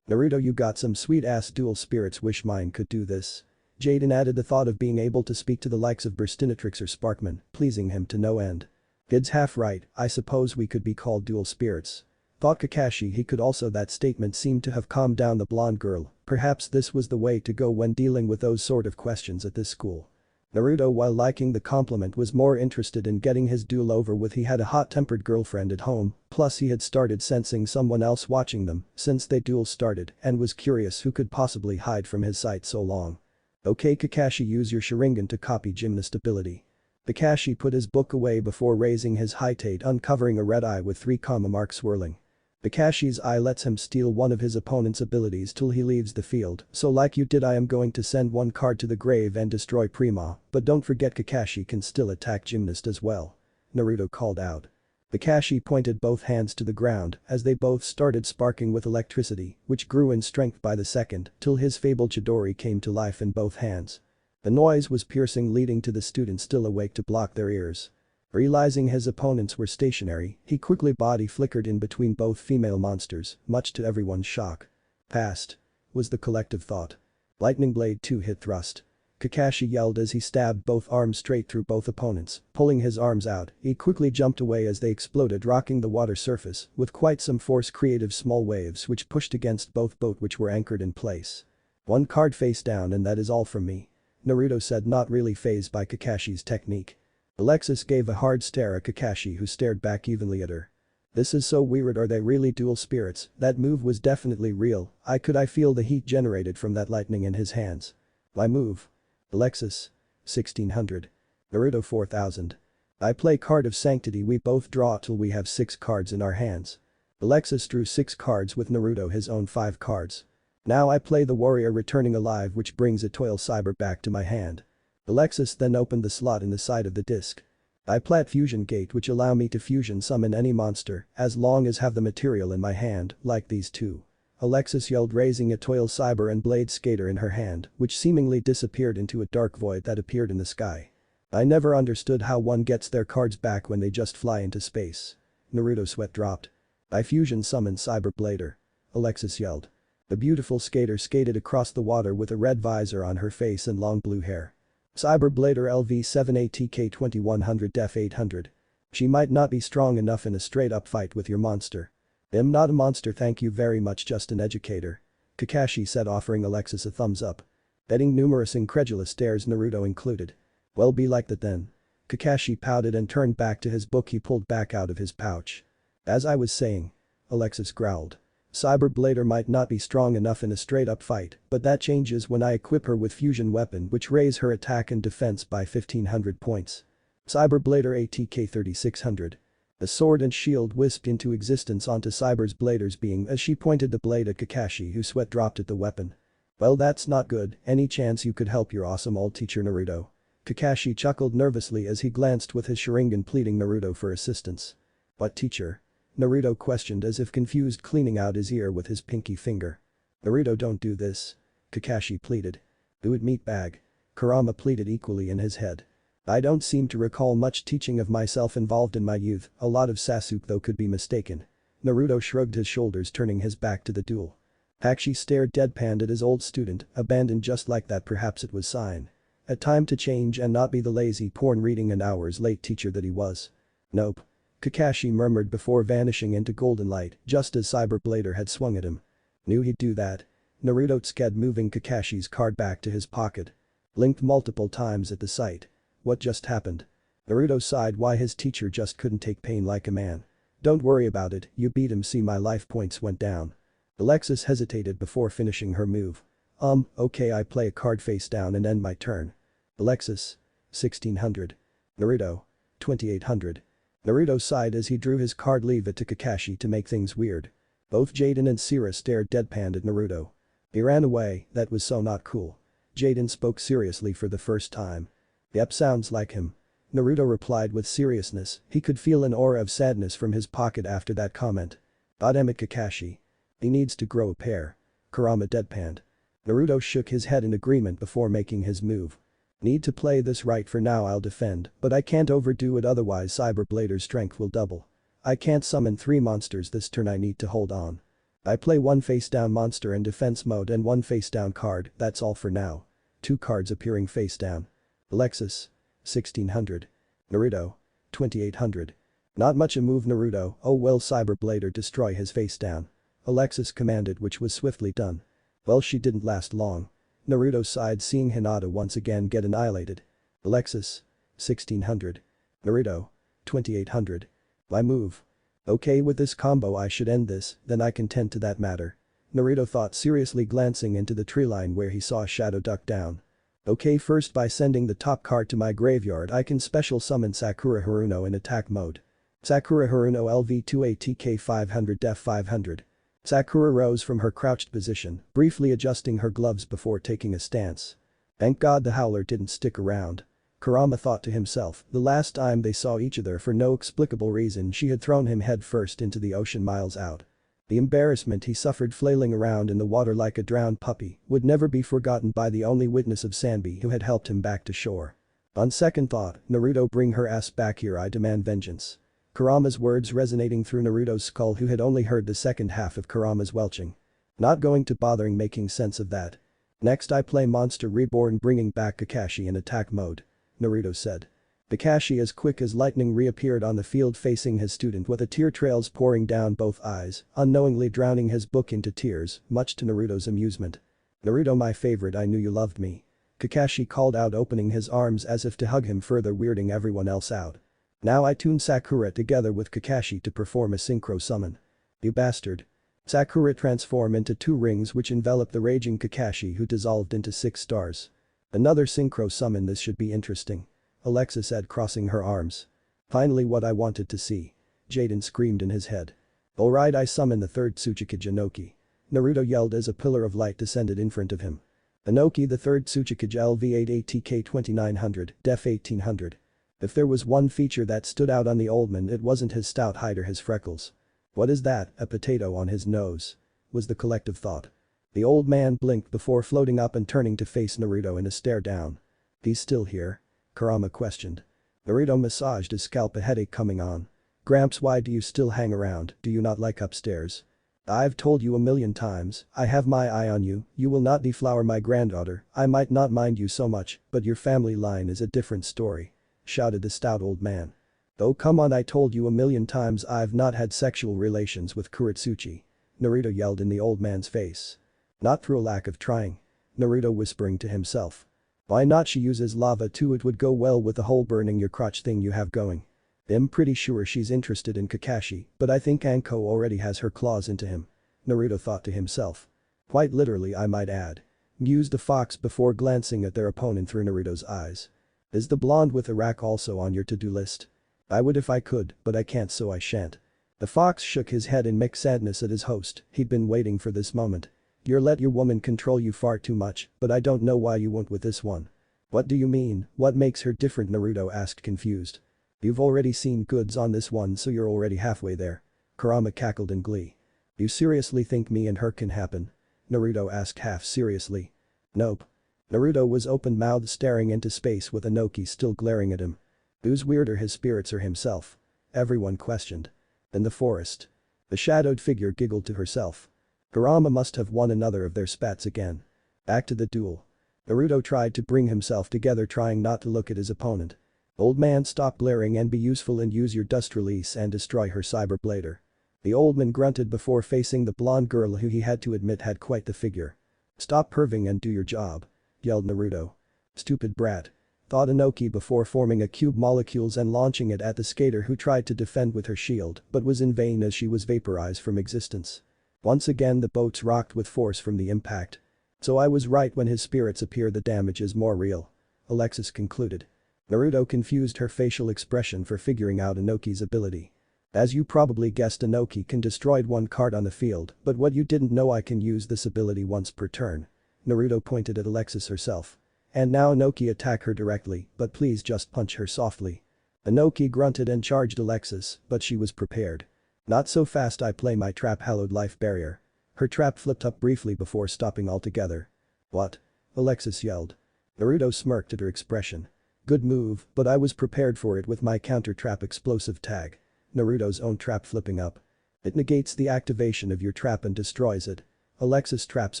Naruto, you got some sweet-ass dual spirits, wish mine could do this. Jaden added the thought of being able to speak to the likes of Burstinatrix or Sparkman, pleasing him to no end. Kid's half right, I suppose we could be called dual spirits. Thought Kakashi he could also. That statement seemed to have calmed down the blonde girl, perhaps this was the way to go when dealing with those sort of questions at this school. Naruto, while liking the compliment, was more interested in getting his duel over with. He had a hot-tempered girlfriend at home, plus he had started sensing someone else watching them since they duel started and was curious who could possibly hide from his sight so long. Okay Kakashi, use your Sharingan to copy gymnast ability. Kakashi put his book away before raising his height, uncovering a red eye with 3 comma marks swirling. Kakashi's eye lets him steal one of his opponent's abilities till he leaves the field, so like you did I am going to send one card to the grave and destroy Prima, but don't forget Kakashi can still attack Gymnast as well. Naruto called out. Kakashi pointed both hands to the ground as they both started sparking with electricity, which grew in strength by the second till his fabled Chidori came to life in both hands. The noise was piercing, leading to the students still awake to block their ears. Realizing his opponents were stationary, he quickly body flickered in between both female monsters, much to everyone's shock. Passed. Was the collective thought. Lightning Blade 2 hit thrust. Kakashi yelled as he stabbed both arms straight through both opponents, pulling his arms out. He quickly jumped away as they exploded, rocking the water surface with quite some force, creative small waves which pushed against both boat which were anchored in place. One card face down, and that is all from me. Naruto said, not really fazed by Kakashi's technique. Alexis gave a hard stare at Kakashi, who stared back evenly at her. This is so weird, are they really dual spirits? That move was definitely real, I feel the heat generated from that lightning in his hands. My move. Alexis. 1600. Naruto 4000. I play Card of Sanctity, we both draw till we have 6 cards in our hands. Alexis drew 6 cards with Naruto his own 5 cards. Now I play the Warrior Returning Alive, which brings a Toil Cyber back to my hand. Alexis then opened the slot in the side of the disc. I plat Fusion Gate, which allow me to fusion summon any monster as long as have the material in my hand, like these two. Alexis yelled, raising a Toil Cyber and Blade Skater in her hand, which seemingly disappeared into a dark void that appeared in the sky. I never understood how one gets their cards back when they just fly into space. Naruto sweat dropped. I fusion summon Cyber Blader. Alexis yelled. The beautiful skater skated across the water with a red visor on her face and long blue hair. Cyberblader LV7ATK2100 Def 800. She might not be strong enough in a straight-up fight with your monster. I'm not a monster, thank you very much, just an educator. Kakashi said, offering Alexis a thumbs up. Betting numerous incredulous stares, Naruto included. Well, be like that then. Kakashi pouted and turned back to his book he pulled back out of his pouch. As I was saying. Alexis growled. Cyberblader might not be strong enough in a straight-up fight, but that changes when I equip her with fusion weapon which raise her attack and defense by 1500 points. Cyberblader ATK 3600. The sword and shield whisked into existence onto Cyber's blader's being as she pointed the blade at Kakashi, who sweat dropped at the weapon. Well, that's not good. Any chance you could help your awesome old teacher Naruto? Kakashi chuckled nervously as he glanced with his Sharingan, pleading Naruto for assistance. What teacher? Naruto questioned, as if confused, cleaning out his ear with his pinky finger. Naruto, don't do this. Kakashi pleaded. Do it, meatbag. Kurama pleaded, equally in his head. I don't seem to recall much teaching of myself involved in my youth, a lot of Sasuke though could be mistaken. Naruto shrugged his shoulders, turning his back to the duel. Hakushi stared deadpanned at his old student, abandoned just like that. Perhaps it was sign. A time to change and not be the lazy porn reading and hours late teacher that he was. Nope. Kakashi murmured before vanishing into golden light just as Cyberblader had swung at him. Knew he'd do that. Naruto sked, moving Kakashi's card back to his pocket. Blinked multiple times at the sight. What just happened? Naruto sighed, why his teacher just couldn't take pain like a man. Don't worry about it, you beat him, see my life points went down. Alexis hesitated before finishing her move. Okay, I play a card face down and end my turn. Alexis. 1600. Naruto. 2800. Naruto sighed as he drew his card, leave it to Kakashi to make things weird. Both Jaden and Sira stared deadpanned at Naruto. He ran away, that was so not cool. Jaden spoke seriously for the first time. Yep, sounds like him. Naruto replied with seriousness, he could feel an aura of sadness from his pocket after that comment. Damn it, Kakashi. He needs to grow a pair. Kurama deadpanned. Naruto shook his head in agreement before making his move. Need to play this right. For now I'll defend, but I can't overdo it, otherwise Cyberblader's strength will double. I can't summon 3 monsters this turn, I need to hold on. I play 1 face down monster in defense mode and 1 face down card, that's all for now. 2 cards appearing face down. Alexis. 1600. Naruto. 2800. Not much a move, Naruto, oh well. Cyberblader, destroy his face down. Alexis commanded, which was swiftly done. Well, she didn't last long. Naruto sighed, seeing Hinata once again get annihilated. Alexis. 1600. Naruto. 2800. My move. Okay, with this combo I should end this, then I can tend to that matter. Naruto thought, seriously glancing into the treeline where he saw a shadow duck down. Okay, first by sending the top card to my graveyard I can special summon Sakura Haruno in attack mode. Sakura Haruno LV2ATK 500 Def 500. Sakura rose from her crouched position, briefly adjusting her gloves before taking a stance. Thank God the Howler didn't stick around. Kurama thought to himself, the last time they saw each other for no explicable reason she had thrown him head first into the ocean miles out. The embarrassment he suffered flailing around in the water like a drowned puppy would never be forgotten by the only witness of Sanbi who had helped him back to shore. On second thought, Naruto, bring her ass back here, I demand vengeance. Kurama's words resonating through Naruto's skull, who had only heard the second half of Kurama's welching. Not going to bothering making sense of that. Next I play Monster Reborn, bringing back Kakashi in attack mode. Naruto said. Kakashi as quick as lightning reappeared on the field facing his student with the tear trails pouring down both eyes, unknowingly drowning his book into tears, much to Naruto's amusement. Naruto, my favorite, I knew you loved me. Kakashi called out, opening his arms as if to hug him, further weirding everyone else out. Now I tune Sakura together with Kakashi to perform a synchro summon. You bastard. Sakura transform into 2 rings which envelop the raging Kakashi, who dissolved into 6 stars. Another synchro summon, this should be interesting. Alexis said, crossing her arms. Finally what I wanted to see. Jaden screamed in his head. Alright, I summon the 3rd Tsuchikage Inoki. Naruto yelled as a pillar of light descended in front of him. Inoki the 3rd Tsuchikage LV8ATK 2900, Def 1800. If there was one feature that stood out on the old man, it wasn't his stout height or his freckles. What is that, a potato on his nose? Was the collective thought. The old man blinked before floating up and turning to face Naruto in a stare down. He's still here? Kurama questioned. Naruto massaged his scalp, a headache coming on. Gramps, why do you still hang around, do you not like upstairs? I've told you a million times, I have my eye on you, you will not deflower my granddaughter, I might not mind you so much, but your family line is a different story," shouted the stout old man. "Oh come on, I told you a million times I've not had sexual relations with Kuretsuchi," Naruto yelled in the old man's face. "Not through a lack of trying," Naruto whispering to himself. "Why not, she uses lava too, it would go well with the whole burning your crotch thing you have going. I'm pretty sure she's interested in Kakashi, but I think Anko already has her claws into him," Naruto thought to himself. "Quite literally, I might add," mused the fox before glancing at their opponent through Naruto's eyes. "Is the blonde with Iraq also on your to-do list? I would if I could, but I can't, so I shan't." The fox shook his head in mixed sadness at his host, he'd been waiting for this moment. "You're let your woman control you far too much, but I don't know why you won't with this one." "What do you mean, what makes her different?" Naruto asked confused. "You've already seen goods on this one, so you're already halfway there." Kurama cackled in glee. "You seriously think me and her can happen?" Naruto asked half seriously. "Nope." Naruto was open-mouthed staring into space with Inoki still glaring at him. "Who's weirder, his spirits or himself?" everyone questioned. "In the forest." The shadowed figure giggled to herself. Kurama must have won another of their spats again. Back to the duel. Naruto tried to bring himself together, trying not to look at his opponent. "Old man, stop glaring and be useful and use your dust release and destroy her cyber blader." The old man grunted before facing the blonde girl who he had to admit had quite the figure. "Stop perving and do your job," yelled Naruto. "Stupid brat," thought Inoki before forming a cube molecules and launching it at the skater who tried to defend with her shield but was in vain as she was vaporized from existence. Once again the boats rocked with force from the impact. "So I was right, when his spirits appear the damage is more real," Alexis concluded. Naruto confused her facial expression for figuring out Inoki's ability. "As you probably guessed, Inoki can destroy one card on the field, but what you didn't know, I can use this ability once per turn." Naruto pointed at Alexis herself. "And now Inoki, attack her directly, but please just punch her softly." Inoki grunted and charged Alexis, but she was prepared. "Not so fast, I play my trap, hallowed life barrier." Her trap flipped up briefly before stopping altogether. "What?" Alexis yelled. Naruto smirked at her expression. "Good move, but I was prepared for it with my counter trap explosive tag." Naruto's own trap flipping up. "It negates the activation of your trap and destroys it." Alexis traps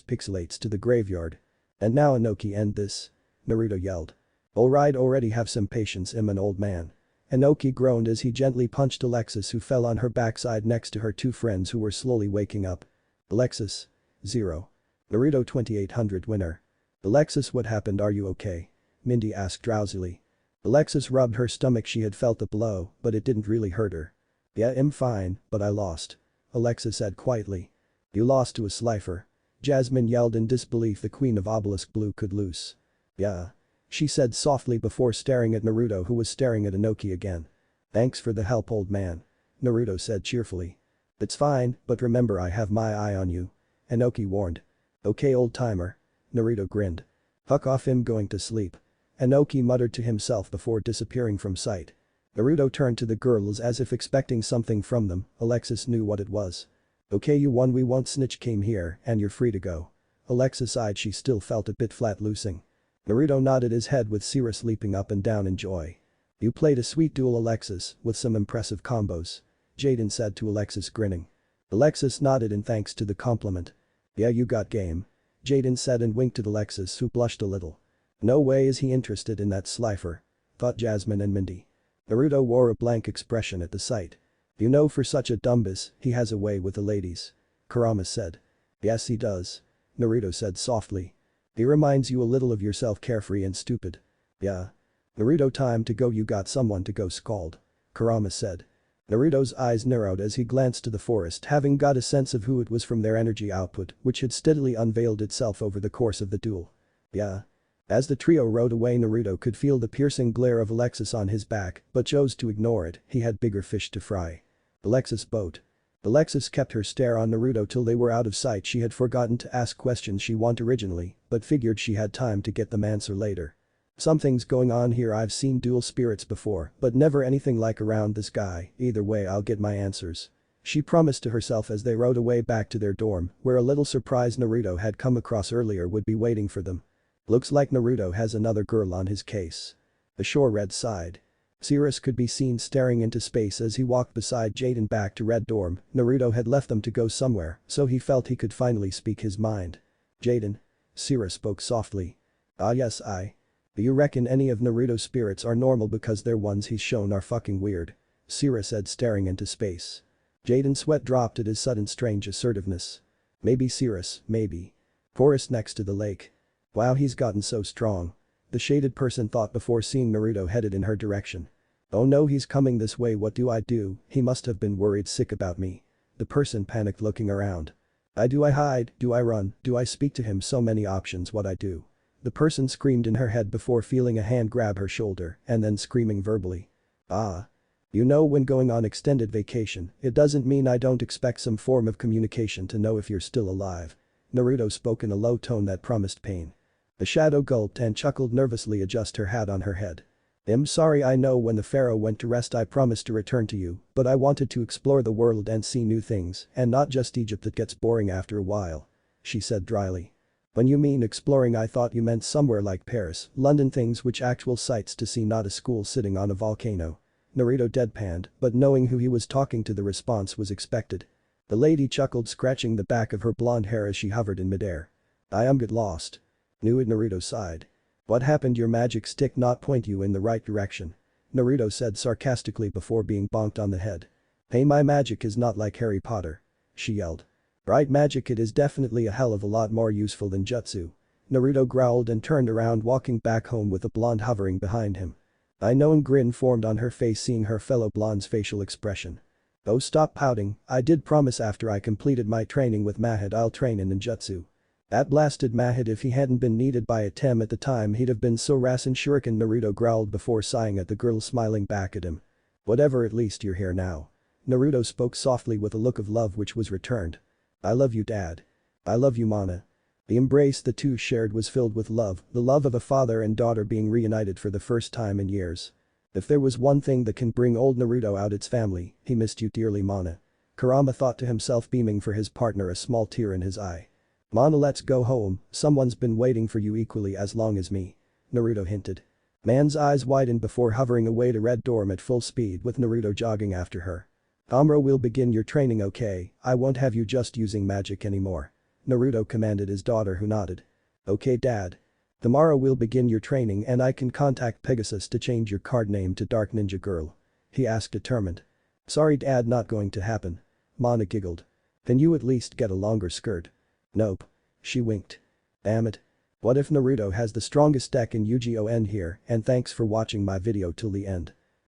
pixelates to the graveyard. "And now Inoki, end this," Naruto yelled. "Alright, already have some patience, I'm an old man." Inoki groaned as he gently punched Alexis, who fell on her backside next to her two friends who were slowly waking up. "Alexis. 0. Naruto 2800 winner." "Alexis, what happened, are you okay?" Mindy asked drowsily. Alexis rubbed her stomach, she had felt the blow, but it didn't really hurt her. "Yeah, I'm fine, but I lost," Alexis said quietly. "You lost to a slifer?" Jasmine yelled in disbelief, the queen of Obelisk Blue could lose. "Yeah," she said softly before staring at Naruto, who was staring at Inoki again. "Thanks for the help, old man," Naruto said cheerfully. "It's fine, but remember I have my eye on you," Inoki warned. "Okay, old timer." Naruto grinned. "Fuck off, I'm going to sleep," Inoki muttered to himself before disappearing from sight. Naruto turned to the girls as if expecting something from them. Alexis knew what it was. "Okay, you won, we won't snitch, came here and you're free to go." Alexis sighed, she still felt a bit flat losing. Naruto nodded his head with Cirrus leaping up and down in joy. "You played a sweet duel, Alexis, with some impressive combos," Jaden said to Alexis, grinning. Alexis nodded in thanks to the compliment. "Yeah, you got game," Jaden said and winked at Alexis, who blushed a little. "No way is he interested in that slifer," thought Jasmine and Mindy. Naruto wore a blank expression at the sight. "You know, for such a dumbass, he has a way with the ladies," Kurama said. "Yes, he does," Naruto said softly. "He reminds you a little of yourself, carefree and stupid." "Yeah. Naruto, time to go, you got someone to go scald," Kurama said. Naruto's eyes narrowed as he glanced to the forest, having got a sense of who it was from their energy output, which had steadily unveiled itself over the course of the duel. "Yeah." As the trio rode away, Naruto could feel the piercing glare of Alexis on his back, but chose to ignore it, he had bigger fish to fry. Alexis' boat. Alexis kept her stare on Naruto till they were out of sight. She had forgotten to ask questions she wanted originally, but figured she had time to get them answer later. "Something's going on here, I've seen dual spirits before, but never anything like around this guy, either way I'll get my answers," she promised to herself as they rode away back to their dorm, where a little surprise Naruto had come across earlier would be waiting for them. "Looks like Naruto has another girl on his case." The shore red sighed. Cirrus could be seen staring into space as he walked beside Jaden back to Red Dorm. Naruto had left them to go somewhere, so he felt he could finally speak his mind. Jaden. Cirrus spoke softly. Ah yes Do you reckon any of Naruto's spirits are normal because their ones he's shown are fucking weird? Cirrus said staring into space. Jaden's sweat dropped at his sudden strange assertiveness. Maybe Cirrus, maybe. Forest next to the lake. Wow, he's gotten so strong. The shaded person thought before seeing Naruto headed in her direction. Oh no, he's coming this way, what do I do? He must have been worried sick about me. The person panicked looking around. Do I hide, do I run, do I speak to him, so many options, what I do. The person screamed in her head before feeling a hand grab her shoulder and then screaming verbally. Ah. You know, when going on extended vacation, it doesn't mean I don't expect some form of communication to know if you're still alive. Naruto spoke in a low tone that promised pain. The shadow gulped and chuckled nervously, adjust her hat on her head. I'm sorry, I know when the pharaoh went to rest I promised to return to you, but I wanted to explore the world and see new things, and not just Egypt that gets boring after a while. She said dryly. When you mean exploring, I thought you meant somewhere like Paris, London, things which actual sights to see, not a school sitting on a volcano. Naruto deadpanned, but knowing who he was talking to, the response was expected. The lady chuckled, scratching the back of her blonde hair as she hovered in midair. I am get lost. Knew it, Naruto sighed. What happened? Your magic stick not point you in the right direction? Naruto said sarcastically before being bonked on the head. Hey, my magic is not like Harry Potter. She yelled. Right, magic it is definitely a hell of a lot more useful than jutsu. Naruto growled and turned around, walking back home with the blonde hovering behind him. A knowing grin formed on her face seeing her fellow blonde's facial expression. Oh, stop pouting, I did promise after I completed my training with Mahid I'll train in ninjutsu. That blasted Mahid, if he hadn't been needed by a Tem at the time he'd have been so Rasen Shuriken, Naruto growled before sighing at the girl smiling back at him. Whatever, at least you're here now. Naruto spoke softly with a look of love which was returned. I love you, Dad. I love you, Mana. The embrace the two shared was filled with love, the love of a father and daughter being reunited for the first time in years. If there was one thing that can bring old Naruto out, it's family. He missed you dearly, Mana. Kurama thought to himself, beaming for his partner, a small tear in his eye. Mana, let's go home, someone's been waiting for you equally as long as me. Naruto hinted. Man's eyes widened before hovering away to Red Dorm at full speed with Naruto jogging after her. Amuro, we'll begin your training, okay? I won't have you just using magic anymore. Naruto commanded his daughter, who nodded. Okay, Dad. Tomorrow we'll begin your training and I can contact Pegasus to change your card name to Dark Ninja Girl. He asked, determined. Sorry, Dad, not going to happen. Mana giggled. Can you at least get a longer skirt? Nope. She winked. Damn it. What if Naruto has the strongest deck in Yu-Gi-Oh! End here, and thanks for watching my video till the end.